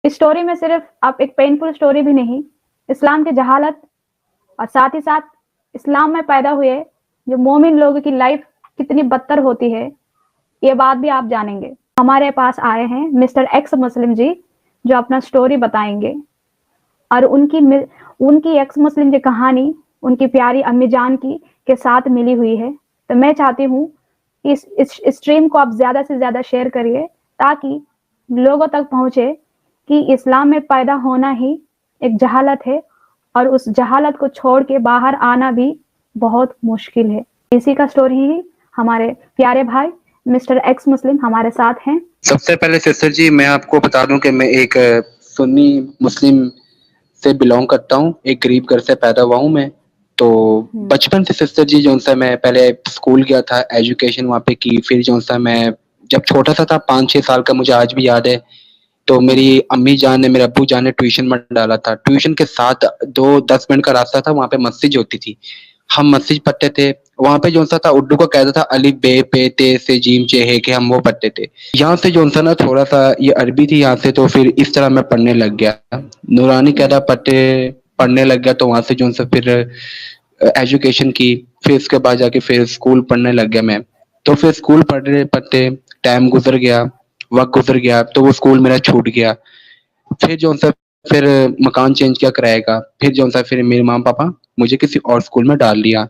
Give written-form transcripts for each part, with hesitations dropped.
इस स्टोरी में सिर्फ आप एक पेनफुल स्टोरी भी नहीं, इस्लाम की जहालत और साथ ही साथ इस्लाम में पैदा हुए जो मोमिन लोगों की लाइफ कितनी बदतर होती है, ये बात भी आप जानेंगे। हमारे पास आए हैं मिस्टर एक्स मुस्लिम जी, जो अपना स्टोरी बताएंगे और उनकी एक्स मुस्लिम की कहानी उनकी प्यारी अम्मी जान की के साथ मिली हुई है। तो मैं चाहती हूँ कि इस स्ट्रीम को आप ज़्यादा से ज़्यादा शेयर करिए ताकि लोगों तक पहुँचे कि इस्लाम में पैदा होना ही एक जहालत है और उस जहालत को छोड़ के बाहर आना भी बहुत मुश्किल है। इसी का स्टोरी ही हमारे प्यारे भाई मिस्टर एक्स मुस्लिम हमारे साथ हैं। सबसे पहले सिस्टर जी मैं आपको बता दूं कि मैं एक सुन्नी मुस्लिम से बिलोंग करता हूँ, एक गरीब घर से पैदा हुआ हूँ मैं। तो बचपन से सिस्टर जी जो सा मैं पहले स्कूल गया था, एजुकेशन वहाँ पे की, फिर जो सा मैं जब छोटा सा था 5-6 साल का, मुझे आज भी याद है, तो मेरी अम्मी जान ने, मेरे अब्बू जान ने ट्यूशन में डाला था। ट्यूशन के साथ 2-10 मिनट का रास्ता था, वहाँ पे मस्जिद होती थी, हम मस्जिद पढ़ते थे। वहाँ पे जो सा था उर्दू को कहता था अलिफ बे पे ते से जीम चे हे के, हम वो पढ़ते थे। यहाँ से जो सा ना थोड़ा सा ये अरबी थी यहाँ से, तो फिर इस तरह मैं पढ़ने लग गया, नूरानी कहता पढ़ने लग गया। तो वहाँ से जो सा फिर एजुकेशन की, फिर उसके बाद जाके फिर स्कूल पढ़ने लग गया मैं। तो फिर स्कूल पढ़ते पढ़ते टाइम गुजर गया, वक्त गुजर गया, तो वो स्कूल मेरा छूट गया। फिर जो सा फिर मकान चेंज किया किराए का, फिर जो सा फिर मेरे माँ पापा मुझे किसी और स्कूल में डाल दिया।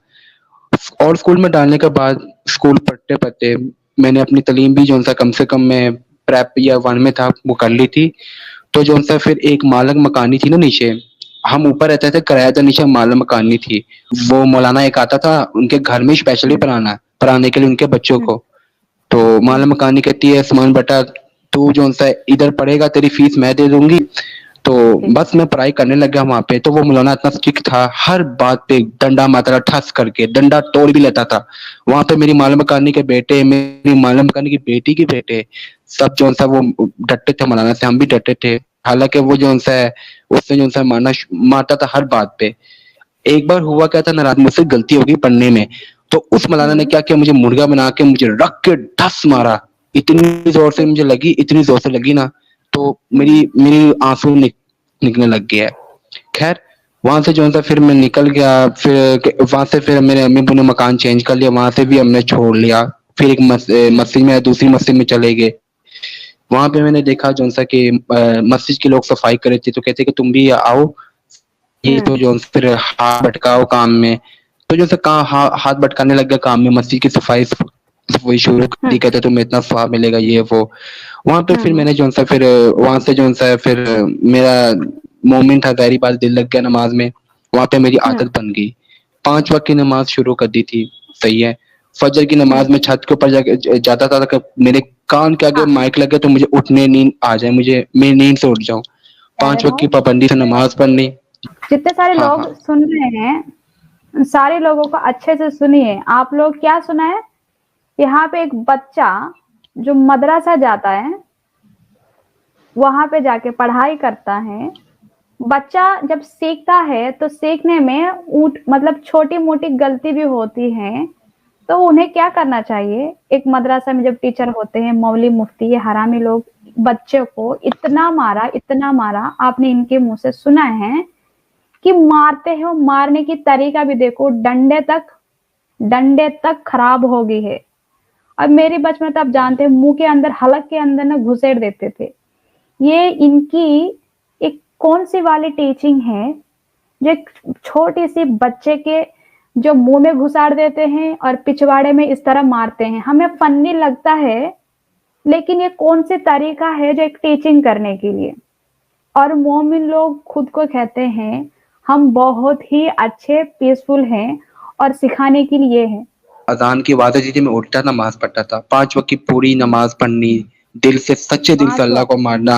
और स्कूल में डालने के बाद स्कूल पढ़ते पढ़ते मैंने अपनी तालीम भी जो सा कम से कम मैं प्रेप या 1 में था वो कर ली थी। तो जो सा फिर एक मालक मकानी थी ना नीचे, हम ऊपर रहते थे, किराएदार नीचे मालक मकानी थी। वो मौलाना एक आता था उनके घर में स्पेशली पढ़ाने के लिए उनके बच्चों को। तो मालक मकानी कहती है सुमन बेटा तू जो सा इधर पढ़ेगा, तेरी फीस मैं दे दूंगी। तो बस मैं पढ़ाई करने लग गया वहाँ पे। तो वो मौलाना इतना स्ट्रिक्ट था, हर बात पे डंडा मारता था, ठस करके डंडा तोड़ भी लेता था। वहाँ पे मेरी मालूम मकानी के बेटे, मेरी मालूम मकानी की बेटी के बेटे, सब जो सा वो डरते थे मौलाना से, हम भी डरते थे। हालांकि वो जो सा है उससे जो सा मारता था हर बात पे। एक बार हुआ क्या था, नाराज मुझसे गलती हो गई पढ़ने में, तो उस मौलाना ने क्या किया, मुझे मुर्गा बना के मुझे रख के ढस मारा। इतनी जोर से मुझे लगी, इतनी जोर से लगी ना, तो मेरी मेरी आंसू निकलने लग गया। खैर वहां से जो था फिर मैं निकल गया, फिर वहां से फिर मेरे अम्मी अब्बू ने मकान चेंज कर लिया, वहां से भी हमने छोड़ लिया। फिर एक मस्जिद में, दूसरी मस्जिद में चले गए। वहां पे मैंने देखा जो सा कि मस्जिद के लोग सफाई कर रहे थे, तो कहते कि तुम भी आओ, ये तो जो फिर हाथ भटकाओ काम में। तो जो हाथ भटकाने लग गया काम में, मस्जिद की सफाई वही शुरू कर दी, कहते तुम्हें इतना स्वाब मिलेगा ये वो। वहां पे फिर मैंने जो सा फिर वहां से जो सा फिर मेरा मोमिन था, ज़ाहिरी बात दिल लग गया नमाज में। वहां पे मेरी आदत बन गई, 5 वक्त की नमाज शुरू कर दी थी। सही है, फजर की नमाज में छत के ऊपर जाता था कि मेरे कान के आगे माइक लगे तो मुझे उठने नींद आ जाए, मुझे मेरी नींद से उठ जाऊं। 5 वक्त की पाबंदी से नमाज पढ़नी। जितने सारे लोग सुन रहे हैं सारे लोगों को अच्छे से सुनिए। आप लोग क्या सुना है, यहाँ पे एक बच्चा जो मदरसा जाता है, वहां पे जाके पढ़ाई करता है। बच्चा जब सीखता है तो सीखने में मतलब छोटी मोटी गलती भी होती है, तो उन्हें क्या करना चाहिए। एक मदरसा में जब टीचर होते हैं, मौलवी मुफ्ती, ये हरामी लोग बच्चे को इतना मारा, आपने इनके मुंह से सुना है कि मारते हैं। मारने की तरीका भी देखो, डंडे तक खराब हो गई है। अब मेरी बचपन में तो आप जानते हैं, मुंह के अंदर, हलक के अंदर ना घुसेड़ देते थे। ये इनकी एक कौन सी वाली टीचिंग है जो छोटी सी बच्चे के जो मुंह में घुसाड़ देते हैं और पिछवाड़े में इस तरह मारते हैं। हमें फन्नी लगता है, लेकिन ये कौन सी तरीका है जो एक टीचिंग करने के लिए। और मोमिन लोग खुद को कहते हैं हम बहुत ही अच्छे पीसफुल हैं और सिखाने के लिए है। अजान की आवाज थी, मैं उठता नमाज पढ़ता था, 5 वक्त की पूरी नमाज पढ़नी, दिल से सच्चे दिल से अल्लाह को मारना,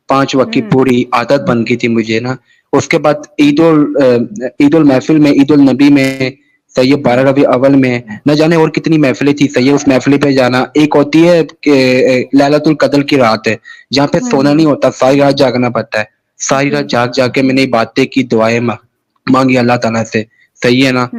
5 वक्त की पूरी आदत बन गई थी मुझे ना। उसके बाद ईद उल महफिल में, ईद उल नबी में, सही है 12 रबी अव्वल में, न जाने और कितनी महफिलें थी। सही है, उस महफिल पे जाना। एक होती है लैलतुल कदर की रात है, जहाँ पे सोना नहीं होता, सारी रात जागना पड़ता है। सारी रात जाग जाके मैंने बातें की, दुआएं मांगी अल्लाह ताला से। सही है ना।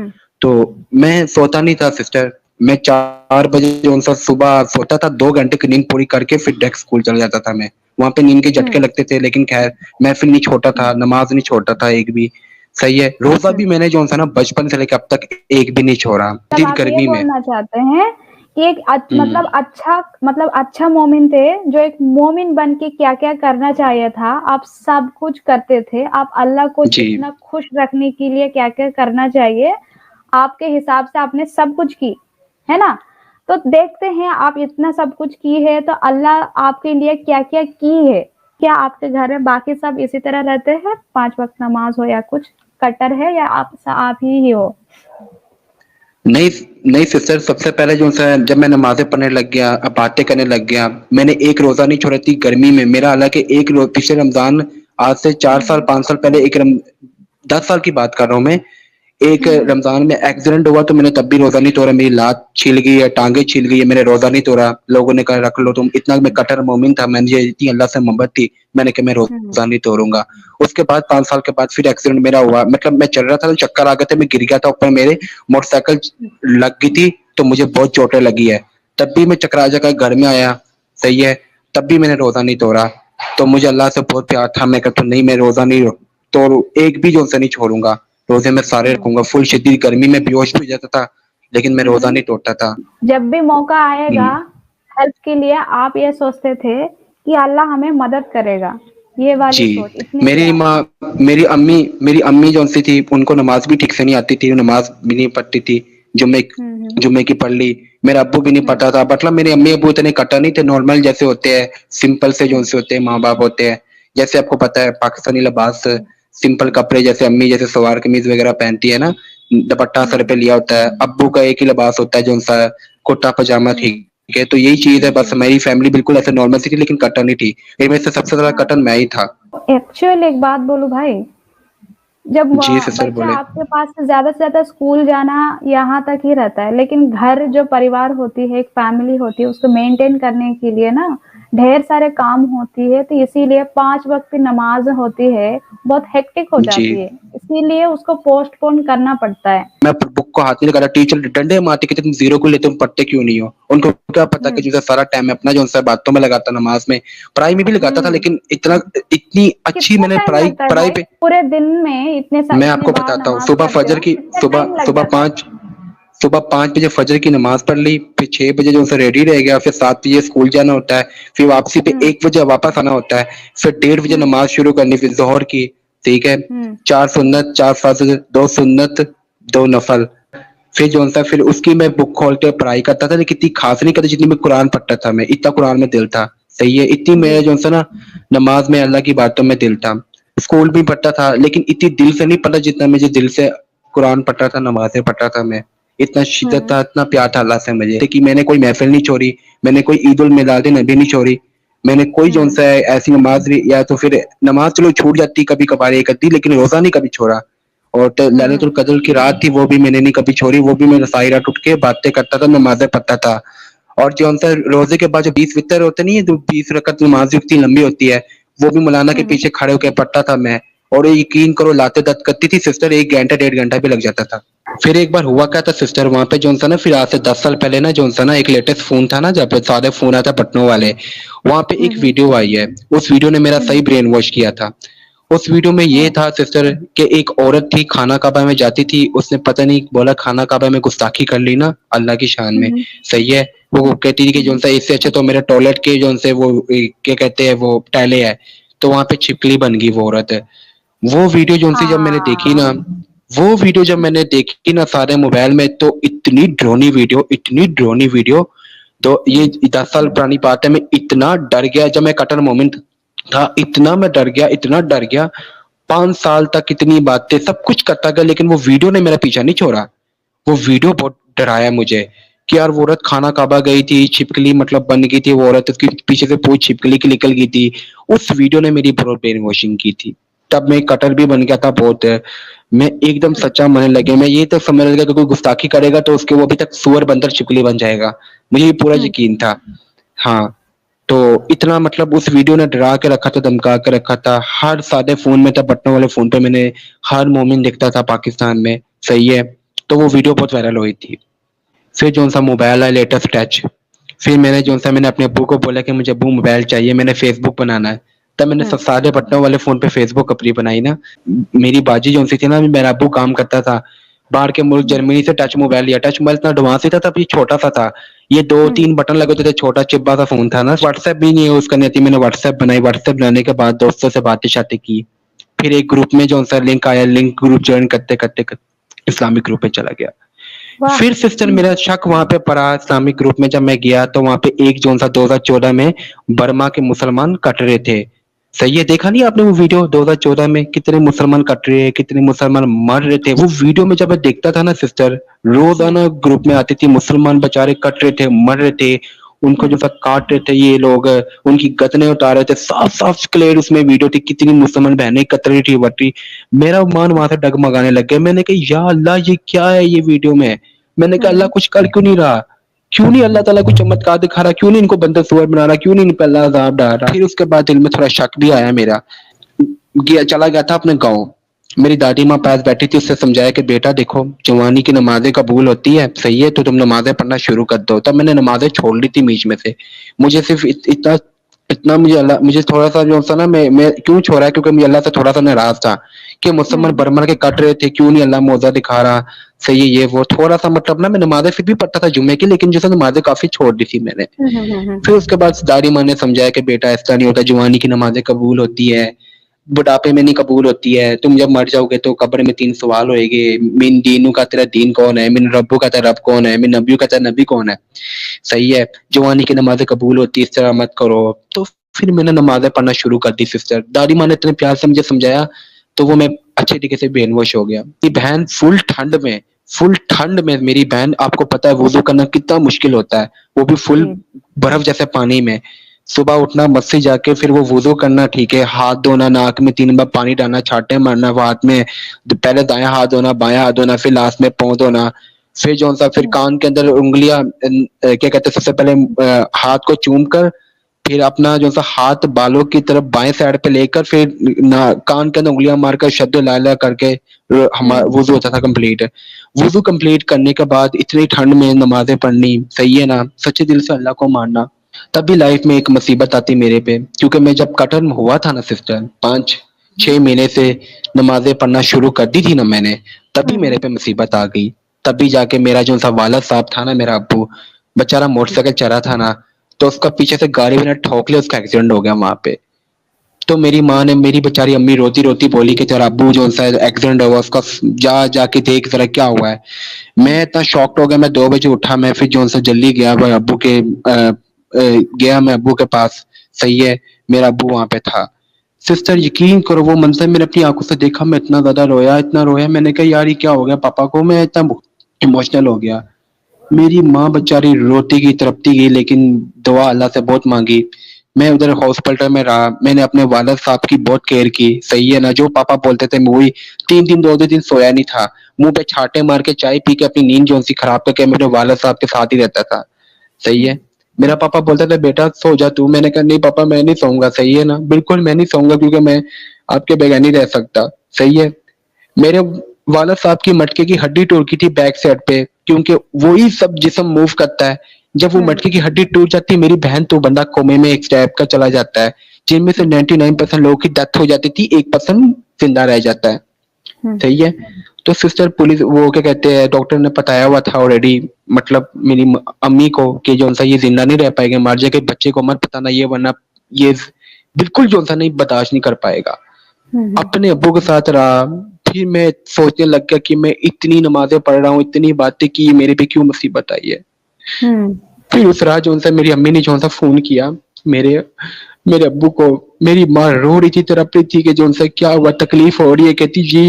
तो मैं सोता नहीं था सिस्टर, मैं 4 बजे जो सा सुबह सोता था, 2 घंटे की नींद पूरी करके फिर डायरेक्ट स्कूल चला जाता था मैं। वहाँ पे नींद के झटके हम्म लगते थे, लेकिन खैर महफिल नहीं छोड़ता था, नमाज नहीं छोड़ता था एक भी। सही है, रोजा भी मैंने जो सा ना बचपन से लेकर अब तक एक भी नहीं छोड़ा, मतलब दिन आप ये गर्मी में। बोलना चाहते हैं कि एक हम्म, मतलब अच्छा मोमिन थे, जो एक मोमिन बन के क्या क्या करना चाहिए था आप सब कुछ करते थे। आप अल्लाह को जी जितना खुश रखने के लिए क्या क्या करना चाहिए आपके हिसाब से आपने सब कुछ की, है ना। तो देखते हैं आप इतना सब कुछ की है तो अल्लाह आपके लिए क्या क्या की है। क्या आपके घर में बाकी सब इसी तरह रहते हैं, 5 वक्त नमाज हो या कुछ कट्टर है, या आप ही हो? नहीं, नहीं सिस्टर, सबसे पहले जो सा जब मैं नमाज़ें पढ़ने लग गया, अब बातें करने लग गया, मैंने एक रोज़ा नहीं छोड़ा थी गर्मी में। मेरा हालाँकि पिछले रमज़ान, आज से 4 साल हम्म 5 साल पहले 10 साल की बात कर रहा हूँ मैं। एक हम्म रमज़ान में एक्सीडेंट हुआ तो मैंने तब भी रोज़ा नहीं तोड़ा, मेरी लात छिल गई है, टाँगें छिल गई है, मैंने रोज़ा नहीं तोड़ा। लोगों ने कहा रख लो तुम, इतना मैं कट्टर मोमिन था, मुझे इतनी अल्लाह से मोहब्बत थी, मैंने कहा मैं हम्म रोज़ा नहीं तोड़ूँगा। उसके बाद 5 साल के बाद फिर एक्सीडेंट मेरा हुआ, मतलब मैं चल रहा था तो चक्कर आ गए थे, मैं गिर गया था ऊपर, मेरे मोटरसाइकिल लग गई थी, तो मुझे बहुत चोटें लगी है। तब भी मैं चकरा जाकर घर में आया, सही है, तब भी मैंने रोज़ा नहीं तोड़ा। तो मुझे अल्लाह से बहुत प्यार था, मैं कहता नहीं मैं रोज़ा नहीं तोड़ू, एक भी जो से नहीं छोड़ूंगा, रोज़े मैं सारे हम्म रखूंगा। फुल शदीद गर्मी में बेहोश भी हो जाता था, लेकिन मैं रोज़ा हम्म। नहीं तोड़ता था। जब भी मौका आएगा हुँ। हेल्प के लिए आप ये सोचते थे कि अल्लाह हमें मदद करेगा, ये वाली जी, सोच इतने प्यार। मेरी अम्मी जौन-सी थी, उनको नमाज़ भी ठीक से नहीं आती थी, वो नमाज़ भी नहीं पढ़ती थी। जुम्मे हम्म जुम्मे की पढ़ ली। मेरा अब्बू भी नहीं हम्म पढ़ता था, मतलब मेरे अम्मी-अब्बू इतने कट्टर नहीं थे, नॉर्मल जैसे होते हैं, सिंपल से हम्म जौन-से होते हैं, माँ-बाप होते हैं। जैसे आपको पता है पाकिस्तानी लिबास, हम्म सिंपल कपड़े, जैसे अम्मी जैसे सलवार कमीज़ वगैरह पहनती है ना, दुपट्टा सर पे हम्म लिया होता है। अब्बू का एक ही लिबास होता है जौन-सा कुर्ता-पजामा, हम्म ठीक है? तो यही चीज़ है, बस हम्म मेरी फैमिली बिल्कुल ऐसे नॉर्मल सी थी, लेकिन कट्टर नहीं थी। इनमें से सबसे ज़्यादा हाँ। कट्टर मैं ही था। एक्चुअल एक बात बोलूं भाई, जब जी, सिस्टर बच्चा बोले। आपके पास से ज्यादा स्कूल जाना यहाँ तक ही रहता है, लेकिन घर जो परिवार होती है, एक फैमिली होती है, उसको मेंटेन करने के लिए ना ढेर सारे काम होती है, तो इसीलिए 5 वक्त की नमाज होती है, बहुत हेक्टिक हो जी, जाती है, इसीलिए उसको पोस्टपोन करना पड़ता है। मैं बुक को हाथ नहीं लगाता, टीचर डंडे मारते कि तुम ज़ीरो क्यों लेते हो, तुम पढ़ते क्यों नहीं हो? उनको क्या पता कि हम्म जो सारा टाइम मैं अपना जो-सा बातों में लगाता, नमाज़ में, पढ़ाई में भी लगाता था, हम्म। लेकिन इतनी अच्छी कितना मैंने टाइम पढ़ाई लगता है पढ़ाई भाई पे। पूरे दिन में मैं इतने आपको बार बताता हूँ, नमाज पढ़ते हो, कितना टाइम लग जाता है? सुबह 5 बजे फजर की नमाज़ पढ़ ली, फिर 6 बजे जो-सा रेडी रह गया, फिर 7 बजे स्कूल जाना होता है, फिर वापसी पे हम्म 1 बजे वापस आना होता है, फिर 1:30 बजे हम्म नमाज़ शुरू करनी, फिर ज़ोहर की, ठीक है? हम्म 4 सुन्नत, 4 फ़र्ज़, 2 सुन्नत, 2 नफ़ल। फिर जो-सा फिर उसकी मैं बुक खोल के पढ़ाई करता था, लेकिन इतनी खास नहीं करता जितनी मैं कुरान पढ़ता था मैं, इतना कुरान में दिल था, सही है? इतनी जी। मेरा जो-सा ना नमाज़ में अल्लाह की बातों में दिल था। स्कूल भी पढ़ता था, लेकिन इतनी दिल से नहीं पढ़ा जितना मुझे दिल से कुरान पढ़ता था, नमाज़ें पढ़ता था मैं। इतना शिद्दत हम्म था, इतना प्यार था अल्लाह से मुझे कि मैंने कोई महफ़िल नहीं छोड़ी, मैंने कोई ईद उल मिलाद नबी नहीं छोड़ी, मैंने कोई हम्म जो-सा है ऐसी नमाज़ या तो फिर नमाज़ चलो छूट जाती कभी-कभार एक आधी, लेकिन रोज़ा नहीं कभी छोड़ा। और तो हम्म लैलतुल कद्र की रात थी, वो भी मैंने नहीं कभी छोड़ी, वो भी मैं सारी रात उठ के बातें करता था, नमाज़ें पढ़ता था। और जो-सा रोज़े के बाद जो 20 वितर होते नहीं है, जो 20 रकअत नमाज़ इतनी लंबी होती है, वो भी मौलाना के हम्म। पीछे खड़े होके पढ़ता था मैं। और ये यकीन करो लातें दर्द करती थी सिस्टर, 1 घंटा 1.5 घंटा भी लग जाता था। फिर एक बार हुआ क्या था सिस्टर, वहाँ पे जो-सा ना फिर आज से 10 साल पहले ना जो-सा ना एक लेटेस्ट फ़ोन था ना, जब सादे फ़ोन आया था बटनों वाले, वहाँ पे एक हम्म वीडियो आई है। उस वीडियो ने मेरा सही हम्म ब्रेन वॉश किया था। उस वीडियो में ये हम्म था सिस्टर कि एक औरत थी, खाना काबा में जाती थी, उसने पता नहीं बोला खाना काबा में गुस्ताखी कर ली ना अल्लाह की शान में, हम्म सही है? वो कहती थी कि जो-सा इससे अच्छा तो मेरे टॉयलेट के जो-से वो क्या कहते हैं वो टाइलें हैं, तो वहाँ पे छिपकली बन गई वो औरत। वो वीडियो जो-सी जब मैंने देखी ना, हाँ। वो वीडियो जब मैंने देखी ना सारे मोबाइल में, तो इतनी ड्रोनी वीडियो, तो ये हम्म 10 साल पुरानी बात है, मैं इतना डर गया जब मैं कट्टर मोमिन था, इतना डर गया, 5 साल तक इतनी बातें सब कुछ करता गया, लेकिन वो वीडियो ने मेरा पीछा नहीं छोड़ा। वो वीडियो बहुत डराया मुझे कि यार वो औरत खाना काबा गई थी, छिपकली मतलब बन गई थी वो औरत, उसके पीछे से पूंछ छिपकली की निकल गई थी। उस वीडियो ने मेरी बहुत ब्रेन वॉशिंग की थी। तब मैं कटर भी बन गया था बहुत। मैं एकदम सच्चा मानने लगे, मैं ये तक समझने लगा कि कोई गुस्ताखी करेगा तो उसके वो अभी तक सूअर बंदर छिपकली बन जाएगा। मुझे ये पूरा हम्म यकीन था। हाँ, तो इतना मतलब उस वीडियो ने डरा के रखा था, धमका के रखा था। हर सादे फ़ोन में था, बटनों वाले फ़ोन पे मैंने हर मोमिन देखता था पाकिस्तान में, सही है? तो वो वीडियो बहुत वायरल हुई थी। फिर जो-सा मोबाइल आया लेटेस्ट टच, फिर मैंने अपने अब्बू को बोला कि मुझे अब्बू मोबाइल चाहिए, मैंने फेसबुक बनाना है। तब मैंने सारे बटनों वाले फ़ोन पे फेसबुक अपनी बनाई ना। मेरी बाजी जो-सी थी ना, मेरा अब्बू काम करता था, बाहर के मुल्क जर्मनी से टच मोबाइल लिया। टच मोबाइल इतना एडवांस नहीं था, तब ये छोटा-सा था। ये 2-3 बटन लगे होते थे, छोटा चिब्बा-सा फ़ोन था ना, व्हाट्सएप भी नहीं यूज़ करनी आती। मैंने व्हाट्सएप बनाई, व्हाट्सएप बनाने के बाद दोस्तों से बातें-शातें की। फिर एक ग्रुप में जो-सा लिंक आया, लिंक ग्रुप जॉइन करते-करते इस्लामिक ग्रुप में चला गया। वाह! फिर सिस्टर मेरा शक वहाँ पे पड़ा इस्लामिक ग्रुप में जब मैं गया तो वहाँ पे एक जो-सा 2014 में बर्मा के मुसलमान कट रहे थे। सही है, देखा नहीं आपने वो वीडियो 2014 में कितने मुसलमान कट रहे हैं, कितने मुसलमान मर रहे थे। वो वीडियो में जब मैं देखता था ना सिस्टर, रोज़ाना ग्रुप में आती थी, मुसलमान बेचारे कट रहे थे, मर रहे थे, उनको जो-सा काट रहे थे ये लोग, उनकी गर्दनें उतार रहे थे, साफ-साफ क्लियर उसमें वीडियो थी, कितनी मुसलमान बहनें कत रही थी, बट रही। मेरा ईमान वहाँ से डगमगाने लग गया। मैंने कहा या अल्लाह ये क्या है ये वीडियो में? मैंने कहा अल्लाह कुछ कर क्यों नहीं रहा? क्यों नहीं अल्लाह ताला कोई चमत्कार दिखा रहा? क्यों नहीं इनको बंदर सूअर बना रहा? क्यों नहीं इन पे अल्लाह अज़ाब डाल रहा? फिर उसके बाद दिल में थोड़ा शक भी आया मेरा। चला गया था अपने गाँव। मेरी दादी माँ पास बैठी थी, उससे समझाया कि बेटा देखो जवानी की नमाज़ें कबूल होती है, सही है, तो तुम नमाज़ें पढ़ना शुरू कर दो। तब मैंने नमाज़ें छोड़ दी थी बीच में से। मुझे सिर्फ़ इतना इतना मुझे थोड़ा-सा जो-सा ना मैं क्यों छोड़ा है क्योंकि मैं अल्लाह से थोड़ा-सा नाराज़ था कि मुसलमान भर-भर के कट रहे थे, क्यों नहीं अल्लाह मौज़ा दिखा रहा? सही है ये वो, थोड़ा-सा मतलब ना मैं नमाज़ें फिर भी पढ़ता था जुम्मे की, लेकिन जैसे नमाज़ें काफ़ी छोड़ दी थी मैंने। फिर उसके बाद दादी माँ ने समझाया कि बेटा ऐसा नहीं होता, जवानी की नमाज़ें कबूल होती है, बुढ़ापे में नहीं कबूल होती है। तुम जब मर जाओगे तो कब्र में 3 सवाल होएँगे, मिन दीनु का तेरा दीन कौन है? मिन रब्बु का तेरा रब कौन है? मिन नबिय्यु का तेरा नबी कौन है? सही है, जवानी की नमाज़ें कबूल होती है, इस तरह मत करो। तो फिर मैंने नमाज़ें पढ़ना शुरू कर दी सिस्टर। दादी माँ ने इतने प्यार से मुझे समझाया, तो वो मैं अच्छे तरीके से ब्रेन वॉश हो गया। मेरी बहन फुल ठंड में मेरी बहन आपको पता है वुज़ू करना कितना मुश्किल होता है, वो भी फुल बर्फ जैसे पानी में। सुबह उठना, मस्जिद जाके फिर वो वुज़ू करना ठीक है, हाथ धोना, नाक में 3 बार पानी डालना, छाँटे मारना, वो हाथ में पहले दायाँ हाथ धोना, बायाँ हाथ धोना, फिर लास्ट में पाँव धोना। फिर जो-सा फिर कान के अंदर उँगलियाँ क्या कहते हैं सबसे पहले हाथ को चूम कर फिर अपना जो-सा हाथ बालों की तरफ बाएँ साइड पे लेकर फिर ना कान के अंदर उँगलियाँ मारकर शब्द ला इलाहा करके वुज़ू होता था कंप्लीट। वुज़ू कंप्लीट करने के बाद इतनी ठंड में नमाज़ें पढ़नी, सही है ना? सच्चे दिल से अल्लाह को मानना। तभी लाइफ़ में एक मुसीबत आती मेरे पे, क्योंकि मैं जब कत्ल हुआ था ना सिस्टर 5-6 महीने से नमाज़ें पढ़ना शुरू कर दी थी ना मैंने, तभी मेरे पे मुसीबत आ गई। तभी जाके मेरा जो-सा वालिद साहब था ना मेरा अब्बू, बेचारा मोटरसाइकिल चला था ना, तो उसका पीछे से गाड़ी मैंने ठोक लिया, उसका एक्सीडेंट हो गया वहाँ पे। तो मेरी माँ ने मेरी बेचारी अम्मी रोती-रोती बोली कि तेरा अब्बू जो-सा एक्सीडेंट हुआ उसका जाके देख ज़रा क्या हुआ है। मैं इतना शॉक्ड हो गया, मैं 2 बजे उठा, मैं फिर जो-सा जल्दी गया भाई अब्बू के गया मैं अब्बू के पास, सही है, मेरा अब्बू वहाँ पे था। सिस्टर यकीन करो वो मंज़र मैंने अपनी आँखों से देखा, मैं इतना रोया, मैंने कहा यार ये क्या हो गया पापा को, मैं इतना इमोशनल हो गया। मेरी माँ बेचारी रोती गई, तड़पती गई, लेकिन दुआ अल्लाह से बहुत माँगी। मैं उधर हॉस्पिटल में रहा, मैंने अपने वालिद साहब की बहुत केयर की, सही है ना? जो पापा बोलते थे मैं वही 3 दिन 2-2 दिन सोया नहीं था। मुँह पे छाँटे मार के चाय पी के अपनी नींद जो-सी खराब करके मैं अपने वालिद साहब के साथ ही रहता था, सही है? मेरा पापा बोलता था बेटा सो जा तू, मैंने कहा नहीं पापा मैं नहीं सोऊँगा, सही है ना? बिल्कुल मैं नहीं सोऊँगा क्योंकि मैं आपके बगैर नहीं रह सकता, सही है? मेरे वालिद साहब की मटके की हड्डी टूट गई थी बैक साइड पे, क्योंकि वही सब जिस्म मूव करता है। जब वो मटके की हड्डी टूट जाती है मेरी बहन तो बंदा कोमे में एक टाइप का चला जाता है, जिनमें से 99% लोगों की डेथ हो जाती थी, 1% जिंदा रह जाता है, सही है? तो सिस्टर पुलिस वो क्या कहते हैं डॉक्टर ने बताया हुआ था ऑलरेडी, मतलब मेरी अम्मी को कि जो-सा ये जिंदा नहीं रह पाएगा, मर जाएगा, बच्चे को मत बताना ये, वरना ये बिल्कुल जो-सा नहीं बर्दाश्त नहीं कर पाएगा। अपने अब्बू के साथ रहा, फिर मैं सोचने लग गया कि मैं इतनी नमाज़ें पढ़ रहा हूँ, इतनी बातें की, मेरे पे क्यों मुसीबत आई है? फिर उस रात जो-सा मेरी अम्मी ने जो-सा फ़ोन किया मेरे अब्बू को, मेरी माँ रो रही थी, तड़प रही थी कि जो-सा क्या हुआ, तकलीफ़ हो रही है? कहती जी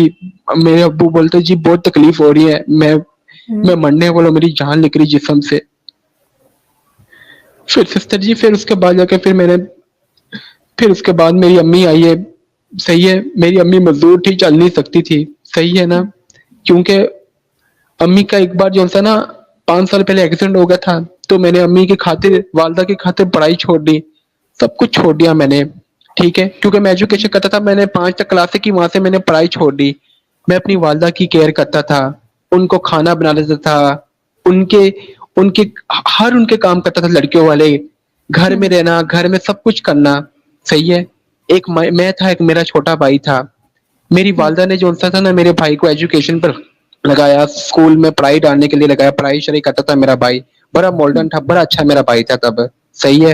मेरे अब्बू बोलते जी बहुत तकलीफ़ हो रही है, मैं मरने वाला हूँ, मेरी जान निकल रही जिस्म से। फिर सिस्टर जी फिर उसके बाद जाके फिर उसके बाद मेरी अम्मी आई है, सही है? मेरी अम्मी मज़दूर थी, चल नहीं सकती थी, सही है ना? क्योंकि अम्मी का एक बार जो-सा ना 5 साल पहले एक्सीडेंट हो गया था, तो मैंने अम्मी की खातिर, वालिदा की खातिर पढ़ाई छोड़ दी, सब कुछ छोड़ दिया मैंने, ठीक है? क्योंकि मैं एजुकेशन करता था, मैंने 5 तक क्लासें की, वहाँ से मैंने पढ़ाई छोड़ दी। मैं अपनी वालिदा की केयर करता था, उनको खाना बना देता था, उनके उनके हर उनके काम करता था लड़कियों वाले, घर में रहना, घर में सब कुछ करना, सही है। एक मैं था, एक मेरा छोटा भाई था। मेरी वालदा ने जो सा था ना मेरे भाई को एजुकेशन पर लगाया, स्कूल में पढ़ाई डालने के लिए लगाया, पढ़ाई शराई करता था मेरा भाई, बड़ा मॉडर्न था, बड़ा अच्छा मेरा भाई था तब, सही है।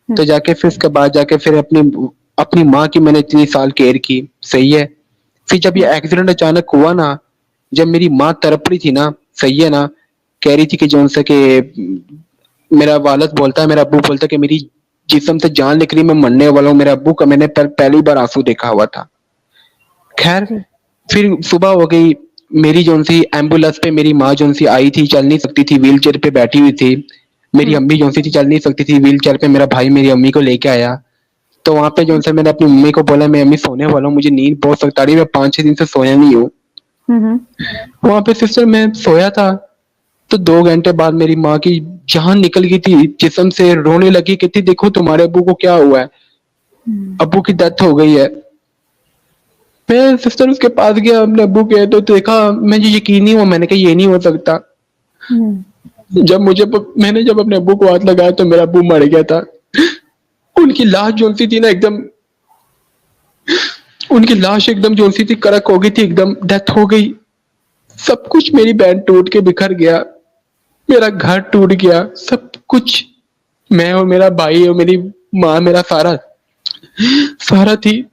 तो जाके फिर उसके बाद जाके फिर अपनी अपनी माँ की मैंने इतनी साल केयर की, सही है। फिर जब ये एक्सीडेंट अचानक हुआ ना, जब मेरी माँ तड़प रही थी ना, सही है ना, कह रही थी कि जो कि मेरा वालिद बोलता है, मेरा अब्बू बोलता है कि मेरी जिस्म से जान निकली, मैं मरने वाला हूँ। मेरे अब्बू का मैंने पहली बार आंसू देखा हुआ था। खैर फिर सुबह हो गई, मेरी जो सी एम्बुलेंस पे मेरी माँ जो सी आई थी, चल नहीं सकती थी, व्हील चेयर पे बैठी हुई थी। मेरी अम्मी जो सी थी चल नहीं सकती थी, व्हील चेयर पे मेरा भाई मेरी अम्मी को लेके आया। तो वहां पे जो मैंने अपनी मम्मी को बोला, मैं अम्मी सोने वाला हूँ, मुझे नींद बहुत सख्त आ रही है, मैं 5-6 दिन से सोया नहीं हूँ। वहां पे सिस्टर मैं सोया था, तो 2 घंटे बाद मेरी माँ की जान निकल गई थी जिस्म से, रोने लगी, कहती देखो तुम्हारे अब्बू को क्या हुआ है, अब्बू की डेथ हो गई है। मैं सिस्टर उसके पास गया अपने अब्बू के, तो देखा, मुझे यकीन नहीं हुआ, मैंने कहा ये नहीं हो सकता। मैंने जब अपने अब्बू को हाथ लगाया तो मेरा अब्बू मर गया था। उनकी लाश जो सी थी ना एकदम, उनकी लाश एकदम जो सी थी कड़क हो गई थी, एकदम डेथ हो गई। सब कुछ, मेरी बहन टूट के बिखर गया, मेरा घर टूट गया, सब कुछ। मैं और मेरा भाई और मेरी माँ, मेरा सारा सारा थी,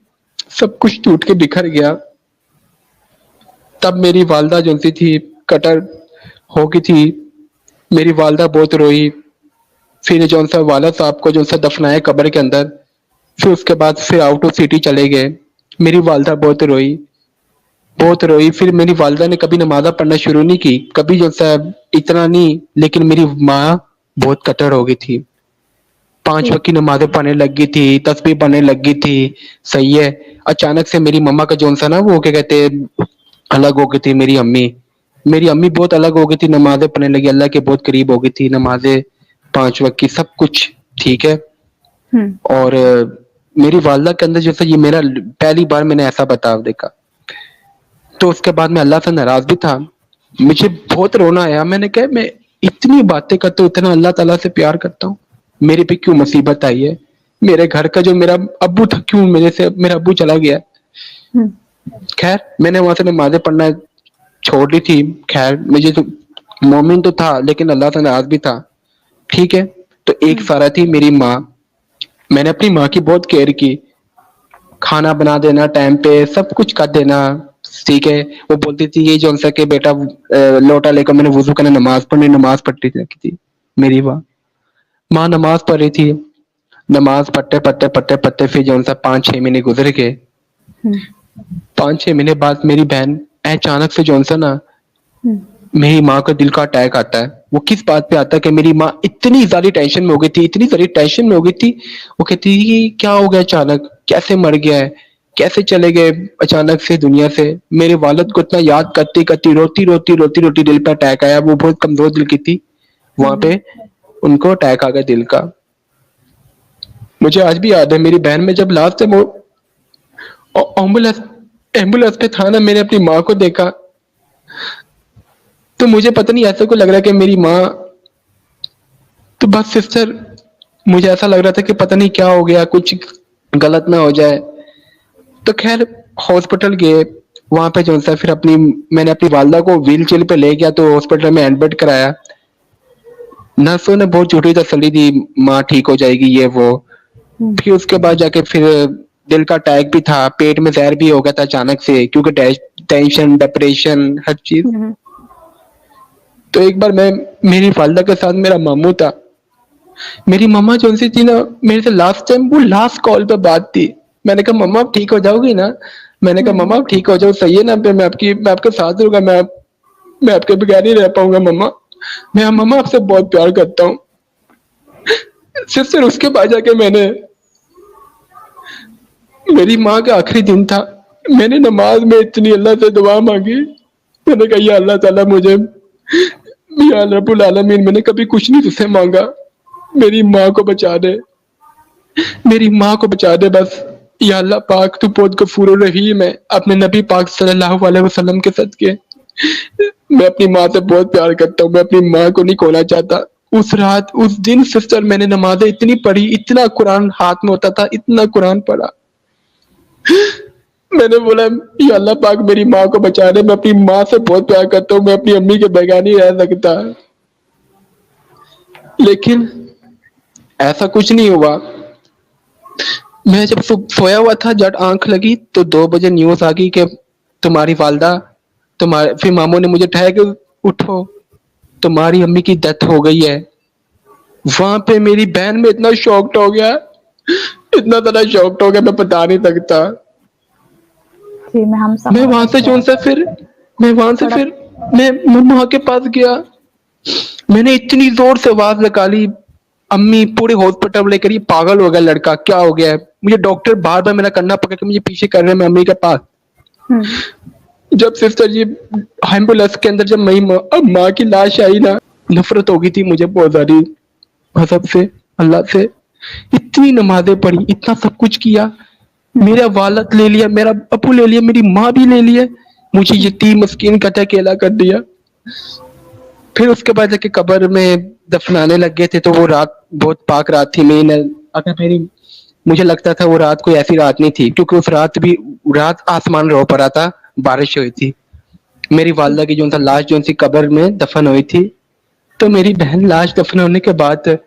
सब कुछ टूट के बिखर गया। तब मेरी वालदा जो सी थी कटर हो गई थी, मेरी वालदा बहुत रोई। फिर जो सा वालिद साहब को जो सा दफनाया कब्र के अंदर, फिर उसके बाद फिर आउट ऑफ सिटी चले गए। मेरी वालदा बहुत रोई, बहुत रोई। फिर मेरी वालदा ने कभी नमाज़ा पढ़ना शुरू नहीं की, कभी जो सा इतना नहीं, लेकिन मेरी माँ बहुत कट्टर हो गई थी, 5 वक्त की नमाज़ें पढ़ने लग गई थी, तस्बीह पढ़ने लग गई थी, सही है। अचानक से मेरी मम्मा का जो सा ना वो क्या कहते हैं, अलग हो गई थी मेरी अम्मी। मेरी अम्मी बहुत अलग हो गई थी, नमाज़ें पढ़ने लगी, अल्लाह के बहुत करीब हो गई थी, नमाज़ें 5 वक्त की, सब कुछ ठीक है। और मेरी वालदा के अंदर जैसे ये मेरा पहली बार मैंने ऐसा बदलाव देखा। तो उसके बाद मैं अल्लाह से नाराज भी था, मुझे बहुत रोना आया। मैंने कहा मैं इतनी बातें करता हूँ, इतना अल्लाह ताला से प्यार करता हूँ, मेरे पे क्यों मुसीबत आई है? मेरे घर का जो मेरा अब्बू था, क्यों मेरा अब्बू चला गया? खैर मैंने वहां से नमाज़ें पढ़ना छोड़ दी थी। खैर मुझे तो मोमिन तो था, लेकिन अल्लाह से नाराज भी था, ठीक है। तो एक सारा थी मेरी माँ, मैंने अपनी माँ की बहुत केयर की, खाना बना देना टाइम पे, सब कुछ कर देना, ठीक है। वो बोलती थी ये जो सा कि बेटा लोटा लेकर मैंने वुजू करना, नमाज पढ़नी, नमाज पढ़ती थी मेरी माँ नमाज पढ़ रही थी। नमाज पढ़ते फिर जो सा 5-6 महीने गुजर गए। 5-6 महीने बाद मेरी बहन अचानक से जो सा ना, मेरी माँ को दिल का अटैक आता है। वो किस बात पे आता है कि मेरी माँ इतनी ज्यादा टेंशन में हो गई थी, इतनी सारी टेंशन में हो गई थी। वो कहती थी कि क्या हो गया अचानक, कैसे मर गया है, कैसे चले गए अचानक से दुनिया से। मेरे वालिद को इतना याद करती करती रोती दिल पे अटैक आया। वो बहुत कमजोर दिल की थी, वहां पे उनको अटैक आ गया दिल का। मुझे आज भी याद है, मेरी बहन में जब लास्ट टाइम वो एम्बुलेंस एम्बुलेंस पे था ना, मैंने अपनी माँ को देखा, तो मुझे पता नहीं ऐसा को लग रहा है कि मेरी माँ, तो बस सिस्टर मुझे ऐसा लग रहा था कि पता नहीं क्या हो गया, कुछ गलत ना हो जाए। तो खैर हॉस्पिटल गए, वहां पे जो सा फिर मैंने अपनी वालदा को व्हील चेयर पे ले गया, तो हॉस्पिटल में एडमिट कराया। नर्सों ने बहुत झूठी तसल्ली दी, माँ ठीक हो जाएगी ये वो। फिर उसके बाद जाके फिर दिल का अटैक भी था, पेट में जहर भी हो गया था अचानक से, क्योंकि टेंशन, डिप्रेशन, हर चीज। तो एक बार मेरी वालदा के साथ मेरा मामू था। मेरी मम्मा जो सी थी ना, मेरे से लास्ट टाइम वो लास्ट कॉल पे बात थी। मैंने कहा मम्मा आप ठीक हो जाओगी ना? मैंने कहा मम्मा आप ठीक हो जाओ, सही है ना? मैं आपके साथ रहूंगा, मैं आपके बगैर नहीं रह पाऊंगा मम्मा, मैं मम्मा आपसे बहुत प्यार करता हूँ। सिस्टर उसके बाद जाके मेरी माँ का आखिरी दिन था, मैंने नमाज में इतनी अल्लाह से दुआ मांगी। मैंने कहा या अल्लाह ताला मुझे, या रब्बुल आलमीन, मैंने कभी कुछ नहीं तुझसे मांगा, मेरी माँ को बचा दे, मेरी माँ को बचा दे बस। या अल्लाह पाक तू बहुत गफूर रहीम है, अपने नबी पाक सल्लल्लाहु अलैहि वसल्लम के सदके मैं अपनी माँ से बहुत प्यार करता हूँ, मैं अपनी माँ को नहीं खोना चाहता। उस रात, उस दिन सिस्टर मैंने नमाज़ें इतनी पढ़ी, इतना कुरान हाथ में होता था, इतना कुरान पढ़ा। मैंने बोला या अल्लाह पाक मेरी माँ को बचा दे, मैं अपनी माँ से बहुत प्यार करता हूँ, मैं अपनी अम्मी के बगैर नहीं रह सकता। लेकिन ऐसा कुछ नहीं हुआ। मैं जब सोया हुआ था, जब आंख लगी तो 2 बजे न्यूज़ आ गई कि तुम्हारी वालिदा, तुम्हारे, फिर मामू ने मुझे उठाया कि उठो, तुम्हारी अम्मी की डेथ हो गई है। वहां पे मेरी बहन में इतना शॉक्ड हो गया, इतना ज़्यादा शॉक्ड हो गया, मैं बता नहीं सकता। जी, मैं हम मैं समझ वहां से सकते जो हैं। सा फिर मैं वहां से थोड़ा फिर मैं मम्मा के पास गया। मैंने इतनी जोर से आवाज निकाली, अम्मी, पूरे हॉस्पिटल लेकर, ये पागल हो गया लड़का, क्या हो गया है? मुझे डॉक्टर बार बार मेरा करना पकड़ के मुझे पीछे कर रहे हैं, मैं अम्मी के पास। हुँ, जब सिस्टर जी एम्बुलेंस के अंदर, जब मेरी माँ की लाश आई ना, नफरत हो गई थी मुझे बहुत सारी मजहब से, अल्लाह से। इतनी नमाजें पढ़ी, इतना सब कुछ किया, मेरा वालद ले लिया, मेरा अबू ले लिया, मेरी माँ भी ले लिया, मुझे यतीम मस्कीन कटा अकेला कर दिया। फिर उसके बाद जाके कब्र में दफनाने लग गए थे, तो वो रात बहुत पाक रात थी। अगर मेरी, मुझे लगता था वो रात कोई ऐसी रात नहीं थी, क्योंकि उस रात भी, रात आसमान रो पड़ा था, बारिश हुई थी। मेरी वालिदा की जो सा लाश जो सी कब्र में दफन हुई थी, तो मेरी बहन लाश दफन होने के बाद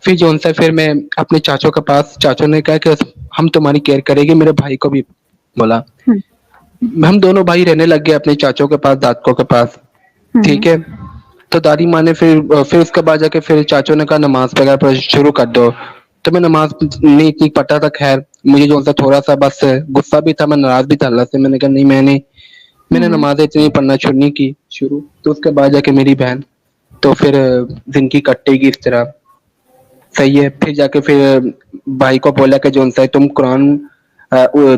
फिर जो सा फिर मैं अपने चाचों के पास, चाचों ने कहा कि हम तुम्हारी केयर करेंगे, मेरे भाई को भी बोला। हुँ, हम दोनों भाई रहने लग गए अपने चाचों के पास, दादकों के पास, हुँ, ठीक है। तो दादी माँ ने फिर उसके बाद जाके फिर चाचों ने कहा नमाज वगैरह पढ़ना शुरू कर दो। तो मैं नमाज नहीं इतनी पढ़ता था, खैर मुझे जो सा थोड़ा सा बस गुस्सा भी था, मैं नाराज भी था अल्लाह से। मैंने कहा नहीं, मैंने हुँ, नमाजें इतनी पढ़ना शुरू नहीं की शुरू। तो उसके बाद जाके मेरी बहन, तो फिर जिंदगी कटेगी इस तरह, सही है। फिर जाके फिर भाई को बोला कि जो सा तुम कुरान,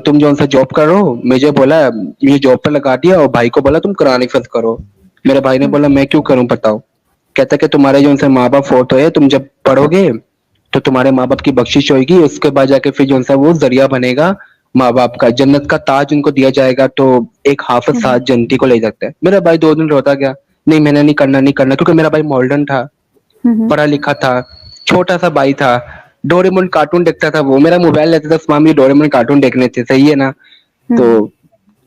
तुम जो सा जॉब करो, मुझे बोला ये जॉब पे लगा दिया, और भाई को बोला तुम कुरान हिफ्ज करो। मेरे भाई ने हुँ, बोला मैं क्यों करूं बताओ? कहता कि तुम्हारे जो उनसे माँ बाप फोर्थ हुए, तुम जब पढ़ोगे तो तुम्हारे माँ बाप की बख्शिश होगी, उसके बाद जाके फिर जो उनसा वो जरिया बनेगा माँ बाप का, जन्नत का ताज उनको दिया जाएगा। तो एक हाफिज हुँ, साथ जन्नती को ले सकता है। मेरा भाई 2 दिन रोता गया, नहीं मैंने नहीं करना, नहीं करना, क्योंकि मेरा भाई मॉडर्न था, हुँ, हुँ, पढ़ा लिखा था, छोटा सा भाई था, डोरेमोन कार्टून देखता था, वो मेरा मोबाइल लेता था, उसमें भी डोरेमोन कार्टून देखने थे, सही है ना। तो हुँ,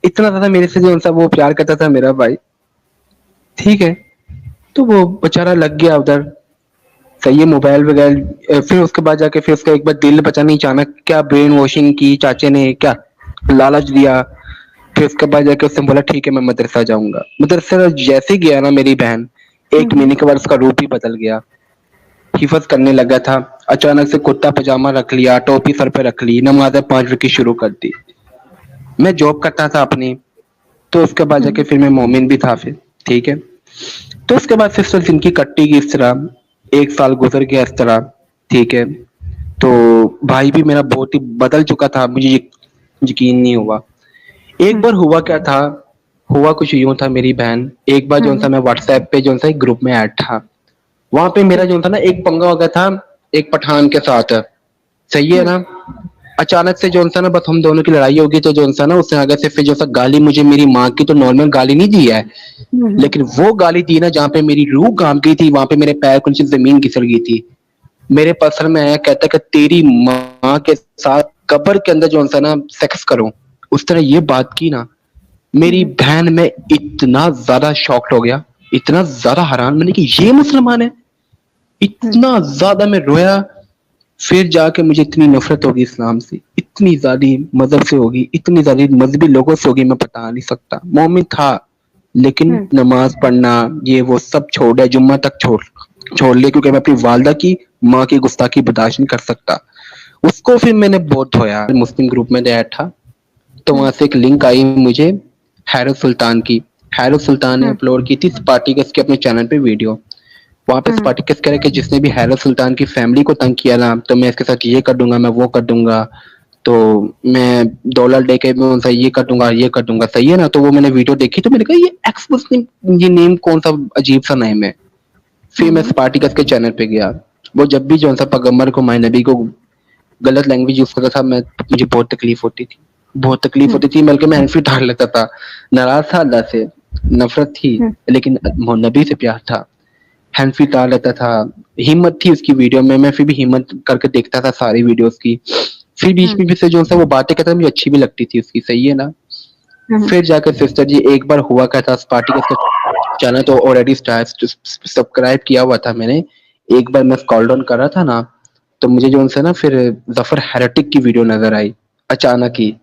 इतना ज्यादा मेरे से जो उनसा वो प्यार करता था मेरा भाई, ठीक है। तो वो बेचारा लग गया उधर, सही है, मोबाइल वगैरह। फिर उसके बाद जाके फिर उसका एक बार दिल पता नहीं अचानक क्या ब्रेन वॉशिंग की चाचे ने, क्या लालच दिया। फिर उसके बाद जाके उसने बोला ठीक है मैं मदरसा जाऊंगा। मदरसा जैसे गया ना, मेरी बहन हुँ, एक हुँ, महीने के बाद उसका रूप ही बदल गया, हिफज करने लगा था। अचानक से कुर्ता पजामा रख लिया, टोपी सर पे रख ली, नमाज़ें 5 वक्त की शुरू कर दी। मैं जॉब करता था अपनी, तो उसके बाद हुँ, जाके फिर मैं मोमिन भी था फिर, ठीक है। तो उसके बाद सिस्टर जिनकी कट्टी की इस तरह, 1 साल गुजर गया इस तरह, ठीक है। तो भाई भी मेरा बहुत ही बदल चुका था, मुझे यकीन नहीं हुआ। एक हुँ, बार हुआ क्या था, हुआ कुछ यूँ था, मेरी बहन एक बार जो हुँ, सा मैं व्हाट्सएप पे जो सा एक ग्रुप में ऐड था, वहां पे मेरा जी, जो था ना एक पंगा हो गया था एक पठान के साथ, सही है हुँ, ना। अचानक से जो सा ना बस हम दोनों की लड़ाई होगी, तो जो सा ना उसने आगे से फिर जो सा गाली मुझे, मेरी माँ की तो नॉर्मल गाली नहीं दी है, हुँ, हुँ, लेकिन वो गाली दी ना जहाँ पे मेरी रूह कांप गई थी, वहां पे मेरे पैर को नीचे जमीन घिसर गई थी। मेरे पर्सन में आया, कहता कि तेरी माँ के साथ कब्र के अंदर जो सा ना सेक्स करूं, उस तरह ये बात की ना। हुँ, मेरी हुँ, बहन में इतना ज्यादा शॉक्ड हो गया, इतना ज्यादा हैरान मैंने कि ये मुसलमान है, हुँ, इतना ज्यादा मैं रोया। फिर जाके मुझे इतनी नफरत होगी इस्लाम से, इतनी ज्यादा मजहब से होगी, इतनी ज्यादा मजहबी लोगों से होगी, मैं बता नहीं सकता। मोमिन था, लेकिन हुँ, नमाज पढ़ना ये वो सब छोड़ दिया, जुम्मा तक छोड़ छोड़ लिया, क्योंकि मैं अपनी वालदा की, माँ की गुस्ताखी बर्दाश्त नहीं कर सकता। उसको फिर मैंने बहुत धोया, मुस्लिम ग्रुप में गया था, तो हुँ, वहां से एक लिंक आई मुझे हैरत सुल्तान की। हैरत सुल्तान ने हुँ, अपलोड की थी स्पार्टिकस के अपने चैनल पे वीडियो। वहां पे हुँ, स्पार्टिकस कह रहा कि जिसने भी हैरत सुल्तान की फैमिली को तंग किया ना, तो मैं इसके साथ ये कर दूंगा, मैं वो कर दूंगा, तो मैं डॉलर दे के मैं उनसे ये कर दूंगा, ये कर दूंगा, सही है ना। तो वो मैंने वीडियो देखी, तो मैंने कहा ये एक्स मुस्लिम, ये नेम कौन सा अजीब सा नेम है। फिर मैं हुँ, स्पार्टिकस के चैनल पे गया। वो जब भी जो सा पैगम्बर को, माय नबी को गलत लैंग्वेज यूज करता था, मैं, मुझे बहुत तकलीफ होती थी, बहुत तकलीफ हुँ, होती थी, बल्कि मैं एनफी डाल लेता था, नाराज था अल्लाह से। नफरत थी, लेकिन नबी से प्यार था। हैंडफ्री डाल लेता था, हिम्मत थी उसकी वीडियो में, मैं फिर भी हिम्मत करके देखता था सारी वीडियोस की। फिर बीच में से जो सा वो बातें कहता था मुझे अच्छी भी लगती थी उसकी, सही है ना। फिर जाकर सिस्टर जी एक बार हुआ क्या था, स्पार्टिकस का चैनल तो ऑलरेडी सब्सक्राइब किया हुआ था मैंने। एक बार मैं स्क्रॉल डाउन कर रहा था ना, तो मुझे जो उनसे ना फिर जफर हेरेटिक की वीडियो नजर आई अचानक ही।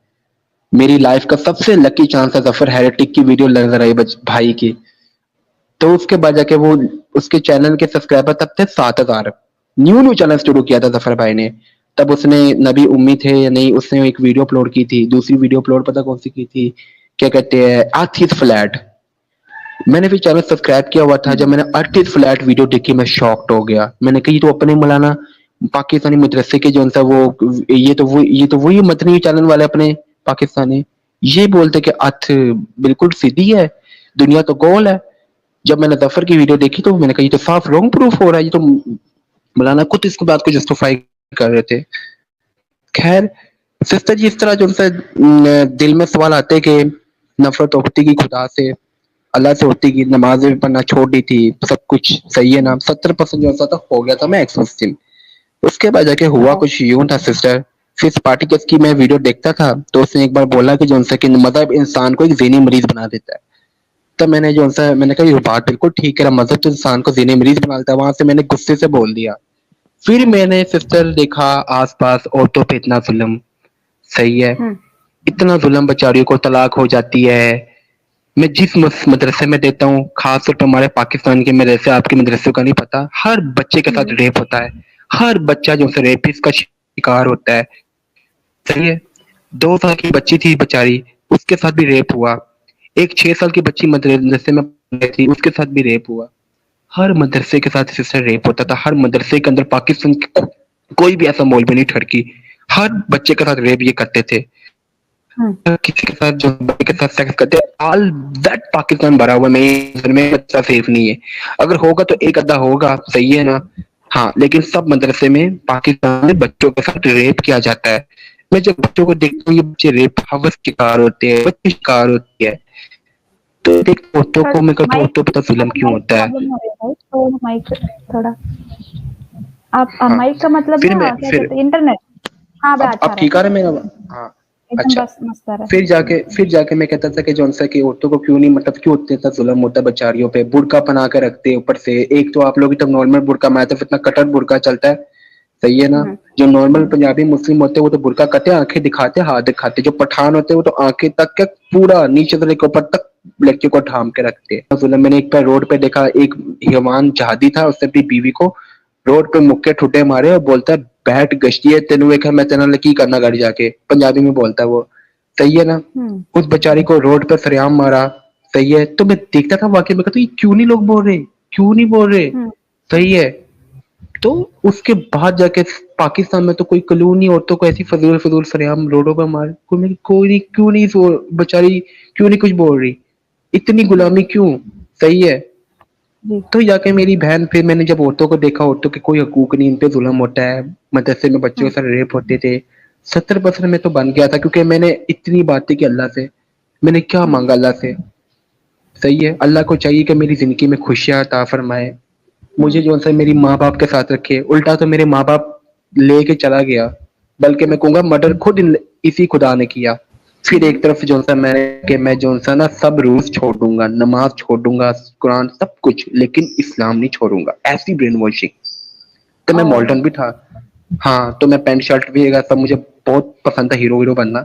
मेरी लाइफ का सबसे लकी चांस है, जफर हेरेटिक की वीडियो नजर आई भाई की। तो उसके बाद जाके वो उसके चैनल के सब्सक्राइबर तब थे 7,000। न्यू न्यू चैनल शुरू किया था जफर भाई ने। तब उसने नबी उम्मी थे या नहीं, उसने एक वीडियो अपलोड की थी। दूसरी वीडियो अपलोड पता कौन सी की थी, क्या कहते हैं, अर्थ इज फ्लैट। मैंने भी चैनल सब्सक्राइब किया हुआ था। जब मैंने अर्थ इज फ्लैट वीडियो देखी मैं शॉक्ड हो गया। मैंने कही तो अपने मौलाना पाकिस्तानी मदरसे के जो सा वो, ये तो वही मदनी चैनल वाले अपने पाकिस्तानी, ये बोलते कि अर्थ बिल्कुल सीधी है, दुनिया तो गोल है। जब मैंने जफर की वीडियो देखी तो मैंने कहा ये तो साफ रॉन्ग प्रूफ हो रहा है, ये तो मौलाना खुद इसको बात को जस्टिफाई कर रहे थे। खैर सिस्टर जी, इस तरह जो उनसे दिल में सवाल आते कि नफरत होती की खुदा से, अल्लाह से होती की, नमाजें पढ़ना छोड़ दी थी, सब कुछ सही है ना, 70% जो था हो गया था मैं एक्स मुस्लिम। उसके बाद जाके हुआ कुछ यूं था सिस्टर, फिर स्पार्टिकस की मैं वीडियो देखता था तो उसने एक बार बोला कि जो उनसे कि मजहब इंसान को एक ज़हनी मरीज बना देता है। तब मैंने जो उनसे मैंने कहा ये बात बिल्कुल ठीक है, मजहब तो इंसान को ज़हनी मरीज बना देता है। वहां से मैंने गुस्से से बोल दिया। फिर मैंने सिस्टर देखा आसपास औरतों पे इतना जुल्म, सही है, इतना जुल्म, बेचारियों को तलाक हो जाती है। मैं जिस मदरसे में देता हूँ, खास तौर पर हमारे पाकिस्तान के मदरसे, आपके मदरसों का नहीं पता, हर बच्चे के साथ रेप होता है। हर बच्चा जो है रेपिस्ट का शिकार होता है, सही है। 2 साल की बच्ची थी बेचारी, उसके साथ भी रेप हुआ। एक 6 साल की बच्ची मदरसे में पढ़ रही थी, उसके साथ भी रेप हुआ। हर मदरसे के साथ सिस्टर रेप होता था। हर मदरसे के अंदर पाकिस्तान की कोई भी ऐसा मौलवी नहीं ठड़की, हर बच्चे के साथ रेप ये करते थे। किसी के साथ जो बच्चे के साथ सेक्स करते हैं, ऑल दैट पाकिस्तान भरा हुआ में बच्चा सेफ नहीं है। अगर होगा तो एक आधा होगा, सही है ना। हाँ, लेकिन सब मदरसे में पाकिस्तान में बच्चों के साथ रेप किया जाता है। मैं जब बच्चों को देखता हूँ ये बच्चे रेप हवस शिकार होते हैं, बच्चे शिकार होती है, तो देख औरतों को मैं कहता हूँ माइक औरतों पे तो जुल्म क्यों होता है। प्रॉब्लम हो रही है, तो माइक थोड़ा आप हाँ, माइक का मतलब फिर ना मैं क्या फिर कहते हैं, इंटरनेट। हाँ बे अच्छा अब रहा ठीक आ था, रहा है मेरा। हाँ, एकदम अच्छा। बस मस्त आ रहा फिर जाके मैं कहता था कि जौन सा कि औरतों को क्यों नहीं, मतलब क्यों इतना जुल्म होता है बेचारियों पे, बुर्का पहना के रखते हैं ऊपर से। एक तो आप लोग तो नॉर्मल बुर्का, मैं तो इतना कटर बुर्का चलता है, सही है ना। जो नॉर्मल पंजाबी मुस्लिम होते हैं वो तो बुर्का करते हैं, आंखें दिखाते, हाथ दिखाते। जो पठान होते हैं वो तो आंखें तक के पूरा नीचे से लेकर ऊपर तक लड़कियों को ढाम के रखते हैं। जुल्म मैंने एक बार रोड पे देखा, एक हिमान जहादी था, उसने अपनी बीवी को रोड पे मुक्के ठुड्डे मारे और बोलता है बैठ गश्ती है तेनू वेखा मैं तेरे नाल की करना गाड़ी जाके, पंजाबी में बोलता है वो, सही है ना। उस बेचारी को रोड पे सरेआम मारा, सही है। तो मैं देखता था वाकई में, कहता ये क्यों नहीं लोग बोल रहे, क्यों नहीं बोल रहे, सही है। तो उसके बाद जाके पाकिस्तान में तो कोई कानून नहीं, औरतों को ऐसी फजूल फजूल सरेआम रोडों पर मार, कोई नहीं, क्यों नहीं बेचारी क्यों नहीं कुछ बोल रही, इतनी गुलामी क्यों, सही है। तो जाके मेरी बहन, फिर मैंने जब औरतों को देखा, औरतों के कोई हकूक नहीं, इन पे जुल्म होता है, मदरसे में बच्चों के साथ रेप होते थे, 70% में तो बन गया था, क्योंकि मैंने इतनी बातें की अल्लाह से। मैंने क्या मांगा अल्लाह से, सही है। अल्लाह को चाहिए कि मेरी जिंदगी में खुशियां अता फरमाए, मुझे जो सा मेरी माँ बाप के साथ रखे। उल्टा तो मेरे माँ बाप लेके चला गया, बल्कि मैं कहूंगा मर्डर खुद इसी खुदा ने किया। फिर एक तरफ जो सा मैंने कि मैं जो सा ना सब रूल्स छोड़ दूंगा, नमाज छोड़ दूंगा, कुरान सब कुछ, लेकिन इस्लाम नहीं छोड़ूंगा, ऐसी ब्रेन वॉशिंग। तो मैं मॉडर्न भी था, हाँ, तो मैं पैंट शर्ट भी सब मुझे बहुत पसंद था, हीरो हीरो बनना।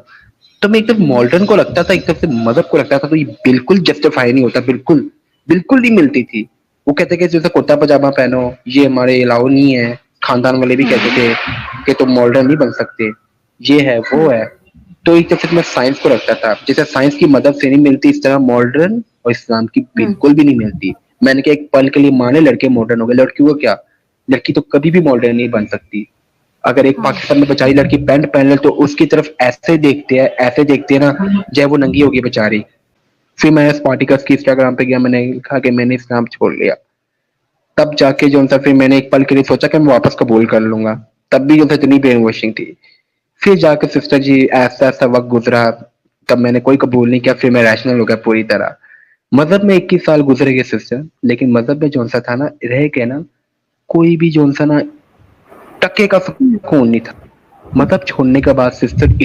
तो मैं एक तरफ मॉडर्न को लगता था, एक तरफ से मदद को लगता था, तो ये बिल्कुल जस्टिफाई नहीं होता, बिल्कुल बिल्कुल नहीं मिलती थी। वो कहते कि जैसे कुर्ता पजामा पहनो, ये हमारे अलाउ नहीं है। खानदान वाले भी कहते थे कि तुम मॉडर्न नहीं बन सकते, ये है वो है। तो एक तरफ से मैं साइंस को रखता था, जैसे साइंस की मदद से नहीं मिलती, इस तरह मॉडर्न और इस्लाम की बिल्कुल भी नहीं मिलती। मैंने कहा एक पल के लिए माने लड़के मॉडर्न हो गए, लड़कियों को क्या, लड़की तो कभी भी मॉडर्न नहीं बन सकती। अगर एक पाकिस्तान में बेचारी लड़की पैंट पहन ले तो उसकी तरफ ऐसे देखते हैं ना, जब वो नंगी होगी बेचारी। फिर मैंने स्पार्टिकस की इंस्टाग्राम पे गया, मैंने लिखा कि मैंने इस्लाम छोड़ लिया। तब जाके जो था फिर मैंने एक पल के लिए सोचा कि मैं वापस कबूल कर लूंगा। तब भी जो था इतनी ब्रेन वॉशिंग थी। फिर जाके सिस्टर जी ऐसा ऐसा वक्त गुजरा, तब मैंने कोई कबूल नहीं किया, फिर मैं रैशनल हो गया पूरी तरह। मज़हब में 21 साल गुज़र गए सिस्टर, लेकिन मज़हब में जौन-सा था ना, रह के ना कोई भी जौन-सा ना टके का हुँ, सुकून नहीं था। मज़हब छोड़ने के बाद सिस्टर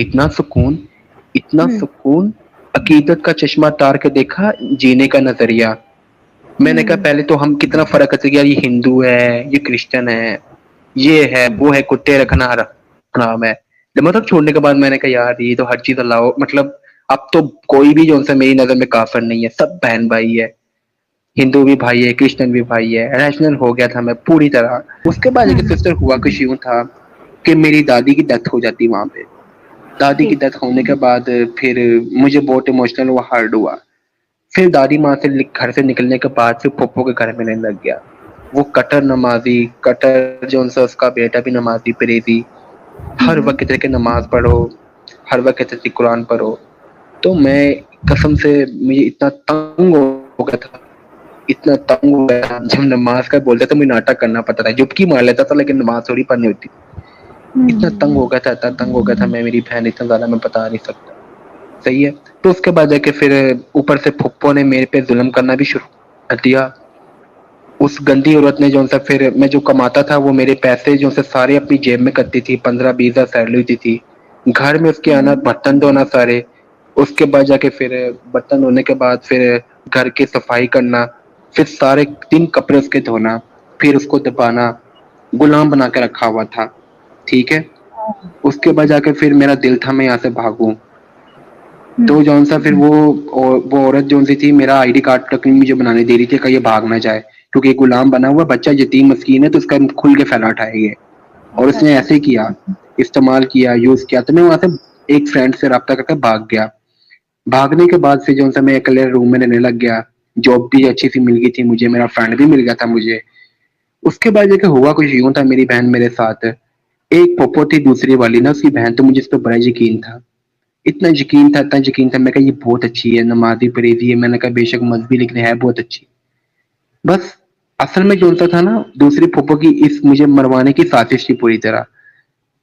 इतना हुँ, सुकून, अकीदत का चश्मा तार के देखा, जीने का नज़रिया। मैंने कहा हुँ, पहले तो हम कितना फ़र्क करते थे यार, ये हिंदू है, ये क्रिश्चियन है, ये है, हुँ, वो है, कुत्ते रखना हराम है। जब मतलब छोड़ने के बाद मैंने कहा यार ये तो हर चीज़ अलाउ, मतलब अब तो कोई भी जो-सा मेरी नज़र में काफ़िर नहीं है, सब बहन-भाई है। हिंदू भी भाई है, क्रिश्चियन भी भाई है, रैशनल हो गया था मैं पूरी तरह। उसके बाद देखिए हुँ, सिस्टर हुआ कुछ यूँ था कि मेरी दादी की डेथ हो जाती वहाँ पे। दादी की ठीक। डेथ होने के बाद फिर मुझे बहुत इमोशनल हुआ, हार्ड हुआ। फिर दादी माँ से घर से निकलने के बाद फिर फूफो के घर में रहने लग गया। वो कट्टर नमाज़ी, कट्टर जो-सा उसका बेटा भी नमाज़ी परहेज़ी, हुँ, हर हुँ, वक़्त कहते थे कि नमाज़ पढ़ो, हर वक़्त कहते थे कुरान पढ़ो। तो मैं कसम से मुझे इतना तंग हो गया था, इतना तंग हो गया था, जब नमाज़ का बोलते थे मुझे नाटक करना पड़ता था, डुबकी मार लेता था लेकिन नमाज़ थोड़ी पढ़नी होती थी। हुँ, इतना तंग हो हुँ, गया था, इतना तंग हो गया था मैं, मेरी बहन इतना ज़्यादा मैं बता नहीं सकता। सही है? तो उसके बाद जाके फिर ऊपर से फूफो ने मेरे पे ज़ुल्म करना भी शुरू कर दिया। उस गंदी औरत ने जौन-सा फिर मैं जो कमाता था वो मेरे पैसे जो से सारे अपनी जेब में करती थी, 15-20 हज़ार सैलरी होती थी। घर में उसके आना, हुँ, बर्तन धोना सारे, उसके बाद जाके फिर बर्तन धोने के बाद फिर घर की सफाई करना, फिर सारे दिन कपड़े उसके धोना, फिर उसको दबाना, गुलाम बना के रखा हुआ था, ठीक है? उसके बाद जाके फिर मेरा दिल था मैं यहाँ से भागूँ। हुँ, तो जौन-सा फिर वो औरत जौन-सी थी मेरा आईडी कार्ड तक नहीं मुझे बनाने दे रही थी, कहीं ये भाग ना जाए, क्योंकि ये गुलाम बना हुआ बच्चा यतीम मस्कीन है तो उसका खुल के फ़ायदा उठाएँगे। और अच्छा, उसने अच्छा। ऐसे ही किया, इस्तेमाल किया, यूज़ किया, तो मैं वहाँ से एक फ्रेंड से राब्ता करके भाग गया। भागने के बाद फिर जौन-सा मैं अकेले रूम में रहने लग गया, जॉब भी अच्छी-सी मिल गई थी मुझे, मेरा फ्रेंड भी मिल गया था मुझे। उसके बाद जाके हुआ कुछ यूँ था मेरी बहन मेरे साथ, एक फूफो थी दूसरी वाली ना उसकी बहन, तो मुझे उस पे बड़ा यकीन था। इतना यकीन था, मैं कहा ये बहुत अच्छी है, नमाज़ी परहेज़ी है, मैंने कहा बेशक मज़हबी लेकिन है बहुत अच्छी। बस असल में जो होता था ना दूसरी फूफो की इस मुझे मरवाने की साज़िश थी पूरी तरह।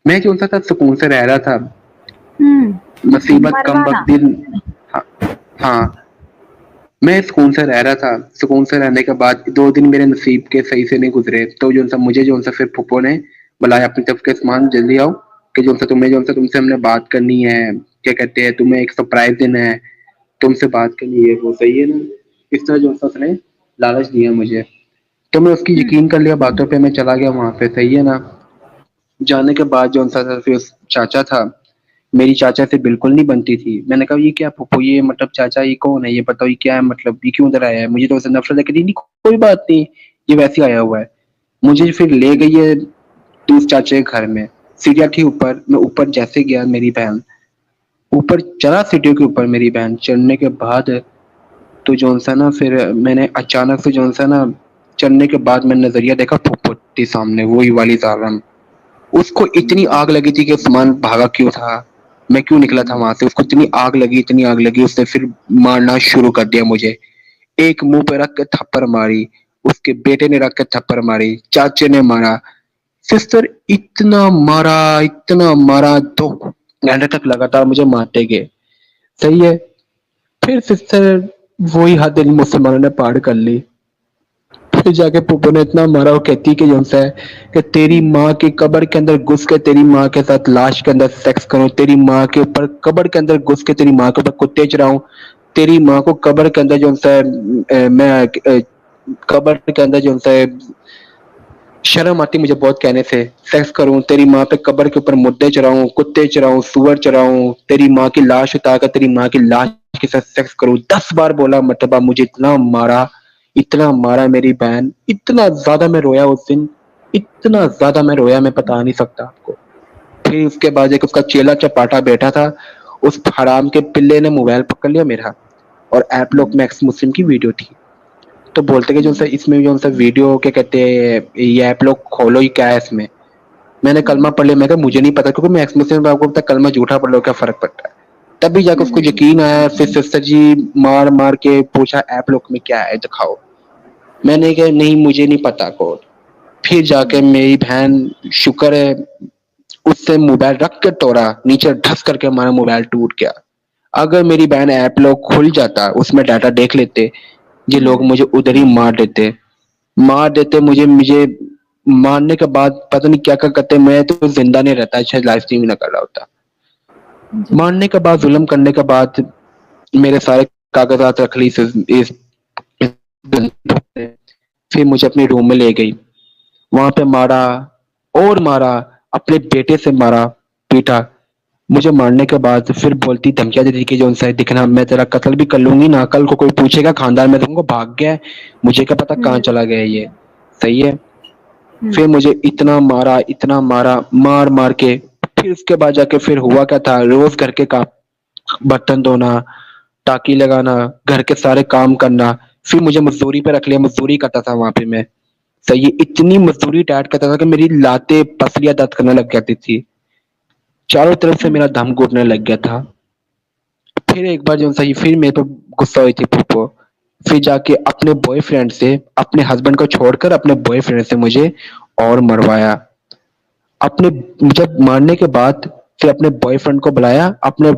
मैं जो होता था सुकून से रह रहा था, हुँ, मुसीबत कम मरवाना। वक़्त दिन हाँ, हाँ, मैं सुकून से रह रहा था, सुकून से रहने के बाद 2 दिन मेरे नसीब के सही से नहीं गुज़रे, तो जो-सा मुझे जो-सा फिर फूफो ने बुलाया अपनी तरफ के सामान जल्दी आओ, कि जो-सा तुम्हें जो-सा तुमसे हमने बात करनी है, क्या कहते हैं तुम्हें एक सरप्राइज़ देना है। तुमसे बात करनी है वो सही है ना? इस तरह जो है उसने लालच दिया मुझे। तो मैं उसकी हुँ, यकीन कर लिया बातों पे, मैं चला गया वहाँ पे, सही है ना? जाने के बाद जो-सा था फिर उस चाचा था, मेरी चाचा से बिल्कुल नहीं बनती थी। मैंने कहा ये क्या फूफो ये मतलब चाचा ये कौन है? ये बताओ ये क्या है मतलब ये क्यों इधर आया है? मुझे तो उससे नफ़रत है, कहती नहीं कोई बात नहीं, ये वैसे ही आया हुआ है। मुझे फिर ले गई है उस चाचा के घर में, सीढ़ियाँ थी ऊपर, मैं ऊपर जैसे गया मेरी बहन, ऊपर चढ़ा सीढ़ियों के ऊपर मेरी बहन, चढ़ने के बाद तो जौन-सा ना फिर मैंने अचानक से जौन-सा ना चढ़ने के बाद मैंने नज़रिया देखा फुफ्फुर थी सामने वही वाली ज़ालम। उसको इतनी हुँ, आग लगी थी कि सामान भागा क्यों था? मैं क्यों निकला था हुँ, वहाँ से? उसको इतनी आग लगी उसने फिर मारना शुरू कर दिया मुझे। एक मुँह पे रख के थप्पड़ मारी, उसके बेटे ने रख के थप्पड़ मारी, चाचे ने मारा, सिस्टर इतना मारा 2 घंटे तक लगातार मुझे मारते गए। सही है? फिर सिस्टर वही हद दिल मुसलमानों ने पार कर ली। फिर जाके फूफो ने इतना मारा वो कहती कि जो है कि तेरी माँ की कब्र के अंदर घुस के तेरी माँ के साथ लाश के अंदर सेक्स करूँ, तेरी माँ के ऊपर कब्र के अंदर घुस के तेरी माँ के ऊपर कुत्ते चराऊँ, तेरी माँ को कब्र के अंदर जो है कब्र के अंदर जो है शर्म आती मुझे बहुत कहने से, सेक्स करूँ, तेरी माँ पे कब्र के ऊपर मुर्दे चढ़ाऊँ, कुत्ते चढ़ाऊँ, सूअर चढ़ाऊँ, तेरी माँ की लाश उतार कर तेरी माँ की लाश के साथ सेक्स करूँ। 10 बार बोला मर्तबा मुझे इतना मारा मेरी बहन, इतना ज़्यादा मैं रोया उस दिन, इतना ज़्यादा मैं रोया मैं बता नहीं सकता आपको। फिर उसके बाद एक उसका चेला चपाटा बैठा था, उस हराम के पिल्ले ने मोबाइल पकड़ लिया मेरा और ऐप लॉक हुँ, में एक्स मुस्लिम की वीडियो थी। तो बोलते कि जो सा हुँ, इसमें जो सा वीडियो क्या कहते हैं ये ऐप लोग खोलो ही क्या है इसमें। मैंने कलमा हुँ, पढ़ लिया, मैं कहा मुझे नहीं पता क्योंकि मैं एक्स मुस्लिम हूँ, आपको पता है कलमा झूठा पढ़ लो क्या फ़र्क पड़ता है। तभी जाके उसको हुँ, यकीन आया, फिर सिस्टर जी मार-मार के पूछा ऐप लॉक में क्या है दिखाओ। मैंने कहा नहीं मुझे नहीं पता कोड। फिर जाके हुँ, मेरी बहन शुक्र है उससे मोबाइल रख के तोड़ा, नीचे ढस करके हमारा मोबाइल टूट गया। अगर मेरी बहन ऐप लोग खुल जाता, उसमें डाटा देख लेते, ये लोग मुझे उधर ही मार देते मुझे मारने के बाद पता नहीं क्या-क्या करते, मैं तो ज़िंदा नहीं रहता, शायद लाइव स्ट्रीम ही ना कर रहा होता। जी। मारने के बाद, ज़ुल्म करने के बाद मेरे सारे कागज़ात रख ली इस फिर मुझे अपने रूम में ले गई। वहाँ पे मारा और मारा, अपने बेटे से मारा, पीटा। मुझे मारने के बाद फिर बोलती, धमकियाँ देती कि जो उनसे दिखना, मैं तेरा कत्ल भी कर लूँगी ना, कल को कोई पूछेगा खानदान में तुमको भाग गया है, मुझे क्या पता कहाँ चला गया है ये। सही है? फिर मुझे इतना मारा, मार-मार के फिर उसके बाद जाके फिर हुआ क्या था, रोज़ घर के काम, बर्तन धोना, टाँकी लगाना, घर के सारे काम करना, फिर मुझे मज़दूरी पे रख लिया, मज़दूरी करता था वहाँ पे मैं। सही है, इतनी मज़दूरी टाइट करता था कि मेरी लातें, पसलियाँ दर्द करने लग जाती थी। चारों तरफ से मेरा दम घुटने लग गया था। फिर एक बार जो सही फिर मेरे पे गुस्सा हुई थी फूफो। फिर जाके अपने बॉयफ्रेंड से, अपने हस्बैंड को छोड़कर अपने बॉयफ्रेंड से मुझे और मरवाया। अपने जब मारने के बाद फिर अपने बॉयफ्रेंड को बुलाया, अपने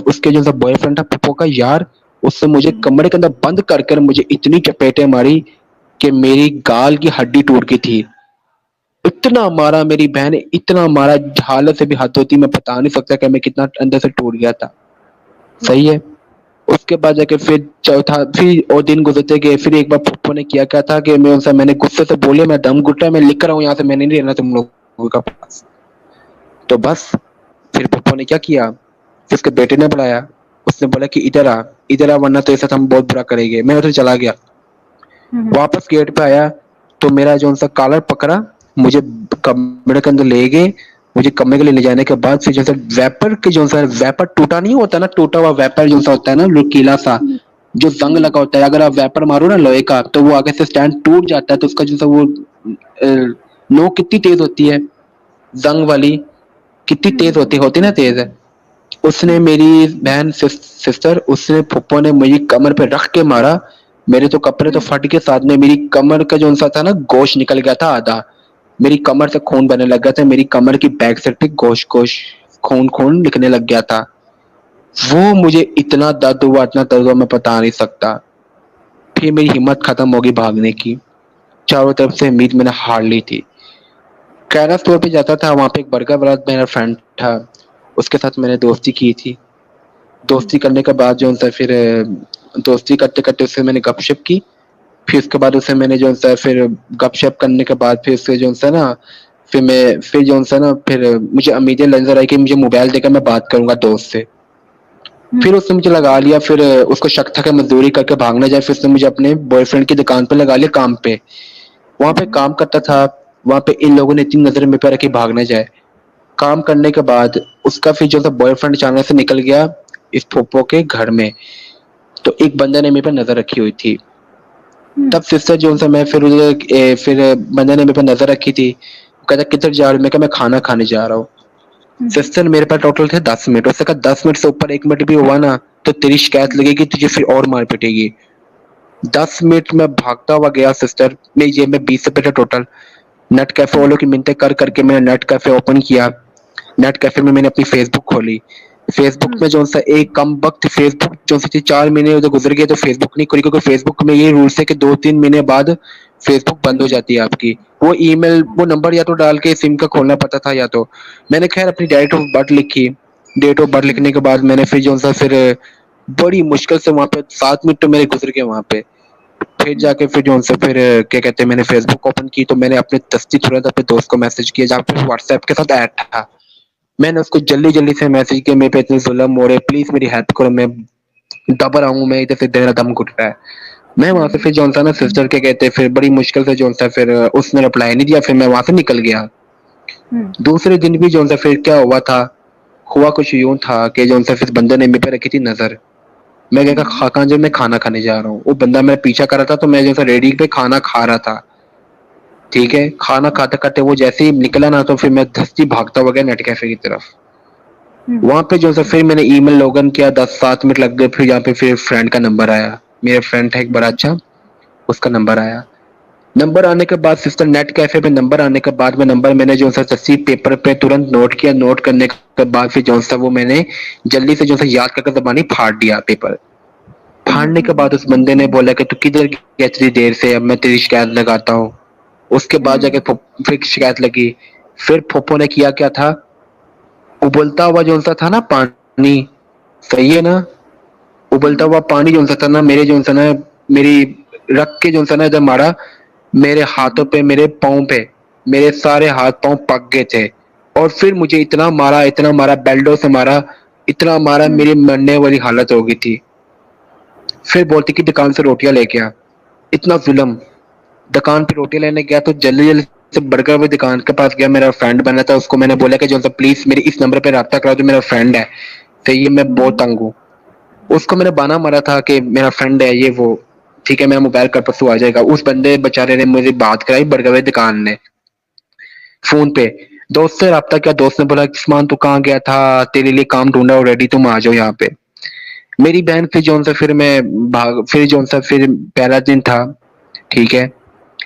उसके जो बॉयफ्रेंड था फूफो का यार, उससे मुझे कमरे के अंदर बंद कर मुझे इतनी चपेटें मारी कि मेरी गाल की हड्डी टूट गई थी। इतना मारा मेरी बहन ने, इतना मारा, हालत से भी हद होती, मैं बता नहीं सकता कि मैं कितना अंदर से टूट गया था। सही है? उसके बाद जाके फिर चौथा फिर और दिन गुजरते गए। फिर एक बार फूफो ने किया क्या था कि मैंने गुस्से से बोले, मैं दम घुट रहा है, मैं लिख रहा हूँ यहाँ से, मैंने नहीं रहना तुम लोगों का पास। तो बस फिर फूफो ने क्या किया, फिर उसके बेटे ने बुलाया, उसने बोला कि इधर आ वरना तेरे साथ हम बहुत बुरा करेंगे। मैं उधर चला गया, वापस गेट पे आया तो मेरा जो सा कॉलर पकड़ा, मुझे कमरे के अंदर ले गए। मुझे कमरे के लिए ले जाने के बाद फिर जैसे वैपर के जो सा वैपर टूटा नहीं होता ना, टूटा हुआ वैपर जो सा होता है ना, लुकीला सा, जो जंग लगा होता है, अगर आप वैपर मारो ना लोहे का तो वो आगे से स्टैंड टूट जाता है, तो उसका जो सा वो नोक कितनी तेज होती है, जंग वाली कितनी तेज होती ना तेज है। उसने मेरी बहन सिस्टर, उसने फुप्पो ने मेरी कमर पे रख के मारा। मेरे तो कपड़े तो फट के, साथ में मेरी कमर का जो सा था ना, गोश्त निकल गया था आधा। मेरी कमर से खून बहने लग गया था, मेरी कमर की बैक साइड पे गोश्त खून निकलने लग गया था। वो मुझे इतना दर्द हुआ, मैं बता नहीं सकता। फिर मेरी हिम्मत खत्म होगी भागने की, चारों तरफ से उम्मीद मैंने हार ली थी। कैरा स्टोर पे जाता था, वहां पे एक बर्गर वाला मेरा फ्रेंड था, उसके साथ मैंने दोस्ती की थी। दोस्ती करने के बाद जो है फिर दोस्ती करते-करते उससे मैंने गपशप की। फिर उसके बाद उससे मैंने जो है फिर गपशप करने के बाद फिर उससे जो है ना, फिर जो है ना, फिर मुझे उम्मीदें नज़र आई कि मुझे मोबाइल देकर मैं बात करूँगा दोस्त से। फिर उसने मुझे लगा लिया, फिर उसको शक था कि मज़दूरी करके भाग ना जाए, फिर उसने मुझे अपने बॉयफ्रेंड की दुकान पे लगा लिया काम पे। वहाँ पे काम करता था, वहाँ पे इन लोगों ने इतनी नज़र मेरे पे रखी भाग ना जाए। काम करने के बाद उसका फिर जो था बॉयफ्रेंड अचानक से निकल गया इस फूफो के घर में, तो एक बंदे ने मेरे पे नज़र रखी हुई थी। तब सिस्टर जो सा मैं फिर उधर फिर बंदे ने मेरे पे नज़र रखी थी। कहता किधर जा रहे हो? मैं कहा मैं खाना खाने जा रहा हूँ। सिस्टर मेरे पास टोटल थे 10 मिनट। उसने कहा 10 मिनट से ऊपर 1 मिनट भी हुआ ना तो तेरी शिकायत लगेगी, तुझे फिर और मार पिटेगी। 10 मिनट में भागता हुआ गया सिस्टर, मेरी जेब में 20 रुपए थे टोटल। नेट कैफे वालों की मिन्नतें कर करके मैंने नेट कैफे ओपन किया। नेट कैफे में मैंने अपनी फेसबुक खोली। फेसबुक में जो सा एक कम वक्त फेसबुक जो सी 4 महीने उधर गुजर गए तो फेसबुक नहीं खुली, क्योंकि फेसबुक में ये रूल्स है कि 2-3 महीने बाद फेसबुक बंद हो जाती है आपकी। वो ईमेल वो नंबर या तो डाल के सिम का खोलना पड़ता था, या तो मैंने खैर अपनी डेट ऑफ बर्थ लिखी। डेट ऑफ बर्थ लिखने के बाद मैंने फिर जो सा फिर बड़ी मुश्किल से वहाँ पे 7 मिनट तो मेरे गुजर गए वहाँ पे। फिर जाके फिर जो उनसे फिर क्या कहते हैं, मैंने फेसबुक ओपन की तो मैंने अपने दस्ती तुरंत अपने दोस्त को मैसेज किया जहाँ पे व्हाट्सएप के साथ ऐड था। मैंने उसको जल्दी-जल्दी से मैसेज किया, मेरे पे इतनी ज़ुल्म हो रहे, प्लीज़ मेरी हेल्प करो, मैं दब रहा हूँ, मैं इधर से मेरा दम घुट रहा है। मैं वहाँ से फिर जो था ना सिस्टर क्या कहते हैं, फिर बड़ी मुश्किल से जो था फिर उसने रिप्लाई नहीं दिया, फिर मैं वहाँ से निकल गया। दूसरे दिन भी जो था फिर क्या हुआ था, हुआ कुछ यूँ था कि जो फिर बंदे ने मेरे पे रखी थी नज़र। मैं क्या कहा कहाँ जो मैं खाना खाने जा रहा हूँ। वो बंदा मेरा पीछा कर रहा था तो मैं जो रेडी पे खाना खा रहा था। ठीक है, खाना खाते-खाते वो जैसे ही निकला ना तो फिर मैं धस्ती भागता हुआ गया नेट कैफे की तरफ। वहाँ पे जो फिर मैंने ईमेल लॉगिन किया, 10-7 मिनट लग गए, फिर यहाँ पे फिर फ्रेंड का नंबर आया। मेरा फ्रेंड था एक बड़ा अच्छा, उसका नंबर आया। नंबर आने के बाद सिस्टर नेट कैफे पे नंबर आने के बाद में नंबर मैंने जो सा सस्सी पेपर पे तुरंत नोट किया। नोट करने के बाद फिर जो सा वो मैंने जल्दी से जो सा याद करके जबानी फाड़ दिया पेपर। फाड़ने के बाद उस बंदे ने बोला कि तू किधर गया इतनी देर से, अब मैं तेरी शिकायत लगाता हूँ। उसके बाद जाके फिर शिकायत लगी। फिर फुप्पो ने किया क्या था, उबलता हुआ जो सा था ना पानी, सही है ना, उबलता हुआ पानी जो सा था ना, मेरे जो सा ना, मेरी रख के जो सा ना इधर मारा मेरे हाथों पे, मेरे पाँव पे, मेरे सारे हाथ पाँव पक गए थे। और फिर मुझे इतना मारा बेल्टों से मारा, इतना मारा मेरी मरने वाली हालत हो गई थी। फिर बोलती कि दुकान से रोटियां लेके आ। इतना जुल्म। दुकान पे रोटी लेने गया तो जल्दी जल्दी से बर्गर वाली दुकान के पास गया। मेरा फ्रेंड बना था, उसको मैंने बोला कि जो प्लीज मेरे इस नंबर पे राब्ता करा, जो मेरा फ्रेंड है, तो ये मैं बहुत तंग हूँ। उसको मैंने बहाना मारा था कि मेरा फ्रेंड है ये वो, ठीक है मेरा मोबाइल कल परसों आ जाएगा। उस बंदे बेचारे ने मुझे बात कराई बर्गर वाली दुकान ने फोन पे। दोस्त से राब्ता किया, दोस्त ने बोला उस्मान तू कहाँ गया था, तेरे लिए काम ढूंढा ऑलरेडी, तुम आ जाओ यहाँ पे। मेरी बहन फिर जोन सा फिर मैं भाग, फिर जोन सा फिर पहला दिन था, ठीक है,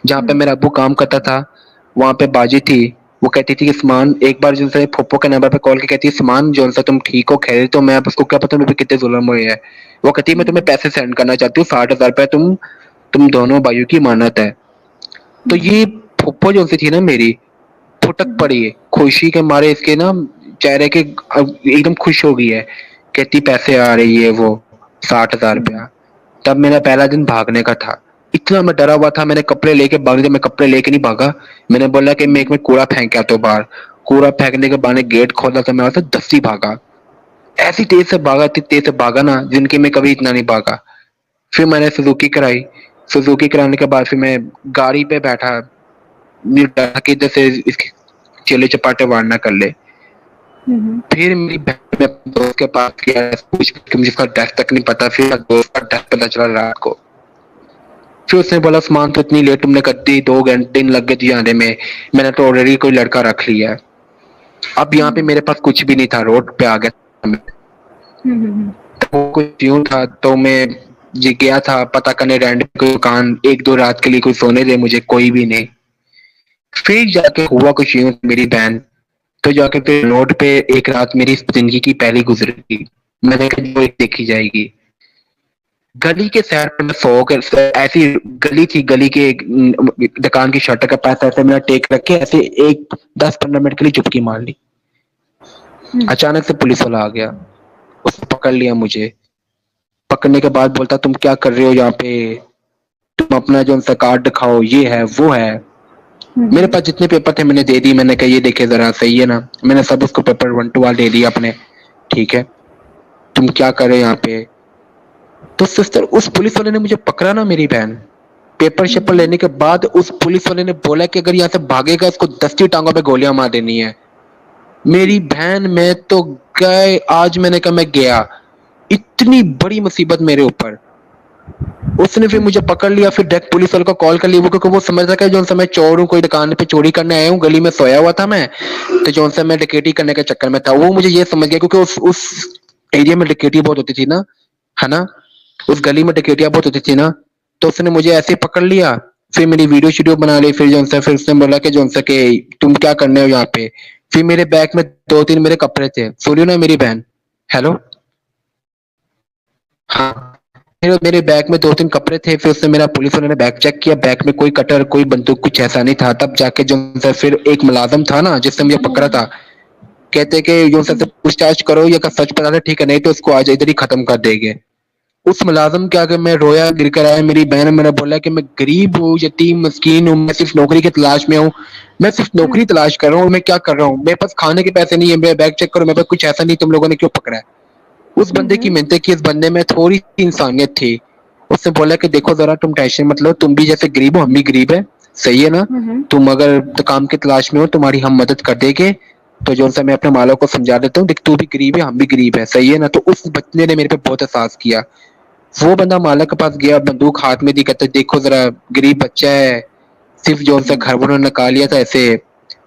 जहाँ पे मेरा अब्बू काम करता था, वहां पे बाजी थी। वो कहती थी कि समान, एक बार जो है फुप्पो के नंबर पे कॉल के कहती है समान जो सा तुम ठीक हो खैर, तो मैं अब उसको क्या पता मेरे पे कितने जुल्म हुए हैं। वो कहती है मैं तुम्हें पैसे सेंड करना चाहती हूँ 60,000 रुपए, तुम दोनों भाइयों की मानत है। तो ये फुप्पो जो सी थी ना मेरी, फुटक पड़ी है खुशी के मारे, इसके ना चेहरे के एकदम खुश हो गई है। कहती पैसे आ रही है वो 60,000 रुपया। तब मेरा पहला दिन भागने का था। इतना मैं डरा हुआ था, मैंने कपड़े लेके भागने, मैं कपड़े लेके नहीं भागा। मैंने बोला कि मैं एक में कूड़ा फेंक के आता हूँ बाहर। कूड़ा फेंकने के बहाने गेट खोला तो मैं वहां से दस्ती भागा। ऐसी तेज से भागा, इतनी तेज से भागा ना जिनकी मैं कभी इतना नहीं भागा। फिर मैंने सुजुकी कराई। सुजुकी कराने के बाद फिर मैं गाड़ी पे बैठा, नहीं डरा कि जैसे इसके चेले चपाटे वार ना कर ले। फिर मेरी बहन ने अपने दोस्त के पास गया, पूछ के मुझे उसका एड्रेस तक नहीं पता। फिर दोस्त का एड्रेस पता चला रात को। फिर उसने बोला सामान तो इतनी लेट तुमने कर दी, 2 घंटे दिन लग गए तुझे आने में, मैंने तो ऑलरेडी कोई लड़का रख लिया है। अब यहाँ पे मेरे पास कुछ भी नहीं था, रोड पे आ गया मैं। तो कुछ यूं था, तो मैं जी गया था पता करने रैंडम कोई दुकान, 1-2 रात के लिए कोई सोने दे मुझे, कोई भी नहीं। फिर जाके हुआ कुछ यूं, मेरी बहन तो जाके फिर रोड पे एक रात मेरी जिंदगी की पहली गुजरी। मैंने कहा जो एक देखी जाएगी। गली के सैर पे मैं सो कर, ऐसी गली थी, गली के दुकान की शटर के पास ऐसे मेरा टेक रख के ऐसे एक 10-15 मिनट के लिए चुपकी मार ली। अचानक से पुलिस वाला आ गया, उसने पकड़ लिया मुझे। पकड़ने के बाद बोलता तुम क्या कर रहे हो यहाँ पे, तुम अपना जो सा कार्ड दिखाओ, ये है वो है। मेरे पास जितने पेपर थे मैंने दे दी। मैंने कहा ये देखे जरा, सही है ना, मैंने सब उसको पेपर 1 2 दे दिया अपने, ठीक है, तुम क्या कर रहे हो यहाँ पे। तो सिस्टर उस पुलिस वाले ने मुझे पकड़ा ना, मेरी बहन, पेपर शेपर लेने के बाद उस पुलिस वाले ने बोला कि अगर यहाँ से भागेगा इसको 10 टांगों पे गोलियां मार देनी है। मेरी बहन मैं तो गए, आज मैंने कहा मैं गया, इतनी बड़ी मुसीबत मेरे ऊपर। उसने फिर मुझे पकड़ लिया, फिर डायरेक्ट पुलिस वाले को कॉल कर लिया, क्योंकि वो समझ रहा है जो मैं चोर हूँ, कोई दुकान पे चोरी करने आया हूँ, गली में सोया हुआ था मैं, तो जो मैं डकैती करने के चक्कर में था। वो मुझे ये समझ गया क्योंकि उस एरिया में डकैती बहुत होती थी ना, है ना, उस गली में डकैतियां बहुत होती थी ना, तो उसने मुझे ऐसे ही पकड़ लिया। फिर मेरी वीडियो शीडियो बना ली। फिर जो फिर उसने बोला कि जो कि तुम क्या करने हो यहाँ पे। फिर मेरे बैग में 2-3 मेरे कपड़े थे, सुनियो ना मेरी बहन, हेलो, हाँ, फिर मेरे बैग में 2-3 कपड़े थे। फिर उसने मेरा, पुलिस वाले ने बैग चेक किया, बैग में कोई कटर कोई बंदूक कुछ ऐसा नहीं था। तब जाके जो फिर एक मुलाजिम था ना जिसने मुझे पकड़ा था, कहते कि जो से पूछताछ करो, या सच पता है ठीक है, नहीं तो इसको आज इधर ही खत्म कर देंगे। उस मुलाजिम के आगे मैं रोया, गिर कर आया। मेरी बहन ने मैंने बोला कि मैं गरीब हूँ, यतीम मस्कीन हूँ, मैं सिर्फ नौकरी की तलाश में हूँ, मैं सिर्फ नौकरी तलाश कर रहा हूँ, मैं क्या कर रहा हूँ, मेरे पास खाने के पैसे नहीं है, मेरा बैग चेक करो, मेरे पास कुछ ऐसा नहीं, तुम लोगों ने क्यों पकड़ा है। उस बंदे की मिन्नतें की, इस बंदे में थोड़ी सी इंसानियत थी। उसने बोला कि देखो जरा तुम टेंशन मत लो, तुम भी जैसे गरीब हो हम भी गरीब है, सही है ना, तुम अगर काम की तलाश में हो तुम्हारी हम मदद कर देंगे। तो जो सा मैं अपने मालों को समझा देता हूँ, देख तू भी गरीब है हम भी गरीब है, सही है ना। तो उस बच्चे ने मेरे पे बहुत एहसास किया। वो बंदा मालिक के पास गया, बंदूक हाथ में दी, कहते देखो जरा गरीब बच्चा है, सिर्फ जो सा घर वालों ने निकाल लिया था ऐसे,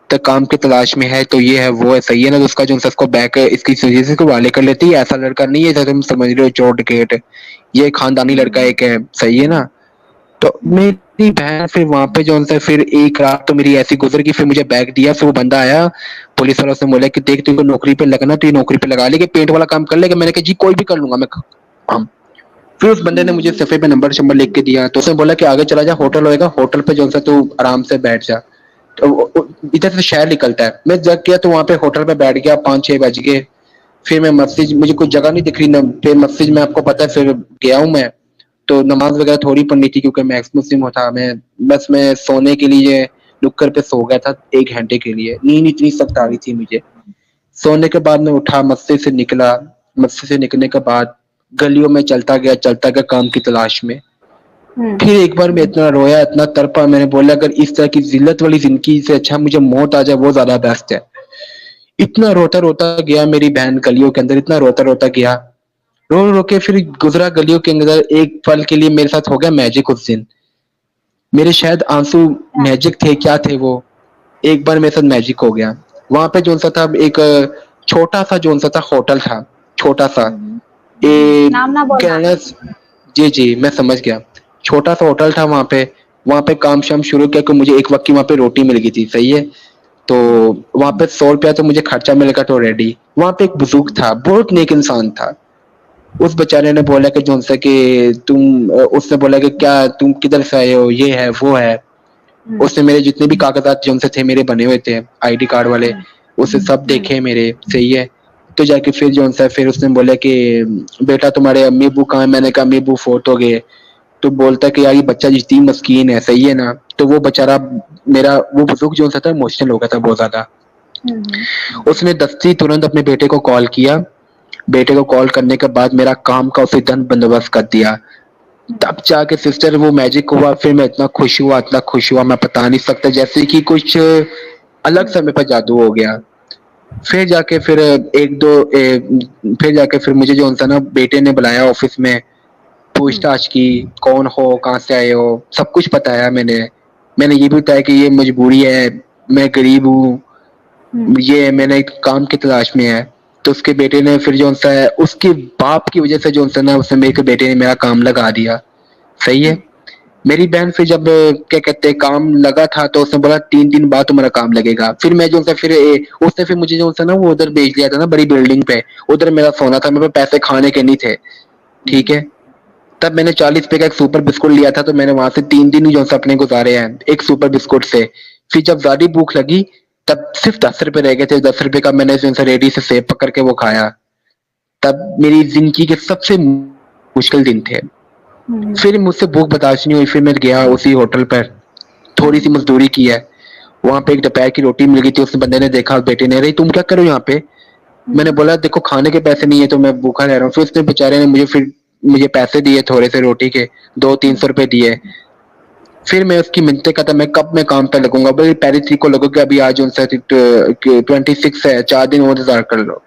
तो काम की तलाश में है, तो ये है वो है, सही है ना। तो उसका जो उसको बैक इसकी वजह से वाले कर लेती है। ऐसा लड़का नहीं है जैसे तुम समझ रहे हो चोर डकैत, ये खानदानी लड़का एक है, सही है ना। तो मैं मेरी बहन फिर वहाँ पे जो है फिर एक रात तो मेरी ऐसी गुजर गई, फिर मुझे बैग दिया, फिर वो बंदा आया पुलिस वाला, उसने बोला कि देख तेरे को नौकरी पे लगना तो ये नौकरी पे लगा लेके पेंट वाला काम कर लेगा। मैंने कहा जी कोई भी कर लूंगा मैं काम। फिर उस बंदे ने मुझे सफे पे नंबर शंबर लिख के दिया, तो उसने बोला कि आगे चला जा, होटल होएगा, होटल पे जो है तू आराम से बैठ जा। तो इधर से शहर निकलता है, मैं जग गया तो वहां पे होटल पे बैठ गया, 5-6 बज गए। फिर मैं मस्जिद, मुझे कुछ जगह नहीं दिख रही ना, फिर मस्जिद में आपको पता है फिर गया हूँ मैं, तो नमाज वगैरह थोड़ी पढ़नी थी क्योंकि मैं एक्स मुस्लिम था। मैं सोने के लिए नुक्कड़ पे सो गया था 1 घंटे के लिए, नींद इतनी सख्त आ रही थी मुझे। सोने के बाद मैं उठा, मस्जिद से निकला, मस्जिद से निकलने के बाद गलियों में चलता गया काम की तलाश में। फिर एक बार मैं इतना रोया, इतना तड़पा, मैंने बोला अगर इस तरह की जिल्लत वाली जिंदगी से अच्छा मुझे मौत आ जाए वो ज्यादा बेस्ट है। इतना रोता रोता गया मेरी बहन गलियों के अंदर, इतना रोता रोता गया, रो रो के फिर गुजरा गलियों के अंदर। एक पल के लिए मेरे साथ हो गया मैजिक उस दिन, मेरे शायद आंसू मैजिक थे, क्या थे वो, एक बार मेरे साथ मैजिक हो गया। वहां पे जो सा था एक छोटा सा जो सा था होटल था, छोटा सा, ए नाम ना बोलना। कहना, जी जी मैं समझ गया, छोटा सा होटल था वहां पे। वहां पे काम शाम शुरू किया कि मुझे एक वक्त की वहां पे रोटी मिल गई थी, सही है। तो वहां पे 100 रुपया तो मुझे खर्चा मिलेगा तो रेडी। वहां पे एक बुजुर्ग था, बहुत नेक इंसान था। उस बेचारे ने बोला कि जो से कि उसने बोला कि क्या तुम किधर से आए हो, ये है वो है। उसने मेरे जितने भी कागजात जो से थे मेरे बने हुए थे आईडी कार्ड वाले, उसे सब देखे मेरे, सही है। तो जाके फिर जो सा फिर उसने बोला कि बेटा तुम्हारे अम्मी अबू कहाँ है? मैंने कहा अम्मी अबू फोत हो गए। तो बोलता कि यार ये बच्चा जितनी मस्कीन है, सही है ना। तो वो बेचारा मेरा वो बुजुर्ग जो सा था इमोशनल हो गया था बहुत ज्यादा। उसने दस्ती तुरंत अपने बेटे को कॉल किया, बेटे को कॉल करने के बाद मेरा काम का उसे धन बंदोबस्त कर दिया। तब जाके सिस्टर वो मैजिक हुआ, फिर मैं इतना खुश हुआ, इतना खुश हुआ मैं बता नहीं सकता, जैसे कि कुछ अलग समय पर जादू हो गया। फिर जाके फिर फिर जाके फिर मुझे जो था ना बेटे ने बुलाया ऑफिस में, पूछताछ की, कौन हो, कहाँ से आए हो, सब कुछ बताया मैंने। मैंने ये भी बताया कि ये मजबूरी है, मैं गरीब हूँ, ये मैंने एक काम की तलाश में है। तो उसके बेटे ने फिर जो सा है उसके बाप की वजह से जो सा ना उसने मेरे बेटे ने मेरा काम लगा दिया, सही है। मेरी बहन फिर जब क्या कहते हैं काम लगा था तो उसने बोला 3 दिन बाद तुम्हारा काम लगेगा। फिर मैं जो सा फिर उसने फिर मुझे जो सा ना वो उधर भेज दिया था ना बड़ी बिल्डिंग पे, उधर मेरा सोना था, मेरे पे पैसे खाने के नहीं थे, ठीक है। तब मैंने 40 रुपए का एक सुपर बिस्कुट लिया था, तो मैंने वहां से 3 दिन ही जो सा अपने गुजारे हैं एक सुपर बिस्कुट से। फिर जब ज्यादा भूख लगी तब सिर्फ 10 रुपए रह गए थे, 10 रुपए का मैंने जो सा रेडी से सेब पकड़ के वो खाया। तब मेरी जिंदगी के सबसे मुश्किल दिन थे। फिर मुझसे भूख बर्दाश्त नहीं हुई, फिर मैं गया उसी होटल पर, थोड़ी सी मजदूरी की है। वहां पे एक दोपहर की रोटी मिल गई थी, उस बंदे ने देखा, बेटे ने, अरे तुम क्या करो यहाँ पे? मैंने बोला देखो खाने के पैसे नहीं है तो मैं भूखा रह रहा हूँ। फिर उसने बेचारे ने मुझे पैसे दिए थोड़े से रोटी के, 200-300 रुपए दिए। फिर मैं उसकी मिन्नतें करता मैं कब मैं काम पे लगूंगा, भाई पहली तरीक को लगोगे, अभी आज 26 है, 4 दिन और इंतजार कर लो।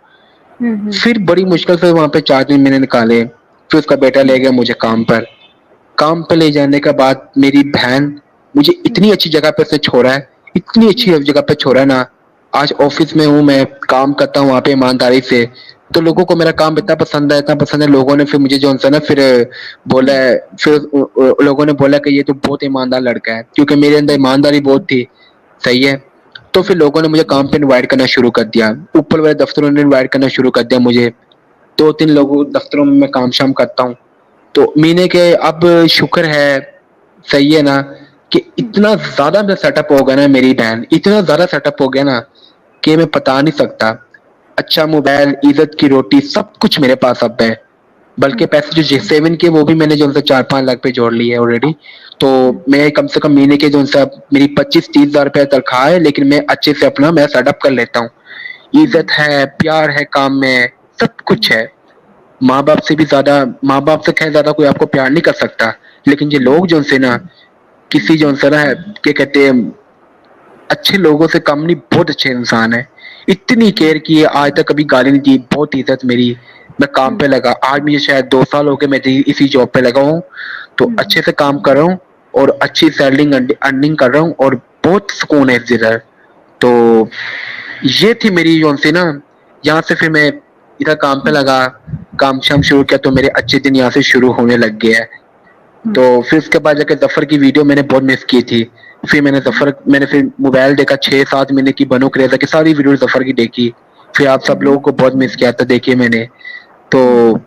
फिर बड़ी मुश्किल से वहां पे 4 दिन मैंने निकाले। फिर उसका बेटा ले गया मुझे काम पर। काम पे ले जाने के बाद मेरी बहन मुझे इतनी अच्छी जगह पे उसने छोड़ा है, इतनी अच्छी जगह पे छोड़ा है ना। आज ऑफिस में हूँ, मैं काम करता हूँ वहां पे ईमानदारी से। तो लोगों को मेरा काम इतना पसंद है, लोगों ने फिर मुझे जो है ना फिर बोला है, फिर लोगों ने बोला कि ये तो बहुत ईमानदार लड़का है, क्योंकि मेरे अंदर ईमानदारी बहुत थी, सही है। तो फिर लोगों ने मुझे काम पे इनवाइट करना शुरू कर दिया, ऊपर वाले दफ्तरों ने इनवाइट करना शुरू कर दिया मुझे। 2-3 लोगों दफ्तरों में मैं काम शाम करता हूँ। तो महीने के अब शुक्र है, सही है ना, कि इतना ज्यादा मेरा सेटअप हो गया ना, मेरी बहन इतना ज्यादा सेटअप हो गया ना कि मैं बता नहीं सकता। अच्छा मोबाइल, इज्जत की रोटी, सब कुछ मेरे पास अब है। बल्कि पैसे जो सेवन के वो भी मैंने जो उनसे 4-5 लाख पे जोड़ लिए है ऑलरेडी। तो मैं कम से कम महीने के जो उनसे मेरी 25-30 हजार रुपया तनख्वाह है, लेकिन मैं अच्छे से अपना मैं सेटअप कर लेता हूँ। इज्जत है, प्यार है काम में, सब कुछ है। माँ बाप से भी ज्यादा, माँ बाप से खैर ज्यादा कोई आपको प्यार नहीं कर सकता, लेकिन ये लोग जो उनसे ना किसी जो उनसे ना है क्या कहते हैं, अच्छे लोगों से कम नहीं, बहुत अच्छे इंसान है। इतनी केयर की है, आज तक कभी गाली नहीं दी, बहुत इज्जत मेरी। मैं काम पे लगा, आज मुझे शायद 2 साल हो गए मैं इसी जॉब पे लगा हूँ। तो अच्छे से काम कर रहा हूँ और अच्छी सैलरी अर्निंग कर रहा हूँ और बहुत सुकून है इधर। तो ये थी मेरी जो से ना, यहाँ से फिर मैं इधर काम पे लगा, काम शाम शुरू किया तो मेरे अच्छे दिन यहाँ से शुरू होने लग गए हैं। तो फिर उसके बाद जाके जफर की वीडियो मैंने बहुत मिस की थी। फिर मैंने फिर मोबाइल देखा 6-7 महीने की बनो क्रेजा की सारी वीडियो जफर की देखी। फिर आप सब लोगों को बहुत मिस किया था, देखिए मैंने। तो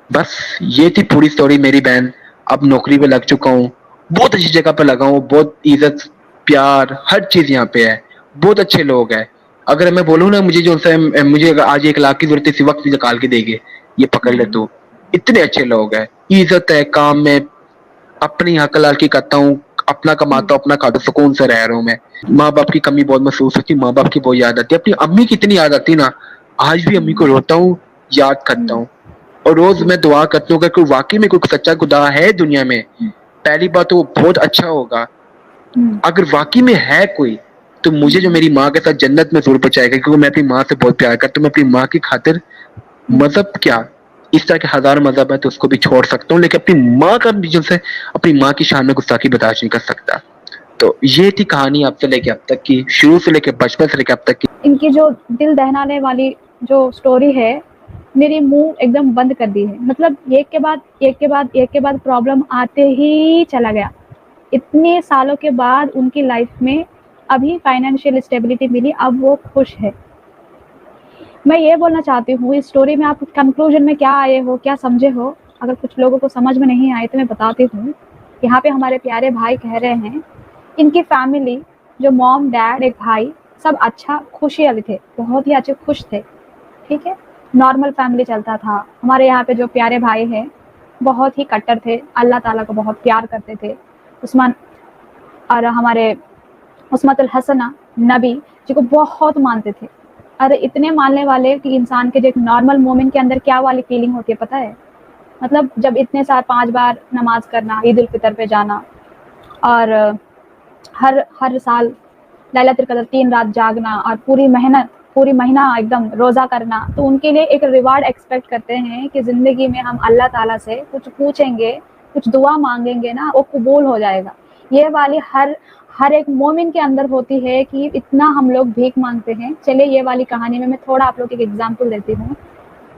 बस ये थी पूरी स्टोरी मेरी बहन। अब नौकरी पे लग चुका हूँ, बहुत अच्छी जगह पे लगा हूँ, बहुत इज्जत प्यार हर चीज यहाँ पे है, बहुत अच्छे लोग हैं। अगर मैं बोलूँ ना, मुझे अगर आज 1 लाख की जरूरत है, इसी वक्त निकाल के देंगे, ये पकड़ ले तू। इतने अच्छे लोग हैं, इज्जत है, काम में अपनी हक हलाल की करता हूँ, अपना कमाता हूँ, अपना खाता, सुकून से रह रहा हूँ मैं। माँ बाप की कमी बहुत महसूस होती, माँ बाप की बहुत याद आती है, अपनी अम्मी की इतनी याद आती ना, आज भी अम्मी को रोता हूँ, याद करता हूँ। और रोज मैं दुआ करता हूँ, अगर कोई वाकई में कोई सच्चा खुदा है दुनिया में, पहली बात तो वो बहुत अच्छा होगा। अगर वाकई में है कोई, तो मुझे जो मेरी माँ के साथ जन्नत में जरूर पहुंचाएगा, क्योंकि मैं अपनी माँ से बहुत प्यार करता हूँ। मैं अपनी माँ की खातिर मजहब क्या, इस तरह के हजार मजहब है तो उसको भी छोड़ सकता हूँ, लेकिन अपनी माँ का भी, जिनसे अपनी माँ की शान में गुस्ताखी बर्दाश्त नहीं कर सकता। तो ये थी कहानी आपसे लेके अब तक की, शुरू से लेके बचपन से लेके अब तक की। इनकी जो दिल दहलाने वाली जो स्टोरी है, मेरी मुंह एकदम बंद कर दी है। मतलब एक के बाद प्रॉब्लम आते ही चला गया। इतने सालों के बाद उनकी लाइफ में अभी फाइनेंशियल स्टेबिलिटी मिली, अब वो खुश है। मैं ये बोलना चाहती हूँ, इस स्टोरी में आप कंक्लूजन में क्या आए हो, क्या समझे हो? अगर कुछ लोगों को समझ में नहीं आए तो मैं बताती हूँ। यहाँ पे हमारे प्यारे भाई कह रहे हैं, इनकी फैमिली जो मॉम डैड एक भाई सब अच्छा खुशी वाले थे, बहुत ही अच्छे खुश थे, ठीक है, नॉर्मल फैमिली चलता था। हमारे यहाँ पे जो प्यारे भाई हैं बहुत ही कट्टर थे, अल्लाह ताला को बहुत प्यार करते थे। उस्मान और हमारे उस्मतुल हसना नबी जी को बहुत मानते थे। अरे इतने मानने वाले कि इंसान के जो एक नॉर्मल मोमेंट के अंदर क्या वाली फीलिंग होती है पता है? मतलब जब इतने साल 5 बार नमाज करना, ईद उल फितर पे जाना, और हर साल लैलतुल कदर 3 रात जागना, और पूरी महीना एकदम रोज़ा करना, तो उनके लिए एक रिवार्ड एक्सपेक्ट करते हैं कि ज़िंदगी में हम अल्लाह ताला से कुछ पूछेंगे, कुछ दुआ मांगेंगे ना, वो कबूल हो जाएगा। ये वाली हर एक मोमिन के अंदर होती है कि इतना हम लोग भीख मांगते हैं। चलिए ये वाली कहानी में मैं थोड़ा आप लोग एक एग्जाम्पल देती हूँ।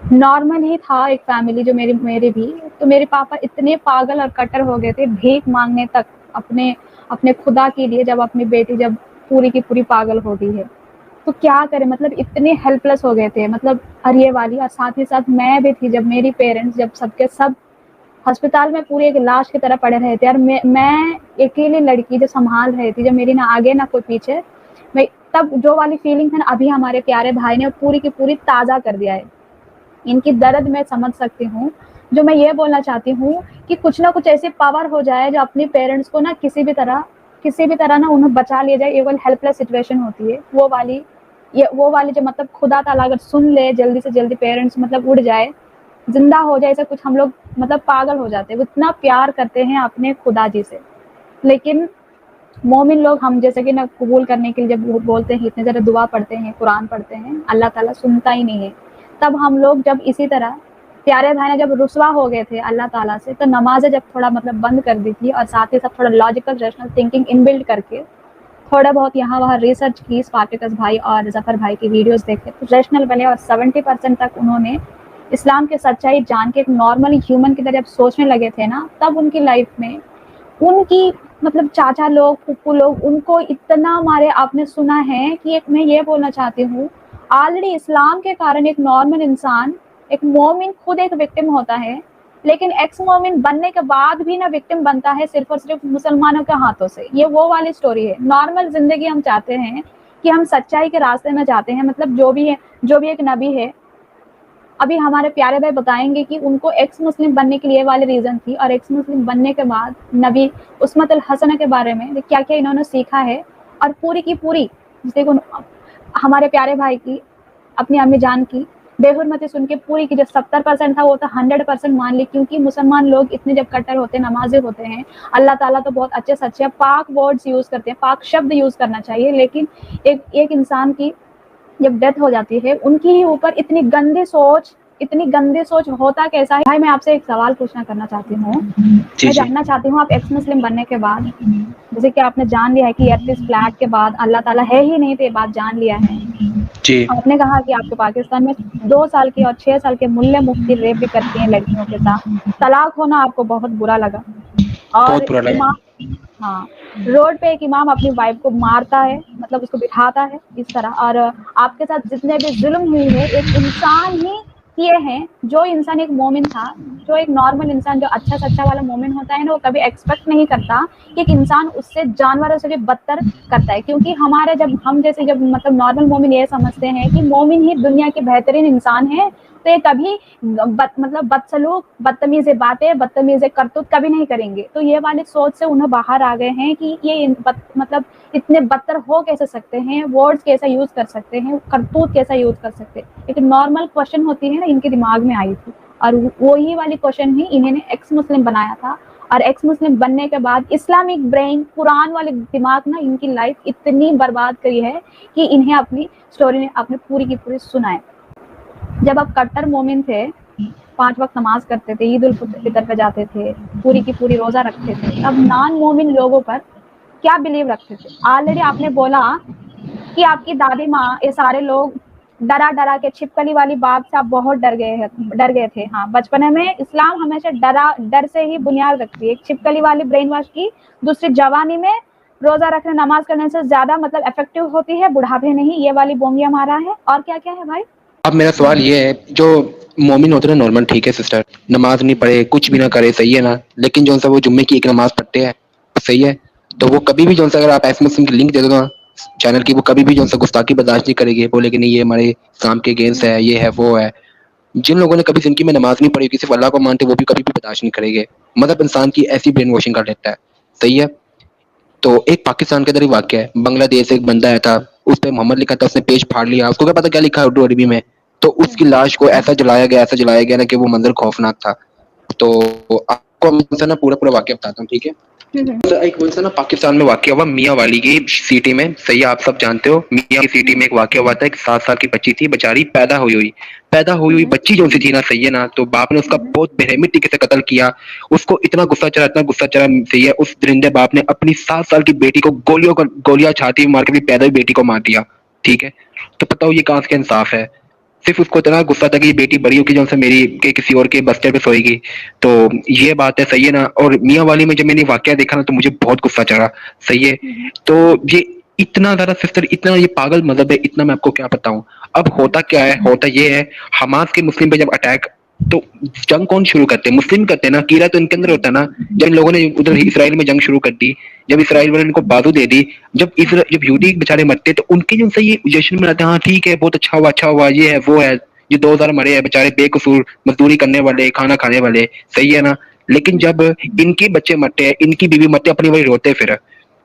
नॉर्मल ही था एक फैमिली जो मेरी भी, तो मेरे पापा इतने पागल और कट्टर हो गए थे भीख मांगने तक अपने खुदा के लिए, जब अपनी बेटी जब पूरी की पूरी पागल हो गई है तो क्या करें, मतलब इतने हेल्पलेस हो गए थे। मतलब और ये वाली, और साथ ही साथ मैं भी थी, जब मेरी पेरेंट्स जब सबके सब अस्पताल में पूरी एक लाश की तरह पड़े रहे थे, और मैं अकेली लड़की जो संभाल रही थी, जब मेरी ना आगे ना कोई पीछे, मैं तब जो वाली फीलिंग है ना, अभी हमारे प्यारे भाई ने पूरी की पूरी ताज़ा कर दिया है। इनकी दर्द मैं समझ सकती हूँ। जो मैं ये बोलना चाहती हूँ कि कुछ ना कुछ ऐसी पावर हो जाए जो अपने पेरेंट्स को ना किसी भी तरह ना उन्हें बचा लिया जाए। ये वाली हेल्पलेस सिचुएशन होती है, वो वाली जो मतलब खुदा ताला अगर सुन ले, जल्दी से जल्दी पेरेंट्स मतलब उड़ जाए, जिंदा हो जाए, ऐसा कुछ हम लोग मतलब पागल हो जाते हैं। वो इतना प्यार करते हैं अपने खुदा जी से, लेकिन मोमिन लोग हम जैसे कि ना कबूल करने के लिए जब वो बोलते हैं, इतने ज़्यादा दुआ पढ़ते हैं, कुरान पढ़ते हैं, अल्लाह ताला सुनता ही नहीं है। तब हम लोग जब इसी तरह प्यारे भाई ने जब रुसवा हो गए थे अल्लाह ताला से, तो नमाज़ें जब थोड़ा मतलब बंद कर दी थी, और साथ ही साथ थोड़ा लॉजिकल रैशनल थिंकिंग इनबिल्ट करके थोड़ा बहुत यहाँ वहाँ रिसर्च की, स्पार्टिकस भाई और जफ़र भाई की वीडियोस देखे, तो रैशनल बने, और 70% तक उन्होंने इस्लाम की सच्चाई जान के एक नॉर्मल ह्यूमन की तरह जब सोचने लगे थे ना, तब उनकी लाइफ में उनकी मतलब चाचा लोग, फूफू लोग उनको इतना मारे। आपने सुना है कि एक, मैं ये बोलना चाहती हूँ, ऑलरेडी इस्लाम के कारण एक नॉर्मल इंसान, एक मोमिन खुद एक विक्टिम होता है, लेकिन एक्स मोमिन बनने के बाद भी ना विक्टिम बनता है सिर्फ और सिर्फ मुसलमानों के हाथों से। ये वो वाली स्टोरी है। नॉर्मल जिंदगी हम चाहते हैं कि हम सच्चाई के रास्ते में जाते हैं, मतलब जो भी एक नबी है, अभी हमारे प्यारे भाई बताएंगे कि उनको एक्स मुस्लिम बनने के लिए वाली रीजन थी, और एक्स मुस्लिम बनने के बाद नबी उस्मतुल हसना के बारे में क्या क्या इन्होंने सीखा है, और पूरी की पूरी देखो हमारे प्यारे भाई की अपनी अम्मी जान की बेहुरमती सुन के पूरी की जो 70% था वो तो 100% मान ली, क्योंकि मुसलमान लोग इतने जब कट्टर होते हैं, नमाजी होते हैं, अल्लाह ताला तो बहुत अच्छे सच्चे पाक वर्ड्स यूज करते हैं, पाक शब्द यूज करना चाहिए, लेकिन एक इंसान की जब डेथ हो जाती है, उनकी ही ऊपर इतनी गंदी सोच होता कैसा है? भाई मैं आपसे एक सवाल करना चाहती हूँ। मैं जानना चाहती हूँ, आप एक्स मुस्लिम बनने के बाद, जैसे कि आपने जान लिया है कि 38 फ्लैट के बाद अल्लाह ताला है ही नहीं, तो ये बात जान लिया है जी। आपने कहा कि आपके पाकिस्तान में 2 साल की और 6 साल के मुल्ले मुफ्ती रेप भी करती हैं लड़कियों के साथ, तलाक होना आपको बहुत बुरा लगा, और बहुत बुरा लगा। इमाम, हाँ, रोड पे एक इमाम अपनी वाइफ को मारता है, मतलब उसको बिठाता है इस तरह। और आपके साथ जितने भी जुल्म हुई है एक इंसान ही किए हैं। जो इंसान एक मोमिन था, जो एक नॉर्मल इंसान, जो अच्छा सच्चा वाला मोमिन होता है ना, वो कभी एक्सपेक्ट नहीं करता कि एक इंसान उससे जानवरों से भी बदतर करता है। क्योंकि हमारे जब हम जैसे जब मतलब नॉर्मल मोमिन ये समझते हैं कि मोमिन ही दुनिया के बेहतरीन इंसान है, तो ये कभी मतलब बदसलूक, बदतमीज़ बातें, बदतमीज़ करतूत कभी नहीं करेंगे। तो ये वाली सोच से उन्हें बाहर आ गए हैं कि ये मतलब इतने बदतर हो कैसे सकते हैं, वर्ड्स कैसा यूज़ कर सकते हैं, करतूत कैसा यूज़ कर सकते हैं। एक नॉर्मल क्वेश्चन होती है ना, इनके दिमाग में आई थी, और वही वाली क्वेश्चन ही इन्होंने एक्स मुस्लिम बनाया था। और एक्स मुस्लिम बनने के बाद इस्लामिक ब्रेन, कुरान वाले दिमाग ना इनकी लाइफ इतनी बर्बाद करी है कि इन्हें अपनी स्टोरी ने आपने पूरी की पूरी सुनाए। जब आप कट्टर मोमिन थे, 5 वक्त नमाज करते थे, ईद उल फितर पे जाते थे, पूरी की पूरी रोजा रखते थे, तब नॉन मोमिन लोगों पर क्या बिलीव रखते थे? ऑलरेडी आपने बोला कि आपकी दादी माँ, ये सारे लोग डरा डरा के, छिपकली वाली बात से आप बहुत डर गए थे। हाँ, बचपन में इस्लाम हमेशा डर से ही बुनियाद रखती है। एक छिपकली वाली ब्रेन वॉश की, दूसरी जवानी में रोजा रखने, नमाज करने से ज्यादा मतलब इफेक्टिव होती है, बुढ़ापे नहीं। ये वाली बोंगिया मारा है। और क्या क्या है भाई? अब मेरा सवाल ये है, जो मोमिन होते हैं ना नॉर्मल, ठीक है सिस्टर, नमाज नहीं पढ़े, कुछ भी ना करे, सही है ना, लेकिन जो सा वो जुम्मे की एक नमाज पढ़ते हैं, सही है, तो वो कभी भी जो सा, अगर आप एस मुस्लिम की लिंक दे दो ना चैनल की, वो कभी भी जो सा गुस्ताखी बर्दाश्त नहीं करेगी, बोले कि नहीं ये हमारे इस्लाम के अगेंस्ट है, ये है वो है। जिन लोगों ने कभी जिंदगी में नमाज नहीं पढ़ी, सिर्फ अल्लाह को मानते, वो भी कभी भी बर्दाश्त नहीं करेंगे। मतलब इंसान की ऐसी ब्रेन वॉशिंग कर लेता है, सही है। तो एक पाकिस्तान के अंदर ही वाक्य है, बांग्लादेश से एक बंदा आया था, उस पे मोहम्मद लिखा था, उसने पेज फाड़ लिया, उसको क्या पता क्या लिखा है उर्दू अरबी में, तो उसकी लाश को ऐसा जलाया गया ना कि वो मंजर खौफनाक था। तो आपको मैं ना पूरा पूरा वाक्य बताता हूँ, ठीक है। तो एक वैसा ना पाकिस्तान में वाकया हुआ, मियाँ वाली की सिटी में, सही है, आप सब जानते हो, मियाँ की सिटी में एक वाकया हुआ था। एक 7 साल की बच्ची थी, बेचारी पैदा हुई हुई बच्ची जो सी थी ना, सही है ना, तो बाप ने उसका बहुत बेरहमी तरीके से कत्ल किया। उसको इतना गुस्सा चढ़ा, सही है, उस दरिंदे बाप ने अपनी 7 साल की बेटी को गोलियां छाती मार के अपनी पैदा हुई बेटी को मार दिया, ठीक है। तो बताओ ये कहाँ से इंसाफ है। सिर्फ उसको इतना गुस्सा था कि ये बेटी बड़ी होगी जो से मेरी के किसी और के बस्ते पे सोएगी। तो ये बात है, सही है ना। और मियाँ वाली में जब मैंने वाकया देखा ना, तो मुझे बहुत गुस्सा चढ़ा, सही है। तो ये इतना ज्यादा सिस्टर, इतना ये पागल मजहब है, इतना मैं आपको क्या बताऊं। अब होता क्या है, होता ये है, हमास के मुस्लिम पे जब अटैक, तो जंग कौन शुरू करते हैं? मुस्लिम करते हैं ना, कीड़ा तो इनके अंदर होता है ना। जब इन लोगों ने उधर इसराइल में जंग शुरू कर दी, जब इसराइल वाले इनको बाजू दे दी, जब यहूदी बेचारे मरते, तो उनके जो सही जश्न मनाते हैं, हाँ ठीक है, बहुत अच्छा हुआ, ये है वो है, ये 2000 मरे हैं बेचारे बेकसूर, मजदूरी करने वाले, खाना खाने वाले, सही है ना। लेकिन जब इनके बच्चे मरते हैं, इनकी बीवी मरते, अपनी वही रोते, फिर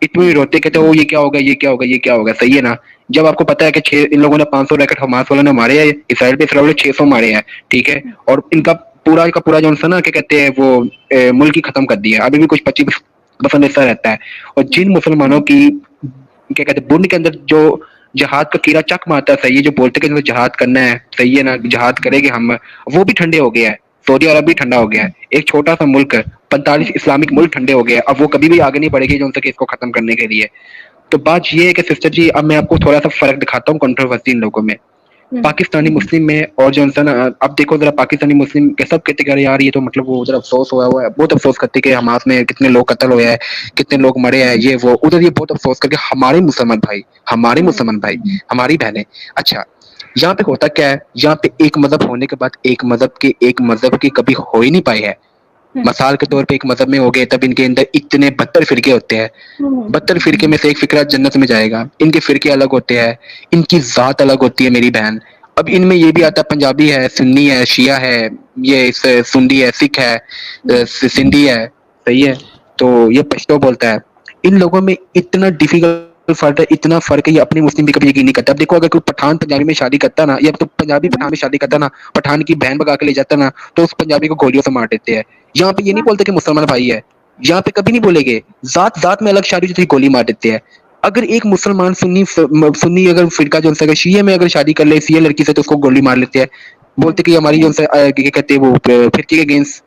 इतने रोते, कहते ओ ये क्या होगा, ये क्या होगा, ये क्या होगा, सही है ना। जब आपको पता है कि इन लोगों ने 500 रैकेट हमास वालों ने मारे हैं, इसराइल पे इसराइल 600 मारे हैं, ठीक है। और इनका पूरा का पूरा जो ना, क्या कहते हैं वो, मुल्क ही खत्म कर दिया। अभी भी कुछ 25% हिस्सा रहता है। और जिन मुसलमानों की, क्या कहते हैं, बुंड के अंदर जो जहाद का कीड़ा चक मारता है, सही है, जो बोलते कि जहाद करना है, सही है ना, जहाद करेंगे हम, वो भी ठंडे हो गया है। सऊदी अरब भी ठंडा हो गया है, एक छोटा सा मुल्क, 45 इस्लामिक मुल्क ठंडे हो गए। अब वो कभी भी आगे नहीं बढ़ेगी जो उनसे इसको खत्म करने के लिए। तो बात ये है कि सिस्टर जी, अब मैं आपको थोड़ा सा फर्क दिखाता हूँ कंट्रोवर्सी इन लोगों में, पाकिस्तानी मुस्लिम में और जो ना। अब देखो जरा, पाकिस्तानी मुस्लिम के सब कहते हैं यार ये तो मतलब वो उधर अफसोस हुआ है, बहुत अफसोस करते कि हमास में कितने लोग कत्ल हुए हैं, कितने लोग मरे हैं, ये वो। उधर ये बहुत अफसोस करके हमारे मुसलमान भाई, हमारी बहनें। अच्छा, यहाँ पे होता क्या है, यहाँ पे एक मजहब होने के बाद एक मजहब के कभी हो ही नहीं पाए है। मसाल के तौर पे एक मजहब में हो गए, तब इनके अंदर इतने 72 फिरके होते हैं। 72 फिरके में से एक फिक्रा जन्नत में जाएगा। इनके फिरके अलग होते हैं, इनकी जात अलग होती है मेरी बहन। अब इनमें ये भी आता है, पंजाबी है, सुन्नी है, शिया है, ये सुन्नी है, सिख है, सिंधी है, सही है, तो ये पश्तो बोलता है। इन लोगों में इतना डिफिकल्ट फर्क है, इतना फर्क है, ये अपनी मुस्लिम भी कभी यकीन नहीं करता। अब देखो, अगर कोई पठान पंजाबी में शादी करता ना, या तो पंजाबी पठान में शादी करता ना, पठान की बहन भगा के ले जाता ना, तो उस पंजाबी को गोलियों से मार देते हैं। यहाँ पे ये नहीं बोलते कि मुसलमान भाई है, यहाँ पे कभी नहीं बोलेंगे। जात जात में अलग शादी होती, गोली मार देते हैं। अगर एक मुसलमान सुन्नी अगर फिरका जो अगर शिया में अगर शादी कर ले, शिया लड़की से, तो उसको गोली मार लेते हैं। बोलते कि हमारी जो क्या कहते हैं वो फिरके के अगेंस्ट।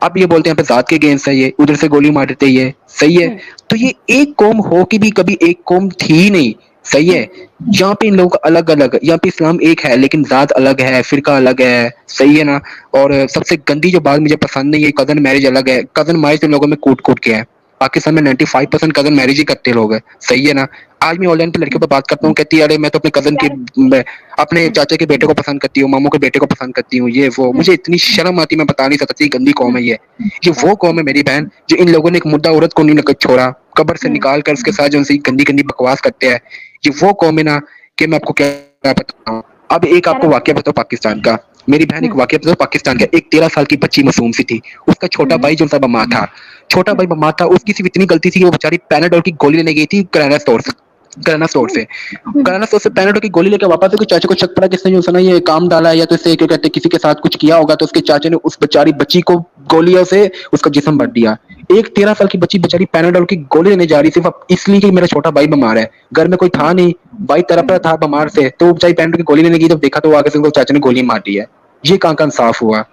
अब ये बोलते हैं यहाँ पे जात के अगेंस्ट है, ये उधर से गोली मार देते हैं, ये सही है। तो ये एक कौम हो कि भी कभी एक कौम थी ही नहीं। सही है। यहाँ पे इन लोगों का अलग-अलग, यहाँ पे इस्लाम एक है लेकिन ज़ात अलग है, फ़िरका अलग है, सही है ना? और सबसे गंदी जो बात मुझे पसंद नहीं है, कज़न मैरिज अलग है। कज़न मैरिज इन लोगों में कूट-कूट के है। पाकिस्तान में 95% कज़न मैरिज ही करते लोग हैं, सही है ना? आज मैं ऑनलाइन पे लड़कियों पे बात करता हूँ, कहती है, "अरे! मैं तो अपने कज़न की मैं अपने चाचा के बेटे को पसंद करती हूँ, मामू के बेटे को पसंद करती हूँ, ये वो।" मुझे इतनी शर्म आती है, मैं बता नहीं सकता, इतनी गंदी कौम है ये। ये वो कौम है मेरी बहन, जो इन लोगों ने एक मुर्दा औरत को नहीं न छोड़ा, कब्र से निकाल कर उसके साथ जो उनसे गंदी-गंदी बकवास करते हैं। ये वो कौम है ना कि मैं आपको क्या बताऊँ। अब एक आपको वाकया बताऊँ पाकिस्तान का। मेरी बहन एक वाकया बताऊँ पाकिस्तान का। एक 13 साल की बच्ची मासूम सी थी। उसका छोटा भाई जो-सा बीमार था। छोटा भाई बीमार था, उसकी सिर्फ़ इतनी गलती थी कि वो बेचारी पैनाडोल की गोली लेने गई थी किराना स्टोर से। किराना स्टोर से। किराना स्टोर से पैनाडोल की गोली लेके वापस आके चाचा को शक पड़ा कि इसने जो है ना ये काम डाला है या तो इससे क्या कहते हैं किसी के साथ कुछ किया होगा, तो उसके चाचा ने उस बेचारी बच्ची को गोलियों से उसका जिस्म भर दिया। एक 13 साल की बच्ची बेचारी पैनाडोल की गोली लेने जा रही सिर्फ़ इसलिए कि मेरा छोटा भाई बीमार है। घर में कोई था नहीं, भाई तड़प रहा था बीमार से, तो वो बेचारी पैनाडोल की गोली लेने गई, जब देखा तो आगे से उसके चाचा ने गोली मार दी है। ये कहाँ का इंसाफ हुआ?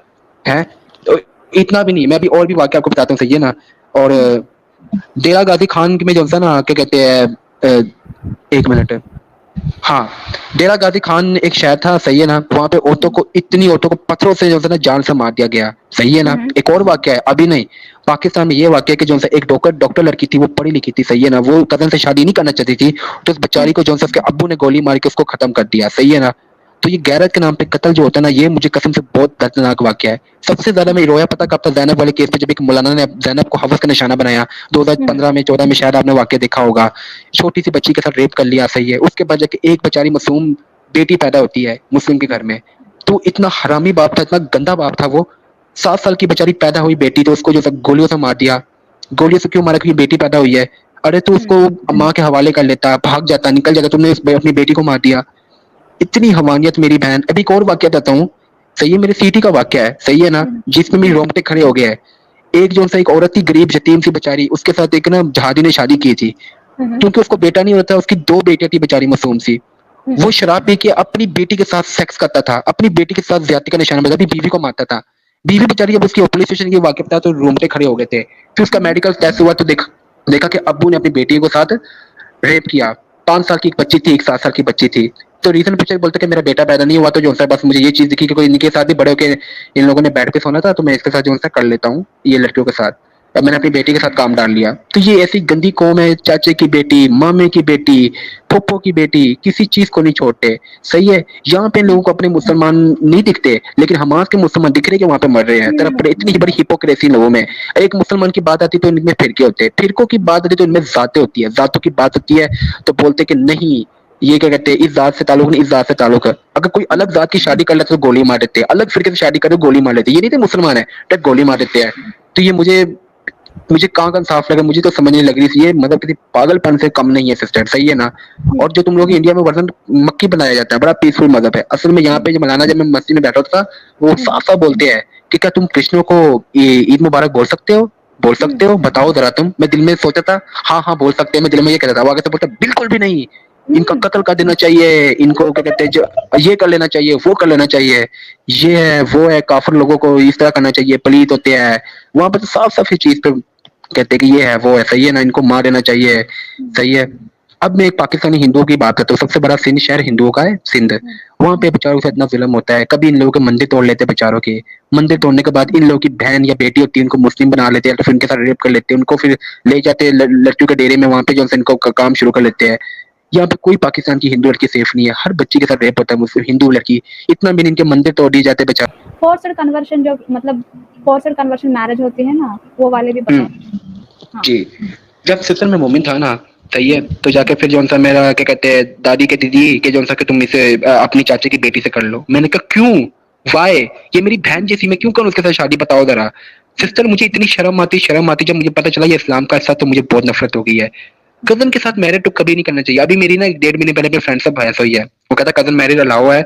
हैं? तो इतना भी नहीं, मैं अभी और भी वाकया आपको बताता हूँ, सही है ना? और डेरा गाज़ी खान में जो था ना, क्या कहते हैं 1 मिनट। हाँ, डेरा गाज़ी खान एक शहर था, सही है ना? वहाँ पे इतनी औरतों को पत्थरों से जो है ना जान से मार दिया गया, सही है ना? एक और वाकया है, अभी नहीं, पाकिस्तान में ये वाकया है कि जो है एक डॉक्टर लड़की थी, वो पढ़ी लिखी थी, सही है ना? वो कज़न से शादी नहीं करना चाहती थी, तो उस बेचारी को जो है उसके अब्बू ने गोली मार के उसको खत्म कर दिया, सही है ना? तो ये गैरत के नाम पे कत्ल जो होता है ना, ये मुझे कसम से बहुत दर्दनाक वाकया है। सबसे ज़्यादा मैं रोया पता कब था? ज़ैनब वाले केस पे, जब एक मौलाना ने ज़ैनब को हवस का निशाना बनाया। 2015 में 14 में शायद आपने वाकया देखा होगा। छोटी सी बच्ची के साथ रेप कर लिया, सही है। उसके बाद जाके एक बेचारी मासूम बेटी पैदा होती है मुस्लिम के घर में। तो इतना हरामी बाप था, इतना गंदा बाप था वो। 7 साल की बेचारी पैदा हुई बेटी, तो उसको जो है गोलियों से मार दिया। गोलियों से क्यों मारा? क्योंकि बेटी पैदा हुई है। अरे तो उसको माँ के हवाले कर लेता, भाग जाता, निकल जाता, तुमने अपनी बेटी को मार दिया। इतनी हमानियत मेरी बहन। अभी एक और वाकया बताता हूँ, सही है, मेरे सिटी का वाकया है, सही है ना? जिसमें मेरे रोंगटे खड़े हो गए हैं। एक जो सा एक औरत थी, गरीब यतीम सी बेचारी, उसके साथ एक ना जहादी ने शादी की थी। क्योंकि उसको बेटा नहीं होता, उसकी 2 बेटियाँ थी बेचारी मासूम सी। वो शराब पी के अपनी बेटी के साथ सेक्स करता था, अपनी बेटी के साथ ज्यादती का निशाना बनाता, अपनी बीवी को मारता था। बीवी बेचारी जब उसकी पुलिस स्टेशन की वाकया बताया तो रोंगटे खड़े हो गए थे। फिर उसका मेडिकल टेस्ट हुआ तो देखा कि अब्बू ने अपनी बेटी को साथ रेप किया। 5 साल की एक बच्ची थी, एक 7 साल की बच्ची थी। तो रीज़न पूछा, बोलते कि मेरा बेटा पैदा नहीं हुआ, तो जो है बस मुझे ये चीज़ दिखी कि कोई इनके साथ ही बड़े होके इन लोगों ने बेड पे सोना था, तो मैं इसके साथ जो है कर लेता हूँ, ये लड़कियों के साथ। अब मैंने अपनी बेटी के साथ काम डाल लिया। तो ये ऐसी गंदी कौम है, चाचे की बेटी, मामे की बेटी, फूफो की बेटी, किसी चीज़ को नहीं छोड़ते, सही है? यहाँ पे लोगों को अपने मुसलमान नहीं दिखते, लेकिन हमास के मुसलमान दिख रहे हैं कि वहाँ पे मर रहे हैं। तड़प रहे, इतनी बड़ी हिपोक्रेसी लोगों में। एक मुसलमान की बात आती है तो इनमें फिरके होते हैं, फिरकों की बात आती है तो इनमें ज़ातें होती है, ज़ातों की बात होती है तो बोलते हैं कि नहीं, ये क्या कहते हैं, इस ज़ात से ताल्लुक नहीं, इस ज़ात से ताल्लुक है। अगर कोई अलग ज़ात की शादी कर लेते तो गोली मार देते हैं, अलग फिरके से शादी करे गोली मार लेते हैं। ये नहीं थे मुसलमान है, डायरेक्ट गोली मार देते हैं। तो ये मुझे मुझे कहाँ का इंसाफ लगा, मुझे तो समझ नहीं लग रही थी। ये मतलब किसी पागलपन से कम नहीं है सिस्टर, सही है ना? और जो तुम लोग इंडिया में वर्जन मक्की बनाया जाता है, बड़ा पीसफुल मजहब है। असल में यहाँ पे जो मौलाना, जब मैं मस्जिद में बैठा था, वो साफ-साफ बोलते हैं कि क्या तुम कृष्णों को ईद मुबारक बोल सकते हो? बोल सकते हो? बताओ ज़रा तुम। मैं दिल में सोचा था, हाँ, हाँ बोल सकते हैं, मैं दिल में ये कहता था। वो आगे से बोलता बिल्कुल भी नहीं, इनका कत्ल कर देना चाहिए, इनको क्या कहते हैं जो ये कर लेना चाहिए, वो कर लेना चाहिए, ये है, वो है, काफिर लोगों को इस तरह करना चाहिए, पलीत होते हैं। वहाँ पे तो साफ-साफ इस चीज़ पे कहते हैं कि ये है, वो है, सही है ना, इनको मार देना चाहिए, सही है। अब मैं एक पाकिस्तानी हिंदुओं की बात करता हूँ, सबसे बड़ा सिंध शहर हिंदुओं का है, सिंध। वहाँ पे बेचारों के साथ इतना ज़ुल्म होता है, कभी इन लोगों के मंदिर तोड़ लेते हैं बेचारों के। मंदिर तोड़ने के बाद इन लोगों की बहन या बेटी होती है, उनको मुस्लिम बना लेते हैं, तो फिर उनके साथ रेप कर लेते हैं, उनको फिर ले जाते हैं लड़कियों के डेरे में, वहाँ पे जो है इनको काम शुरू कर लेते हैं। यहाँ पे कोई पाकिस्तान की हिंदू लड़की सेफ नहीं है, हर बच्ची के साथ रेप होता है मुस्लिम हिंदू लड़की। इतना भी नहीं, इनके मंदिर तोड़ दिए जाते हैं बेचारे। फोर्स्ड कन्वर्शन, जो मतलब फोर्स्ड कन्वर्शन मैरिज होती है ना, वो वाले भी बताओ। हाँ। जी, जब सिलसिले में मोमिन था ना, सही है, तो जाके फिर जो-सा मेरा क्या कहते हैं, दादी कहती थी कि जो-सा कि तुम इसे अपनी चाची की बेटी से कर लो। मैंने कहा क्यों? व्हाय? ये मेरी बहन जैसी, मैं क्यों करूँ उसके साथ शादी, बताओ ज़रा। सिस्टर मुझे इतनी शर्म आती जब मुझे पता चला ये इस्लाम का हिस्सा, तो मुझे बहुत नफ़रत हो गई है। कज़न के साथ मैरिज तो कभी नहीं करना चाहिए। अभी मेरी ना 1 महीने पहले अपने फ्रेंड से बहस हुई है। वो कहता है कज़न मैरिज अलाउ है।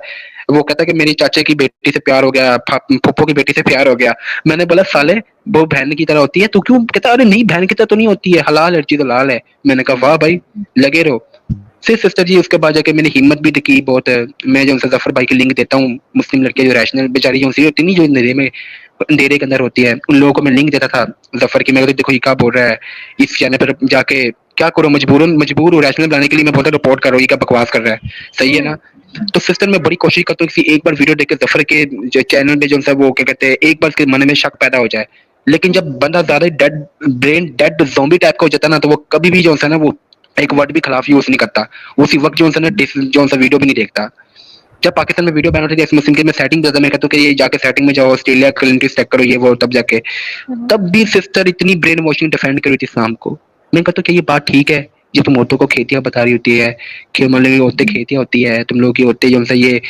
वो कहता है कि मेरी चाचे की बेटी से प्यार हो गया, फूफो की बेटी से प्यार हो गया। मैंने बोला साले, वो बहन की तरह होती है, तू क्यों? कहता अरे नहीं, बहन की तरह तो नहीं होती है, हलाल हर चीज़ हलाल है। मैंने कहा वाह भाई, लगे रहो। फिर सिस्टर जी उसके बाद जाके मैंने हिम्मत भी की बहुत। मैं जो उनसे ज़फ़र भाई की लिंक देता हूँ, मुस्लिम लड़कियाँ जो रैशनल बेचारी जो सी होती नहीं, जो अंधेरे के अंदर होती है, उन लोगों को मैं लिंक देता था ज़फ़र की। मैं कहता देखो ये क्या बोल रहा है, इस चैनल पर जाके क्या करो, मजबूर हूँ रैशनल बनाने के लिए मैं बोलता रिपोर्ट करो, ये क्या बकवास कर रहा है, सही है ना। तो सिस्टर मैं बड़ी कोशिश करता हूँ कि एक बार वीडियो देख के जफर के जो चैनल पे जो है वो क्या कहते हैं एक बार उसके मन में शक पैदा हो जाए, लेकिन जब बंदा ज्यादा dead brain dead zombie type का हो जाता है ना, तो वो कभी भी जो है ना वो एक वर्ड भी खिलाफ यूज नहीं करता, उसी वक्त जो है ना जो है वीडियो भी नहीं देखता। जब पाकिस्तान में वीडियो बैन होती थी मुस्लिम की, मैं सेटिंग करता, मैं कहता हूँ कि ये जाके सेटिंग में जाओ, ऑस्ट्रेलिया कंट्री सेलेक्ट करो, ये वो, तब जाके तब भी सिस्टर इतनी ब्रेन वॉशिंग डिफेंड करी थी इस्लाम को। मैं कहता हूँ कि ये बात ठीक है, जो तुम औरतों को खेतियां बता रही होती है कि मतलब ये औरतें खेतियां होती है, तुम लोग की औरतें जो है ये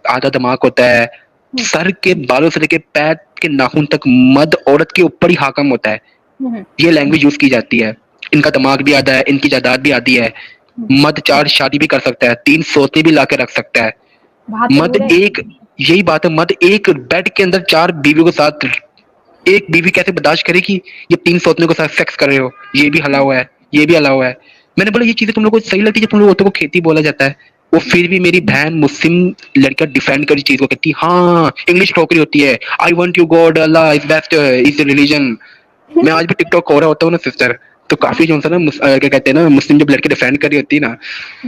आधा दिमाग होता है, सर के बालों से लेके पैर के नाखून तक मर्द औरत के ऊपर ही हाकम होता है, ये लैंग्वेज यूज की जाती है। इनका दिमाग भी आधा है, इनकी जायदाद भी आधी है, मर्द 4 शादी भी कर सकता है, 3 सोते भी लाके रख सकता है। मर्द एक, यही बात है, मर्द एक बेड के अंदर 4 बीवियों के साथ, एक बीवी कैसे बर्दाश्त करेगी, ये 3 सौतनों के साथ सेक्स कर रहे हो, ये भी हला हुआ है, ये भी हला हुआ है। मैंने बोला ये चीजें तुम लोगों को सही लगती है, तुम लोग औरतों को खेती बोला जाता है। वो फिर भी मेरी बहन मुस्लिम लड़कियां डिफेंड करी चीज को, कहती हाँ इंग्लिश ठोकरी होती है, I want you God Allah is best is religion. मैं आज भी टिकटॉक हो रहा होता हूँ ना सिस्टर, तो काफी जो है ना क्या कहते हैं ना, मुस्लिम जब लड़के डिफेंड कर रही होती है ना,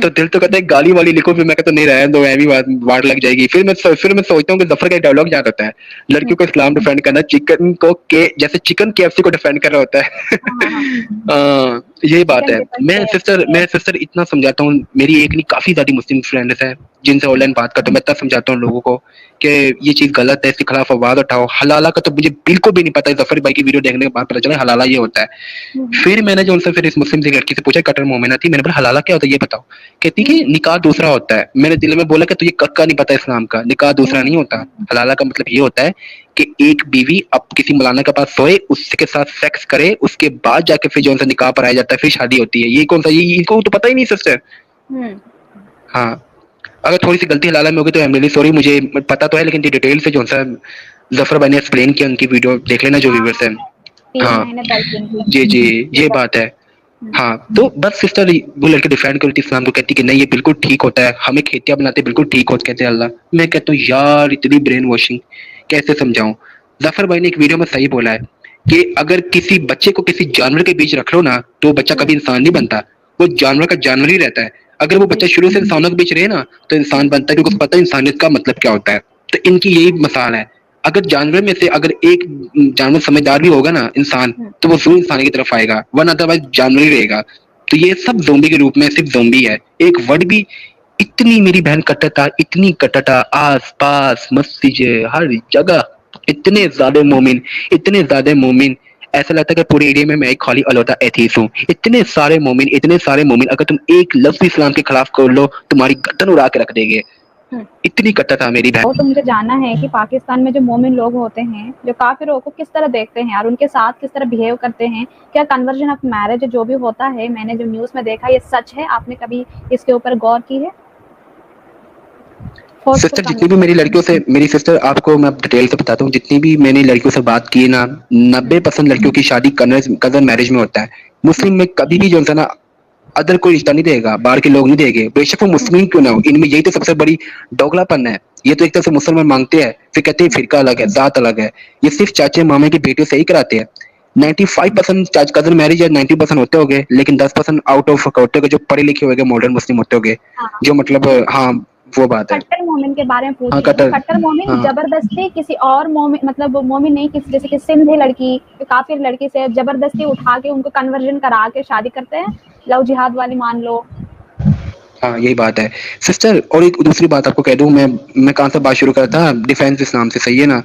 तो दिल तो कहता है गाली वाली लिखो, फिर मैं कहता नहीं रहने दो, ऐवी वार लग जाएगी। फिर मैं सोचता हूँ कि जफर का डायलॉग याद आता है, लड़कियों को इस्लाम डिफेंड करना चिकन को के जैसे चिकन केएफसी को डिफेंड कर रहा होता है। यही बात है। मैं सिस्टर इतना समझाता हूँ, मेरी एक नहीं काफी ज्यादा मुस्लिम फ्रेंड्स है जिनसे ऑनलाइन बात करता हूँ, मैं इतना समझाता हूँ लोगों को कि ये चीज गलत है, इसके खिलाफ आवाज उठाओ। हलाला का तो मुझे बिल्कुल भी नहीं पता, जफर भाई की वीडियो देखने के बाद पता चला हलाला ये होता है। फिर मैंने जो उनसे फिर इस मुस्लिम से लड़की से पूछा, कट्टर मोमिना थी, मैंने बोला हलाला क्या होता है ये बताओ, कहती कि निकाह दूसरा होता है। मैंने दिल में बोला कि तुझे कक्का नहीं पता इस्लाम का, निकाह दूसरा नहीं होता। हलाला का मतलब ये होता है कि एक बीवी अब किसी मौलाना के पास सोए, उसके साथ सेक्स करे, उसके बाद जाके फिर जो उनसे निकाह पर आया जाता है, फिर शादी होती है। ये कौन सा, ये इनको तो पता ही नहीं सिस्टर। हाँ, अगर थोड़ी सी गलती हलाला में होगी तो आई एम रियली सॉरी, मुझे पता तो है, लेकिन डिटेल से जो सा जफर भाई ने एक्सप्लेन किया, उनकी वीडियो देख लेना जो व्यूअर्स है। हाँ जी जी, ये बात है। हाँ, तो बस सिस्टर वो लड़के डिफेंड करती इस्लाम को, कहती कि नहीं ये बिल्कुल ठीक होता है, हमें खेतियां बनाते बिल्कुल ठीक होता, कहते हैं अल्लाह। मैं कहता हूँ यार इतनी ब्रेन वॉशिंग कैसे समझाऊं। जफर भाई ने एक वीडियो में सही बोला है कि अगर किसी बच्चे को किसी जानवर के बीच रख लो ना, तो वो बच्चा कभी इंसान नहीं बनता, वो जानवर का जानवर ही रहता है। अगर वो बच्चा शुरू से इंसानों के बीच रहे ना, तो इंसान बनता है, क्योंकि उसको पता है इंसानियत का मतलब क्या होता है। तो इनकी यही मिसाल है, अगर जानवर में से अगर एक जानवर समझदार भी होगा ना इंसान, तो वो जरूर इंसान की तरफ आएगा, वरना अदरवाइज जानवर ही रहेगा। तो ये सब ज़ोंबी के रूप में सिर्फ ज़ोंबी है, एक वर्ड भी। इतनी मेरी बहन कट्टरता, इतनी कट्टरता, आस पास मस्जिद हर जगह, इतने ज्यादा मोमिन, इतने ज्यादा मोमिन, ऐसा लगता है कि पूरे एरिया में मैं एक खाली अलौता एथीस हूँ। इतने सारे मोमिन, इतने सारे मोमिन, अगर तुम एक लफ्ज भी इस्लाम के खिलाफ कर लो, तुम्हारी गर्दन उड़ा के रख देंगे। इतनी कट्टरता मेरी बहन। तो मुझे जानना है कि पाकिस्तान में जो मोमिन लोग होते हैं, जो काफिरों को किस तरह देखते हैं और उनके साथ किस तरह बिहेव करते हैं। क्या कन्वर्जन ऑफ मैरिज जो भी होता है, मैंने जो न्यूज में देखा, ये सच है? आपने कभी इसके ऊपर गौर की है? सिस्टर जितनी भी मेरी लड़कियों से, मेरी सिस्टर आपको मैं डिटेल से बताता हूँ, जितनी भी मैंने लड़कियों से बात की ना, 90% लड़कियों की शादी कजन मैरिज में होता है। मुस्लिम में कभी भी जो है ना अदर कोई रिश्ता नहीं देगा, बाहर के लोग नहीं देंगे, बेशक वो मुस्लिम क्यों ना हो। इनमें यही तो सबसे बड़ी दोगलापन है। ये तो एक तरह से मुसलमान मांगते हैं, फिर कहते हैं फिरका अलग है, जात अलग है। ये सिर्फ चाचे मामे की बेटियों से ही कराते हैं। 95% कजन मैरिज या 90% होते हो गए, लेकिन 10% आउट ऑफ होते हो जो पढ़े लिखे हो गए, मॉडर्न मुस्लिम होते हो गए, जो मतलब हाँ वो बात है। कट्टर मोमिन के बारे में पूछ रही हूँ। कट्टर मोमिन जबरदस्ती किसी और मोमिन, मतलब मोमिन नहीं, किसी जैसे कि सिंधी लड़की, काफिर लड़की से जबरदस्ती उठा के उनको कन्वर्जन करा के शादी करते हैं, लव जिहाद वाली मान लो। हाँ यही बात है सिस्टर। और एक दूसरी बात आपको कह दूं, मैं कहाँ से बात शुरू करा था, डिफेंस इस्लाम से, सही है ना।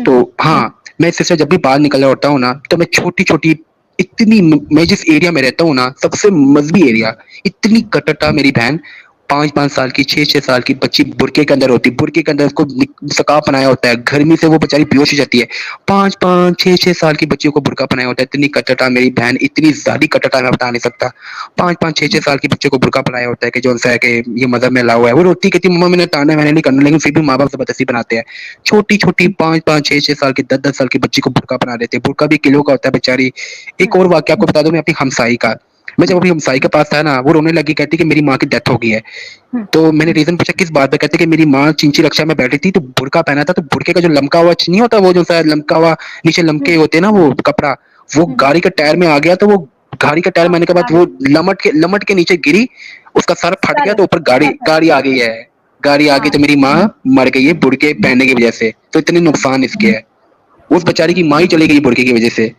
तो हाँ, मैं सिस्टर जब भी बाहर निकल रहा होता हूँ ना, तो मैं छोटी छोटी इतनी, मैं जिस एरिया में रहता हूँ ना, सबसे मजबी एरिया, इतनी कट्टरता मेरी बहन 5-5 साल की, 6-6 साल की बच्ची बुरके के अंदर होती है, बुरके के अंदर उसको सकाफ बनाया होता है, गर्मी से वो बेचारी बेहोश हो जाती है। 5-5 6-6 साल की बच्चियों को बुरका बनाया होता है। इतनी कट्टरता मेरी बहन, इतनी ज्यादा कट्टरता मैं बता नहीं सकता। 5-5 6-6 साल की बच्चे को बुरका बनाया होता है कि जो सा है कि ये मदर में लाओ है। वो रोती कहती मम्मा मैंने ताना मैंने नहीं करना, लेकिन फिर भी माँ बाप जबरदस्ती बनाते हैं। छोटी छोटी 5-5 6-6 साल की, 10-10 साल की बच्ची को बुरका बना देते हैं। बुरका भी किलो का होता है बेचारी। एक और वाक्य आपको बता दूं मैं अपनी हमसाई का। मैं जब अपनी हमसाई के पास था ना, वो रोने लगी, कहती कि मेरी माँ की डेथ हो गई है। तो मैंने रीजन पूछा किस बात पे, कहते कि मेरी माँ चिंची रक्षा में बैठी थी, तो बुरका पहना था, तो बुरके का जो लमका हुआ नहीं होता, वो जो सा लमका हुआ नीचे लमके होते हैं ना, वो कपड़ा, वो गाड़ी के टायर में आ गया, तो वो गाड़ी का टायर मारने के बाद वो लमट के नीचे गिरी, उसका सर फट गया, सर तो ऊपर गाड़ी सर गाड़ी आ गई है। गाड़ी आ गई हाँ तो मेरी माँ मर गई है बुड़के पहनने की वजह से। तो इतने नुकसान इसके है। उस बेचारी की माँ ही चली गई बुड़के की वजह से।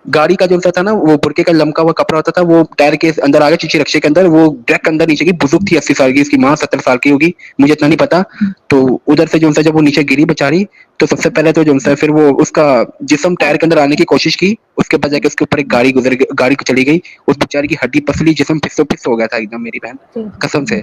गाड़ी का जो था ना, वो बुरके का लमका हुआ कपड़ा होता था, वो टायर के अंदर आ गया, चीची रक्षे के अंदर, वो ट्रक के अंदर नीचे की। बुजुर्ग थी, 80 साल की, इसकी माँ 70 साल की होगी, मुझे इतना नहीं पता। तो उधर से जो जब वो नीचे गिरी बेचारी, तो सबसे पहले तो जो फिर वो उसका जिस्म टायर के अंदर आने की कोशिश की। उसके बाद जाके उसके ऊपर एक गाड़ी गुजर गई, गाड़ी चली गई। उस बेचारी की हड्डी पसली, जिस्म पिसो पिस हो गया था एकदम, मेरी बहन जी कसम जी से।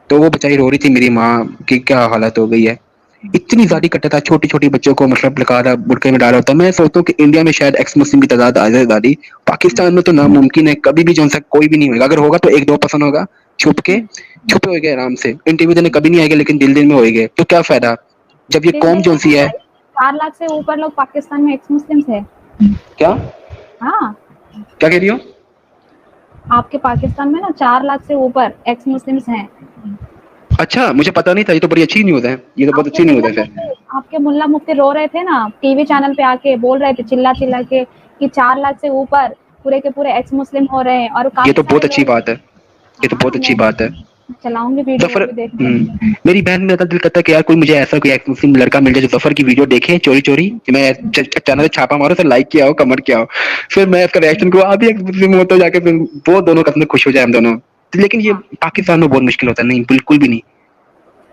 तो वो बेचारी रो रही थी मेरी माँ की क्या हालत हो गई है। इतनी ज्यादा कट्टरता, छोटी छोटी बच्चों को मतलब लगा रहा, बुड़के में डाला होता है। मैं सोचता हूँ कि इंडिया में शायद एक्स मुस्लिम की तादाद आ जाए ज्यादा। पाकिस्तान में तो नामुमकिन है, कभी भी जो सा कोई भी नहीं होगा। अगर होगा तो 1-2% होगा, छुप के, हम्म, छुपे होंगे आराम से, इंटरव्यू देने कभी नहीं आएंगे, लेकिन दिल दिल में होएंगे। तो क्या फायदा जब ये दिल कौम दिल जो में सी नहीं है। भाई, 4 लाख से ऊपर लोग पाकिस्तान में एक्स मुस्लिम्स है। क्या हाँ, क्या कह रही हो? आपके पाकिस्तान में ना 4 लाख से ऊपर एक्स मुस्लिम्स हैं। अच्छा, मुझे पता नहीं था। ये तो बड़ी अच्छी न्यूज है, ये तो बहुत आपके अच्छी न्यूज मुल्ला है फिर। मुफ्ती आपके मुल्ला मुफ्ती रो रहे थे ना, टीवी चैनल पे आके बोल रहे थे चिल्ला चिल्ला के कि 4 लाख से ऊपर पूरे के पूरे एक्स मुस्लिम हो रहे हैं, और ये काफी तो सारे बहुत अच्छी लोग। बात है, ये तो हाँ, बहुत अच्छी मैं बात है। चलाऊंगी वीडियो, वो जफर भी देख लेना। मेरी बहन, मेरा दिल करता है कि यार कोई मुझे ऐसा कोई एक्स मुस्लिम लड़का मिल जाए जो जफर की वीडियो देखे चोरी चोरी, कि मैं चैनल से छापा मारो, फिर लाइक किया हो, कमेंट किया हो, फिर मैं इसका रिएक्शन करूँ, आप भी एक्स मुस्लिम हो, तो जाके फिर वो दोनों कसम खुश हो जाए हम दोनों। लेकिन ये हाँ, पाकिस्तान में बहुत मुश्किल होता है। नहीं, बिल्कुल भी नहीं,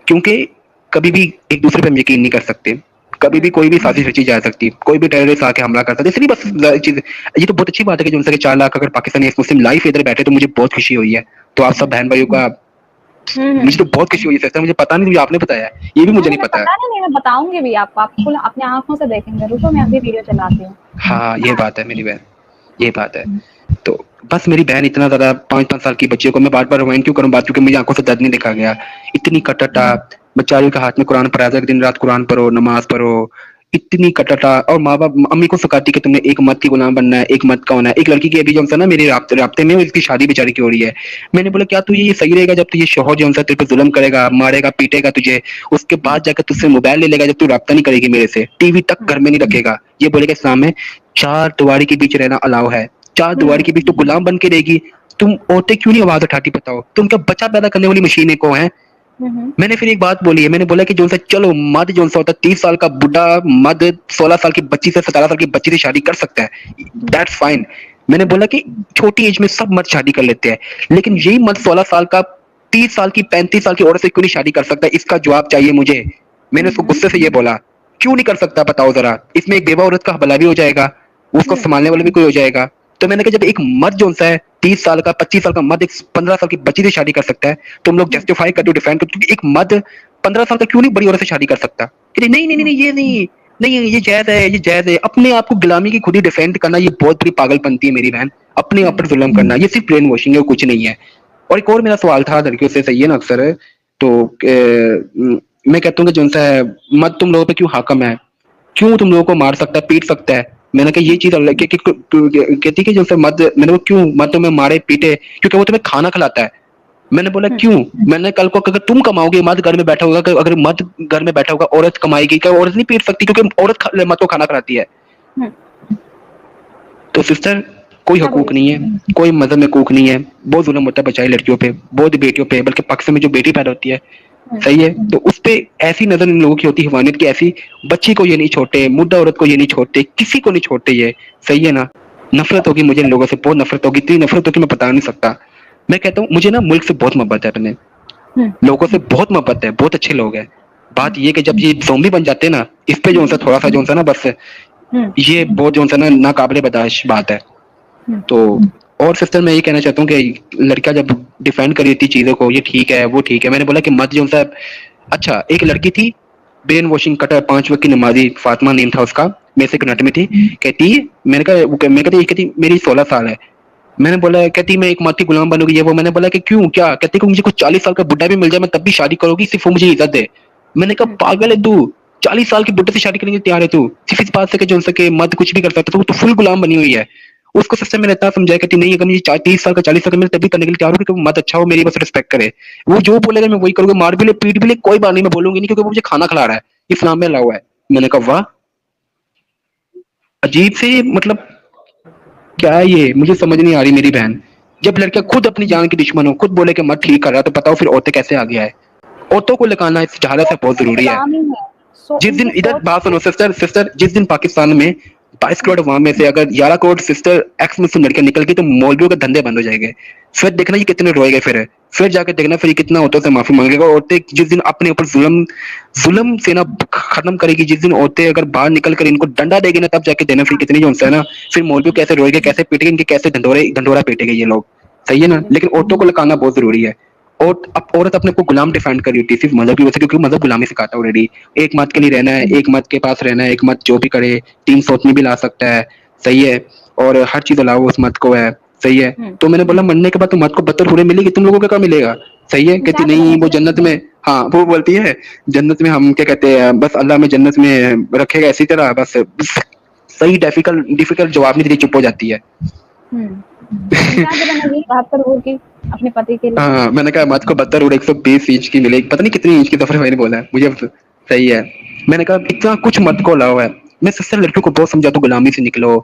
क्योंकि कभी भी एक दूसरे पे हम यकीन नहीं कर सकते। कभी भी कोई भी साजिश रची जा सकती है, कोई भी टेररिस्ट आके हमला कर सकता है। इसलिए बस चीज, ये तो बहुत अच्छी बात है कि जो उनसे 4 लाख अगर पाकिस्तानी एक्स मुस्लिम लाइफ इधर बैठे, तो मुझे बहुत खुशी हुई है। तो आप सब बहन भाइयों का, मुझे तो बहुत खुशी हुई है। मुझे पता नहीं, मुझे आपने बताया है, ये भी मुझे नहीं नहीं मुझे पता है। पता नहीं, मैं बताऊंगी भी आपको, आप खुद अपने आंखों से देखेंगे। रुको मैं अभी वीडियो चलाती हूँ। हाँ, ये बात है मेरी बहन, ये बात है। तो बस मेरी बहन इतना ज्यादा 5-5 साल की बच्चियों को मैं बार बार रिवाइंड क्यों करूं बात, क्योंकि मुझे आंखों से दर्द नहीं देखा गया। इतनी कटटा, बच्चारियों के हाथ में कुरान पढ़ाया था कि दिन रात कुरान पढ़ो, नमाज पढ़ो। इतनी कटटा, और माँ बाप अम्मी को सिखाती कि तुमने एक मत की गुलाम बनना है, एक मत का होना है। एक लड़की की अभी जो ना मेरे राब्ते में, इसकी शादी बेचारी की हो रही है। मैंने बोला क्या तू ये सही रहेगा जब तुझे शोहर जो तेरे पे जुल्म करेगा, मारेगा, पीटेगा तुझे, उसके बाद जाकर तुझसे मोबाइल ले लेगा, जब तू राब्ता नहीं करेगी मेरे से, टीवी तक घर में नहीं रखेगा, ये बोलेगा इस्लाम में 4 दीवारी के बीच रहना अलाउ है, 4 दीवारी के बीच तो गुलाम बन के रहेगी। तुम औरतें क्यों नहीं आवाज उठाती बताओ? तुम क्या बच्चा पैदा करने वाली मशीनें को हैं? मैंने फिर एक बात बोली है, मैंने बोला कि जो सा चलो मर्द जो सा होता है, 30 साल का बुढ़ा मर्द 16 साल की बच्ची से, 17 साल की बच्ची से शादी कर सकता है, दैट्स फाइन। मैंने बोला कि छोटी एज में सब मर्द शादी कर लेते हैं, लेकिन यही मर्द 16 साल का, 30 साल की, 35 साल की औरत से क्यों नहीं शादी कर सकता? इसका जवाब चाहिए मुझे। मैंने उसको गुस्से से ये बोला, क्यों नहीं कर सकता बताओ जरा? इसमें एक बेवा औरत का भला भी हो जाएगा, उसको संभालने वाला भी कोई हो जाएगा। तो मैंने कहा जब एक मर्द जो सा है 30 साल का, 25 साल का मर्द एक 15 साल की बच्ची से शादी कर सकता है, तुम लोग जस्टिफाई करते हो, डिफेंड करते हो कि एक मर्द 15 साल का क्यों नहीं बड़ी औरत से शादी कर सकता? नहीं नहीं नहीं नहीं, ये नहीं, नहीं ये जायज है, ये जायज है। अपने आप को गुलामी की खुद ही डिफेंड करना, ये बहुत बड़ी पागलपंती है मेरी बहन। अपने आप पर जुल्म करना, ये सिर्फ ब्रेन वॉशिंग है, कुछ नहीं है। और एक और मेरा सवाल था लड़कियों से, सही है ना अक्सर, तो मैं कहता हूँ कि जो सा है मत तुम लोगों पे क्यों हाकम है, क्यों तुम लोगों को मार सकता है, पीट सकता है? मैंने कहा ये चीज कहती कि जो सा मत, मैंने वो क्यों मत तुम्हें मारे पीटे, क्योंकि वो तुम्हें खाना खिलाता है। मैंने बोला क्यों? मैंने कल को अगर तुम कमाओगे, मर्द घर में बैठा होगा, अगर मर्द घर में बैठा होगा, औरत कमाएगी, क्या औरत नहीं पीट सकती? क्योंकि औरत मर्द को खाना खिलाती है। तो सिस्टर, कोई क्या हकूक बोले? नहीं है, कोई मजहब में हकूक नहीं है। बहुत जुल्म होता है बचाई लड़कियों पे, बहुत बेटियों पे, बल्कि पाकिस्तान में जो बेटी पैदा होती है, सही है, तो उस पे ऐसी नजर इन लोगों की होती है, हिमानियत की ऐसी, बच्ची को ये नहीं छोड़ते, मुद्दा औरत को ये नहीं छोड़ते, किसी को नहीं छोड़ते ये, सही है ना? नफरत होगी मुझे इन लोगों से, बहुत नफरत होगी, इतनी नफरत होगी मैं बता नहीं सकता। मैं कहता हूँ मुझे ना मुल्क से बहुत मोहब्बत है, अपने लोगों से बहुत मोहब्बत है, बहुत अच्छे लोग हैं। बात ये कि जब ये ज़ोंबी बन जाते हैं ना, इस पे जो सा थोड़ा सा जो सा ना, बस ये बहुत जो सा ना नाकाबिले बर्दाश्त बात है। तो और सिस्टर मैं ये कहना चाहता हूँ कि लड़कियां जब डिफेंड कर रही थी चीजों को, ये ठीक है वो ठीक है, मैंने बोला कि मत जो सा, अच्छा एक लड़की थी ब्रेन वॉशिंग कटर, 5 वक्त की नमाजी, फातिमा नेम था उसका, मेरे से कनेक्ट में थी। कहती, मैंने कहा मैं कहती मेरी 16 साल है। मैंने बोला, कहती मैं एक मत की गुलाम बनूंगी, ये वो। मैंने बोला कि क्यों, क्या? कहती कि मुझे कुछ 40 साल का बुढ़ा भी मिल जाए मैं तब भी शादी करूंगी, सिर्फ वो मुझे इज्जत दे। मैंने कहा पागल है तू, 40 साल के बुढ़े से शादी करने के लिए तैयार है तू, सिर्फ इस बात से कि जो सके मर्द कुछ भी कर सकता, तो फुल गुलाम बनी हुई है। उसको सबसे मैंने इतना समझाया कि नहीं, अगर मुझे 30 साल का, 40 साल का, मैं तभी करने के लिए तैयार हूँ कि मत अच्छा हो, मेरी बस रिस्पेक्ट करे। वो जो बोलेगा मैं वही करूंगा, मार भी ले पीट भी ले, कोई बात नहीं, मैं बोलूंगी नहीं, क्योंकि वो मुझे खाना खिला रहा है, इस्लाम में अलाउ है। मैंने कहा वाह, अजीब से मतलब क्या है ये, मुझे समझ नहीं आ रही मेरी बहन। जब लड़कियां खुद अपनी जान की दुश्मन हो, खुद बोले कि मत ठीक कर रहा, तो बताओ फिर औरतें कैसे आगे आए। औरतों को लगाना इस जहालत से बहुत जरूरी है। गुलाम ही है। जिस दिन उनकी इधर सोच बात है। सुनो सिस्टर, जिस दिन पाकिस्तान में 22 करोड़ अवाम में से अगर 11 करोड़ सिस्टर एक्स मुस्लिम लड़कियां निकल गई, तो मौलवियों के धंधे बंद हो जाएंगे। फिर देखना ये कितने रोएंगे, फिर जाके देखना फिर ये कितना औरतों से माफी मांगेगा। औरतें जिस दिन अपने ऊपर जुल्म जुल्म से ना खत्म करेगी, जिस दिन औरतें अगर बाहर निकल कर इनको डंडा देगी ना, तब जाके देना फिर कितनी जो है ना, फिर मौलवियों कैसे रोएंगे, कैसे पीटेंगे, इनके कैसे ढंडोरा पीटेंगे ये लोग। सही है ना, लेकिन औरतों को लगाना बहुत जरूरी है। और अब औरत अपने को गुलाम डिफाइंड कर रही होती है सिर्फ मजहब की वजह से, क्योंकि मजहब गुलामी सिखाता है ऑलरेडी। एक मत के लिए रहना है, एक मत के पास रहना है, एक मत जो भी करे, 3 सौतनी भी ला सकता है। सही है, और हर चीज अलावा उस मत को है। सही है, तो मैंने बोला मरने के बाद तो मत को बदतर हुरे मिलेगी, तुम लोगों को क्या मिलेगा। सही है, कहती जा नहीं वो जन्नत में, हाँ वो बोलती है जन्नत में हम क्या कहते हैं, बस अल्लाह में जन्नत में रखेगा इसी तरह बस। सही डिफिकल्ट जवाब नहीं देती, चुप हो जाती है। इंसान की बना यही 72 होगी अपने पति के लिए। हाँ, मैंने कहा मत को 72 और 120 इंच की मिलेगी, पता नहीं कितनी इंच की दफर मैंने बोला है मुझे सही है। मैंने कहा इतना कुछ मत को लाओ है। मैं सिस्टर लड़कियों को बहुत समझाता हूँ गुलामी से निकलो।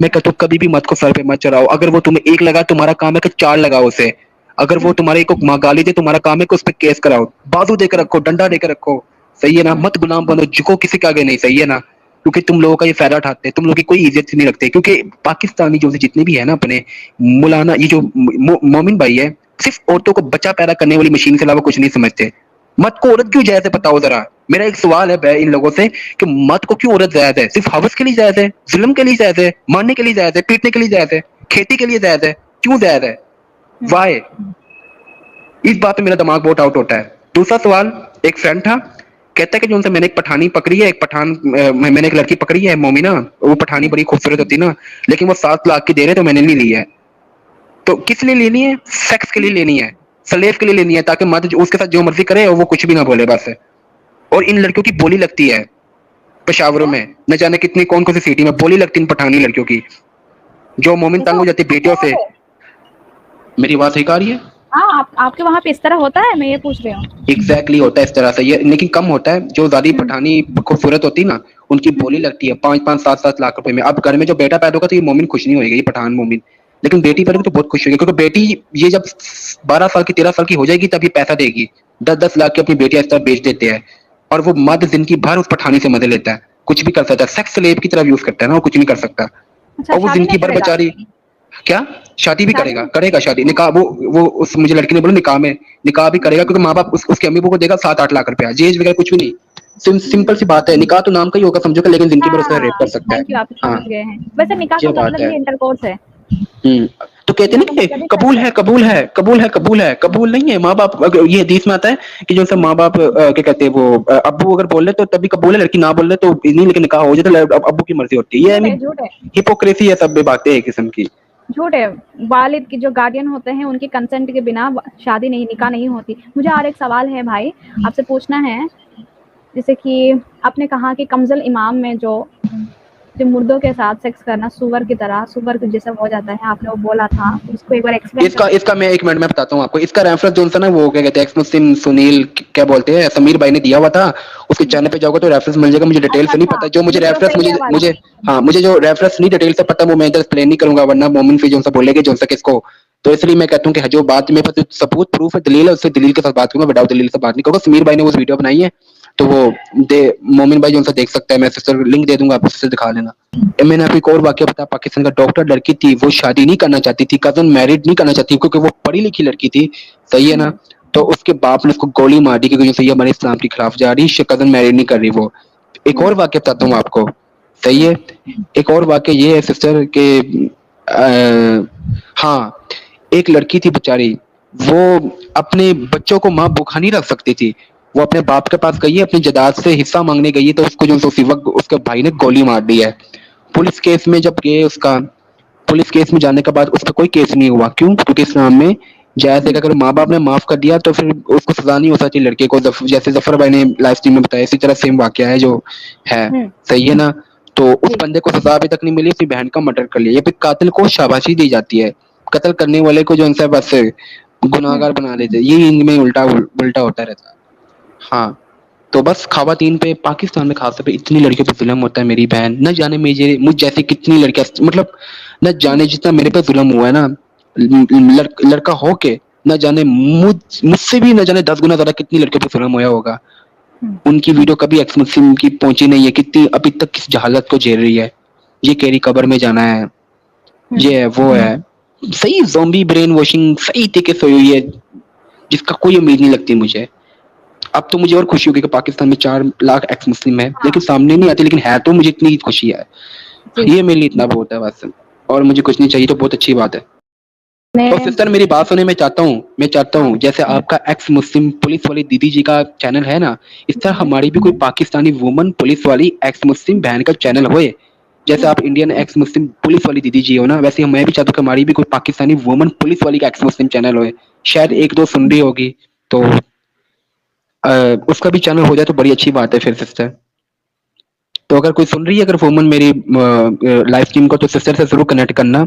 मैं कहता हूँ कभी भी मत को सर पे मत चढ़ाओ। अगर वो तुम्हें एक लगा, तुम्हारा काम है कि 4 लगाओ उसे। अगर वो तुम्हारे को गाली दे, तुम्हारा काम है कि उस पर केस कराओ। बाजू देकर रखो, डंडा देकर रखो। सही है ना, मत गुलाम बनो, झुको किसी के आगे नहीं। सही है ना, क्योंकि तुम लोगों का ये फायदा उठाते हैं, तुम लोगों की कोई इज्जत नहीं रखते। क्योंकि पाकिस्तानी जो जितने भी है ना अपने मौलाना, ये जो मोमिन भाई है, सिर्फ औरतों को बच्चा पैदा करने वाली मशीन के अलावा कुछ नहीं समझते। मत को औरत क्यों जायज है बताओ जरा। मेरा एक सवाल है इन लोगों से कि मत को क्यों औरत जायज है। सिर्फ हवस के लिए जायज है, जुल्म के लिए जायज है, मारने के लिए जायज है, पीटने के लिए जायज है, खेती के लिए जायज है, क्यों जायज है, वाई। इस बात पे मेरा दिमाग बहुत आउट होता है। दूसरा सवाल, एक फ्रेंड था, कहता है कि जो उनसे मैंने एक पठानी पकड़ी है, एक पठान मैंने एक लड़की पकड़ी है मोमिना, वो पठानी बड़ी खूबसूरत होती ना, लेकिन वो 7 लाख की दे रहे तो मैंने नहीं ली है। तो किस लिए लेनी है, सेक्स के लिए लेनी है, स्लेव के लिए लेनी है, ताकि मर्द उसके साथ जो मर्जी करे और वो कुछ भी ना बोले बस। और इन लड़कियों की बोली लगती है पेशावरों में, न जाने कितनी कौन कौन सी सिटी में बोली लगती है इन पठानी लड़कियों की, जो मोमिन तंग हो जाती है बेटियों से। मेरी बात सही आ रही है? हाँ, आपके वहाँ पे इस तरह होता है, मैं ये पूछ रही हूँ। एग्जैक्टली होता है इस तरह से, ये लेकिन कम होता है। जो ज्यादा पठानी खूबसूरत होती है ना, उनकी बोली लगती है 5-5, 7-7 लाख रुपए में। अब घर में जो बेटा पैदा होगा तो ये मोमिन खुश नहीं होगी, ये पठान मोमिन। लेकिन बेटी पैदा तो बहुत खुश होगी, क्योंकि बेटी ये जब 12 साल की 13 साल की हो जाएगी तब ये पैसा देगी। 10-10 लाख की अपनी बेटियां इस तरह बेच देते हैं, और वो मर्द जिंदगी भर उस पठानी से मदद लेता है, कुछ भी कर सकता है, सेक्स स्लेव की तरफ यूज करता है ना, वो कुछ नहीं कर सकता। अच्छा, और वो शादी जिंदगी नहीं भर करेगा? बेचारी, क्या शादी भी शादी करेगा शादी, निकाह वो उस मुझे लड़की ने बोला निकाह में, निकाह भी करेगा, क्योंकि माँ बाप उसके अम्मी को देगा 7-8 लाख रुपया, जेज वगैरह कुछ भी नहीं। सिंपल सी बात है, निकाह तो नाम का ही होगा समझो कि, लेकिन जिंदगी भर उसका रेप हाँ, कर सकता है। थैंक यू, आप हाँ, समझ गए हैं। वैसे निकाह ये का बात मतलब है। ही इंटरकोर्स है। तो कहते निकाह ना का कि मतलब ही कबूल सेक्स है, कबूल है, कबूल है, कबूल है, कबूल नहीं है। माँ बाप अगर ये हदीस में आता है कि जो माँ बाप क्या कहते हैं, वो अब्बू अगर बोल ले तो तभी कबूल है, लड़की ना बोल ले तो नहीं, लेकिन निकाह हो जाए तो अब्बू की मर्जी होती है। ये आई झूठ है, मीन झूठ है, हिपोक्रेसी है, सब बातें एक किस्म की। झूठ है। वालिद की जो गार्डियन होते हैं उनके कंसेंट के बिना शादी नहीं, निकाह नहीं होती। मुझे और एक सवाल है भाई, आपसे पूछना है। जैसे कि आपने कहा कि कमजल इमाम में जो मुर्दों के साथ सेक्स करना सुअर की तरह, सुअर के जैसा हो जाता है, आपने वो बोला था, उसको एक बार एक्सप्लेन इसका मैं 1 मिनट में बताता हूँ आपको। इसका रेफरेंस जो था ना, वो क्या कहते हैं, एक्स मुस्लिम सुनील क्या बोलते हैं, समीर भाई ने दिया हुआ था। उसके चैनल पे जाओगे तो रेफरेंस मिल जाएगा। मुझे डिटेल अच्छा, से नहीं अच्छा, पता, जो मुझे रेफरेंस न्यूट्रोफिलिया मुझे वाला। मुझे हाँ, मुझे जो रेफरेंस नहीं डिटेल से पता वो मैं इधर एक्सप्लेन नहीं करूंगा, वरना मोमिन फिर जो सा बोलेगे जो सा किसको। तो इसलिए मैं कहता हूँ कि जो बात मेरे पास सबूत प्रूफ है, दलील है, उससे दलील के साथ बात करूंगा, विदाउट दलील से बात नहीं करूंगा। समीर भाई ने वो वीडियो बनाई है, तो वो मोमिन भाई जो सा देख सकता है, मैं सिस्टर लिंक दे दूंगा, आप उससे दिखा लेना। मैंने आपको एक और वाक्य बताया, पाकिस्तान का डॉक्टर लड़की थी, वो शादी नहीं करना चाहती थी, कजन मैरिड नहीं करना चाहती, क्योंकि वो पढ़ी लिखी लड़की थी। सही है ना, तो उसके बाप ने उसको गोली मार दी, क्योंकि सही हमारे इस्लाम के खिलाफ जा रही, कजन मैरिड नहीं कर रही वो। एक और वाक्य बताता हूँ आपको। सही है, एक और वाक्य ये है सिस्टर के हाँ, एक लड़की थी बेचारी, वो अपने बच्चों को माँ भूखा नहीं रख सकती थी। वो अपने बाप के पास गई है, अपनी जायदाद से हिस्सा मांगने गई है, तो उसको जो उसी वक्त उसके भाई ने गोली मार दी है। पुलिस केस में जब गए, उसका पुलिस केस में जाने के बाद उस पर कोई केस नहीं हुआ। क्यों? क्योंकि इस्लाम में जायज है कि अगर माँ बाप ने माफ कर दिया तो फिर उसको सजा नहीं हो सकती लड़के को। जैसे जफर भाई ने लाइव स्ट्रीम में बताया, इसी तरह सेम वाकया है जो है। सही है ना, तो उस बंदे को सजा अभी तक नहीं मिली, उसकी बहन का मर्डर कर लिया। ये फिर कातिल को शाबाशी दी जाती है, कत्ल करने वाले को जो उनसे बस गुनाहगार बना देते, ये इनमें उल्टा उल्टा होता रहता है। हाँ, तो बस खवातीन पे पाकिस्तान में खासतौर पे इतनी लड़कियों पे जुल्म होता है मेरी बहन, न जाने मुझ जैसी कितनी लड़कियां, मतलब न जाने जितना मेरे पे जुल्म हुआ है ना, लड़का हो के न जाने मुझसे भी न जाने 10 गुना ज्यादा कितनी लड़कियों पे जुल्म हुआ होगा। उनकी वीडियो कभी एक्स मुस्लिम की पहुंची नहीं है, कितनी अभी तक किस जहालत को झेल रही है, ये कह रही कब्र में जाना है, ये है वो है, सही ज़ॉम्बी ब्रेन वॉशिंग सही तरीके से हुई है, जिसका कोई उम्मीद नहीं लगती मुझे। अब तो मुझे और खुशी होगी कि पाकिस्तान में 4 लाख एक्स मुस्लिम है, लेकिन सामने नहीं आती, लेकिन है तो मुझे इतनी खुशी है, ये मेरे लिए इतना बहुत है बस, और मुझे कुछ नहीं चाहिए, तो बहुत अच्छी बात है। तो सिस्टर मेरी बात सुने, मैं चाहता हूँ जैसे आपका एक्स मुस्लिम पुलिस वाली दीदी जी का चैनल है ना, इस तरह हमारी भी कोई पाकिस्तानी वुमन पुलिस वाली एक्स मुस्लिम बहन का चैनल होए। जैसे आप इंडियन एक्स मुस्लिम पुलिस वाली दीदी जी हो ना, वैसे मैं भी चाहता हूँ कि हमारी भी कोई पाकिस्तानी वुमन पुलिस वाली का एक्स मुस्लिम चैनल होए। शायद 1-2 सुन रही होगी, तो उसका भी चैनल हो जाए तो बड़ी अच्छी बात है फिर सिस्टर। तो अगर कोई सुन रही है, अगर वुमन मेरी लाइव स्ट्रीम को, तो सिस्टर से जरूर कनेक्ट करना,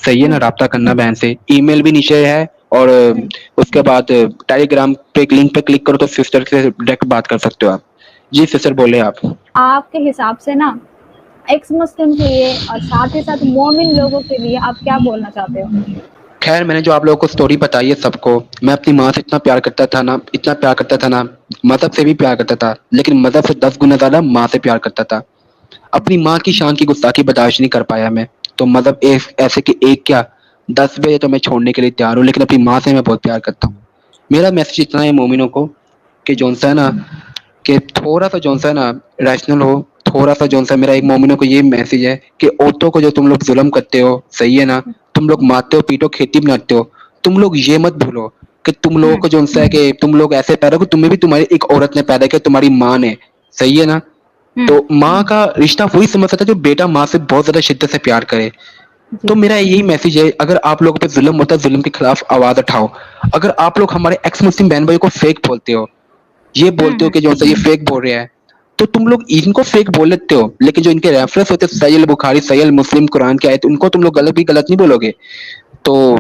सही है ना, राब्ता करना बहन से। ईमेल भी नीचे है, और उसके बाद टेलीग्राम पे एक लिंक पे क्लिक करो तो सिस्टर से डायरेक्ट बात कर सकते हो आप। जी सिस्टर बोले आप। आपके हिसाब से ना एक्स मुस्लिम के लिए और साथ ही साथ मोमिन लोगों के लिए आप क्या बोलना चाहते हो? खैर मैंने जो आप लोगों को स्टोरी बताई है सबको, मैं अपनी माँ से इतना प्यार करता था ना, इतना प्यार करता था ना, मजहब से भी प्यार करता था, लेकिन मजहब से 10 गुना ज्यादा माँ से प्यार करता था। अपनी माँ की शान की गुस्ताखी बर्दाश्त नहीं कर पाया मैं, तो मतलब ऐसे कि एक क्या 10 बजे तो मैं छोड़ने के लिए तैयार हूँ, लेकिन अपनी माँ से मैं बहुत प्यार करता हूँ। मेरा मैसेज इतना है मोमिनों को कि जौन सा है ना, कि थोड़ा सा जौन सा है ना रैशनल हो, थोड़ा सा जौन सा, मेरा एक मोमिनों को ये मैसेज है कि औरतों को जो तुम लोग जुल्म करते हो, सही है ना, तुम लोग मारते हो पीटो खेती बनाते हो, तुम लोग ये मत भूलो कि तुम लोगों को जौन सा है कि तुम लोग ऐसे पैदा हो, तुम्हें भी तुम्हारी एक औरत ने पैदा किया, तुम्हारी माँ ने, सही है ना। तो माँ का रिश्ता वही समझ सकता है जो बेटा माँ से बहुत ज्यादा शिद्दत से प्यार करे। तो मेरा यही मैसेज है, अगर आप लोगों पे जुल्म होता है, जुल्म के खिलाफ आवाज उठाओ। अगर आप लोग हमारे एक्स मुस्लिम बहन भाई को फेक बोलते हो, ये बोलते हो कि जो सा ये फेक बोल रहे हैं, तो तुम लोग इनको फेक बोल लेते हो, लेकिन जो इनके रेफरेंस होते हैं सही बुखारी, सही मुस्लिम, कुरान की आयत, उनको तुम लोग गलत नहीं बोलोगे। तो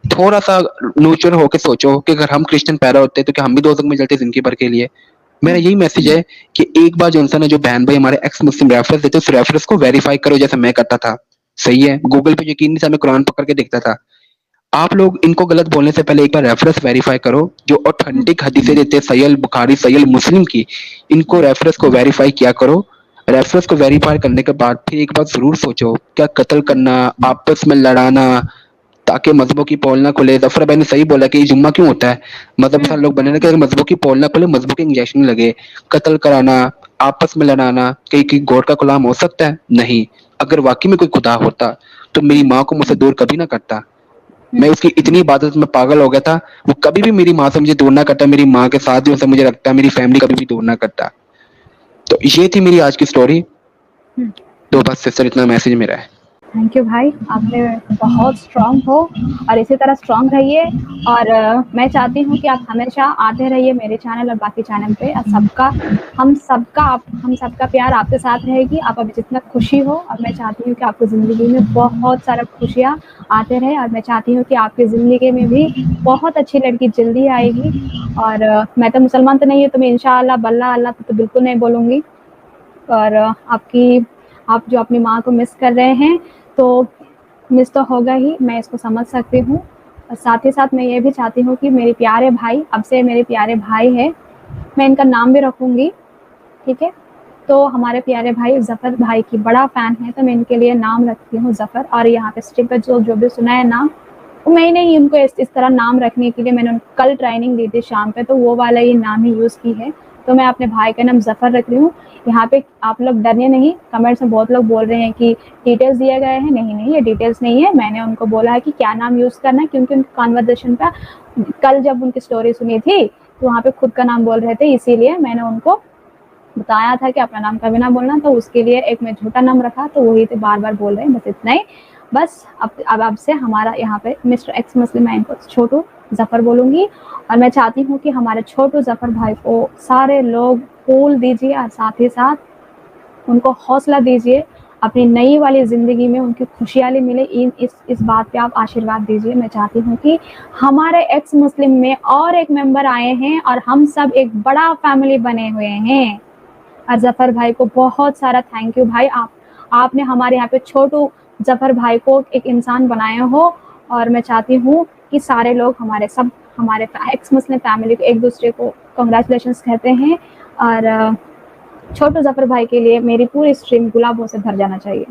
थोड़ा सा न्यूट्रल होकर सोचो कि अगर हम क्रिश्चियन पैदा होते तो क्या हम भी दोजख में जलते जिंदगी भर के लिए। मेरा यही मैसेज है कि एक बार जो इंसान है, जो बहन भाई हमारे एक्स मुस्लिम रेफरेंस देते, उस रेफरेंस को वेरीफाई करो, जैसे मैं करता था, सही है, गूगल पे यकीन नहीं था, मैं कुरान पकड़ के देखता था। आप लोग इनको गलत बोलने से पहले एक बार रेफरेंस वेरीफाई करो, जो ऑथेंटिक हदीसें देते हैं सहीह बुखारी सहीह मुस्लिम की, इनको रेफरेंस को वेरीफाई किया करो। रेफरेंस को वेरीफाई करने के बाद फिर एक बार जरूर सोचो, क्या कत्ल करना, आपस में लड़ाना, ताकि मजहबों की पोल ना खुले। जफर भाई ने सही बोला कि ये जुम्मा क्यों होता है, मजहब सारे लोग बने कि मजहबों की पोल ना खुले, मजहबों के इंजेक्शन लगे, कत्ल कराना, आपस में लड़ाना, कहीं गॉड का गुलाम हो सकता है? नहीं। अगर वाकई में कोई खुदा होता तो मेरी माँ को मुझसे दूर कभी ना करता। मैं उसकी इतनी इबादत में पागल हो गया था, वो कभी भी मेरी माँ से मुझे दूर ना करता, मेरी माँ के साथ जो मुझे रखता, मेरी फैमिली कभी भी दूर ना करता। तो ये थी मेरी आज की स्टोरी। तो बस सिस्टर इतना मैसेज मेरा है। थैंक यू भाई, आपने बहुत स्ट्रांग हो और इसी तरह स्ट्रांग रहिए। और मैं चाहती हूँ कि आप हमेशा आते रहिए मेरे चैनल और बाकी चैनल पे। और हम सबका प्यार आपके साथ रहेगी। आप अभी जितना खुशी हो, और मैं चाहती हूँ कि आपकी ज़िंदगी में बहुत सारा खुशियाँ आते रहे, और मैं चाहती हूँ कि आपकी ज़िंदगी में भी बहुत अच्छी लड़की जल्दी आएगी। और मैं तो मुसलमान तो नहीं हूँ, तो मैं इंशाअल्लाह बल्ला अल्लाह तो बिल्कुल नहीं बोलूँगी। और आप जो अपनी माँ को मिस कर रहे हैं, तो मिस तो होगा ही, मैं इसको समझ सकती हूँ। और साथ ही साथ मैं ये भी चाहती हूँ कि मेरे प्यारे भाई, अब से मेरे प्यारे भाई हैं, मैं इनका नाम भी रखूँगी, ठीक है? तो हमारे प्यारे भाई ज़फ़र भाई की बड़ा फ़ैन है, तो मैं इनके लिए नाम रखती हूँ ज़फ़र। और यहाँ पे स्ट्रीम पे जो भी सुना है नाम, वो मैंने ही उनको इस तरह नाम रखने के लिए मैंने उनको कल ट्रेनिंग दी थी शाम पे, तो वो वाला ही नाम ही यूज़ की है। तो मैं अपने भाई का नाम ज़फ़र रख रही हूँ। यहाँ पे आप लोग डरिए नहीं, कमेंट्स में बहुत लोग बोल रहे हैं कि डिटेल्स दिए गए हैं। नहीं, ये डिटेल्स नहीं है। मैंने उनको बोला है कि क्या नाम यूज़ करना है, क्योंकि उनकी कन्वर्सेशन पे कल जब उनकी स्टोरी सुनी थी, तो वहाँ पे खुद का नाम बोल रहे थे, इसीलिए मैंने उनको बताया था कि अपना नाम कभी ना बोलना। तो उसके लिए एक मैं झूठा नाम रखा, तो वही तो बार-बार बोल रहे हैं, बस इतना ही। बस अब से हमारा यहाँ पे मिस्टर एक्स मुस्लिम, मैं इनको छोटू ज़फ़र बोलूँगी। और मैं चाहती हूँ कि हमारे छोटू ज़फ़र भाई को सारे लोग फूल दीजिए, और साथ ही साथ उनको हौसला दीजिए। अपनी नई वाली ज़िंदगी में उनकी खुशहाली मिले, इस बात पे आप आशीर्वाद दीजिए। मैं चाहती हूँ कि हमारे एक्स मुस्लिम में और एक मेंबर आए हैं और हम सब एक बड़ा फैमिली बने हुए हैं। और ज़फ़र भाई को बहुत सारा थैंक यू भाई, आपने हमारे यहाँ पे छोटू ज़फ़र भाई को एक इंसान बनाए हो, और मैं चाहती हूँ कि सारे लोग हमारे एक्स मुस्लिम फैमिली को एक दूसरे को कांग्रेचुलेशंस कहते हैं, और छोटू ज़फ़र भाई के लिए मेरी पूरी स्ट्रीम गुलाबों से भर जाना चाहिए।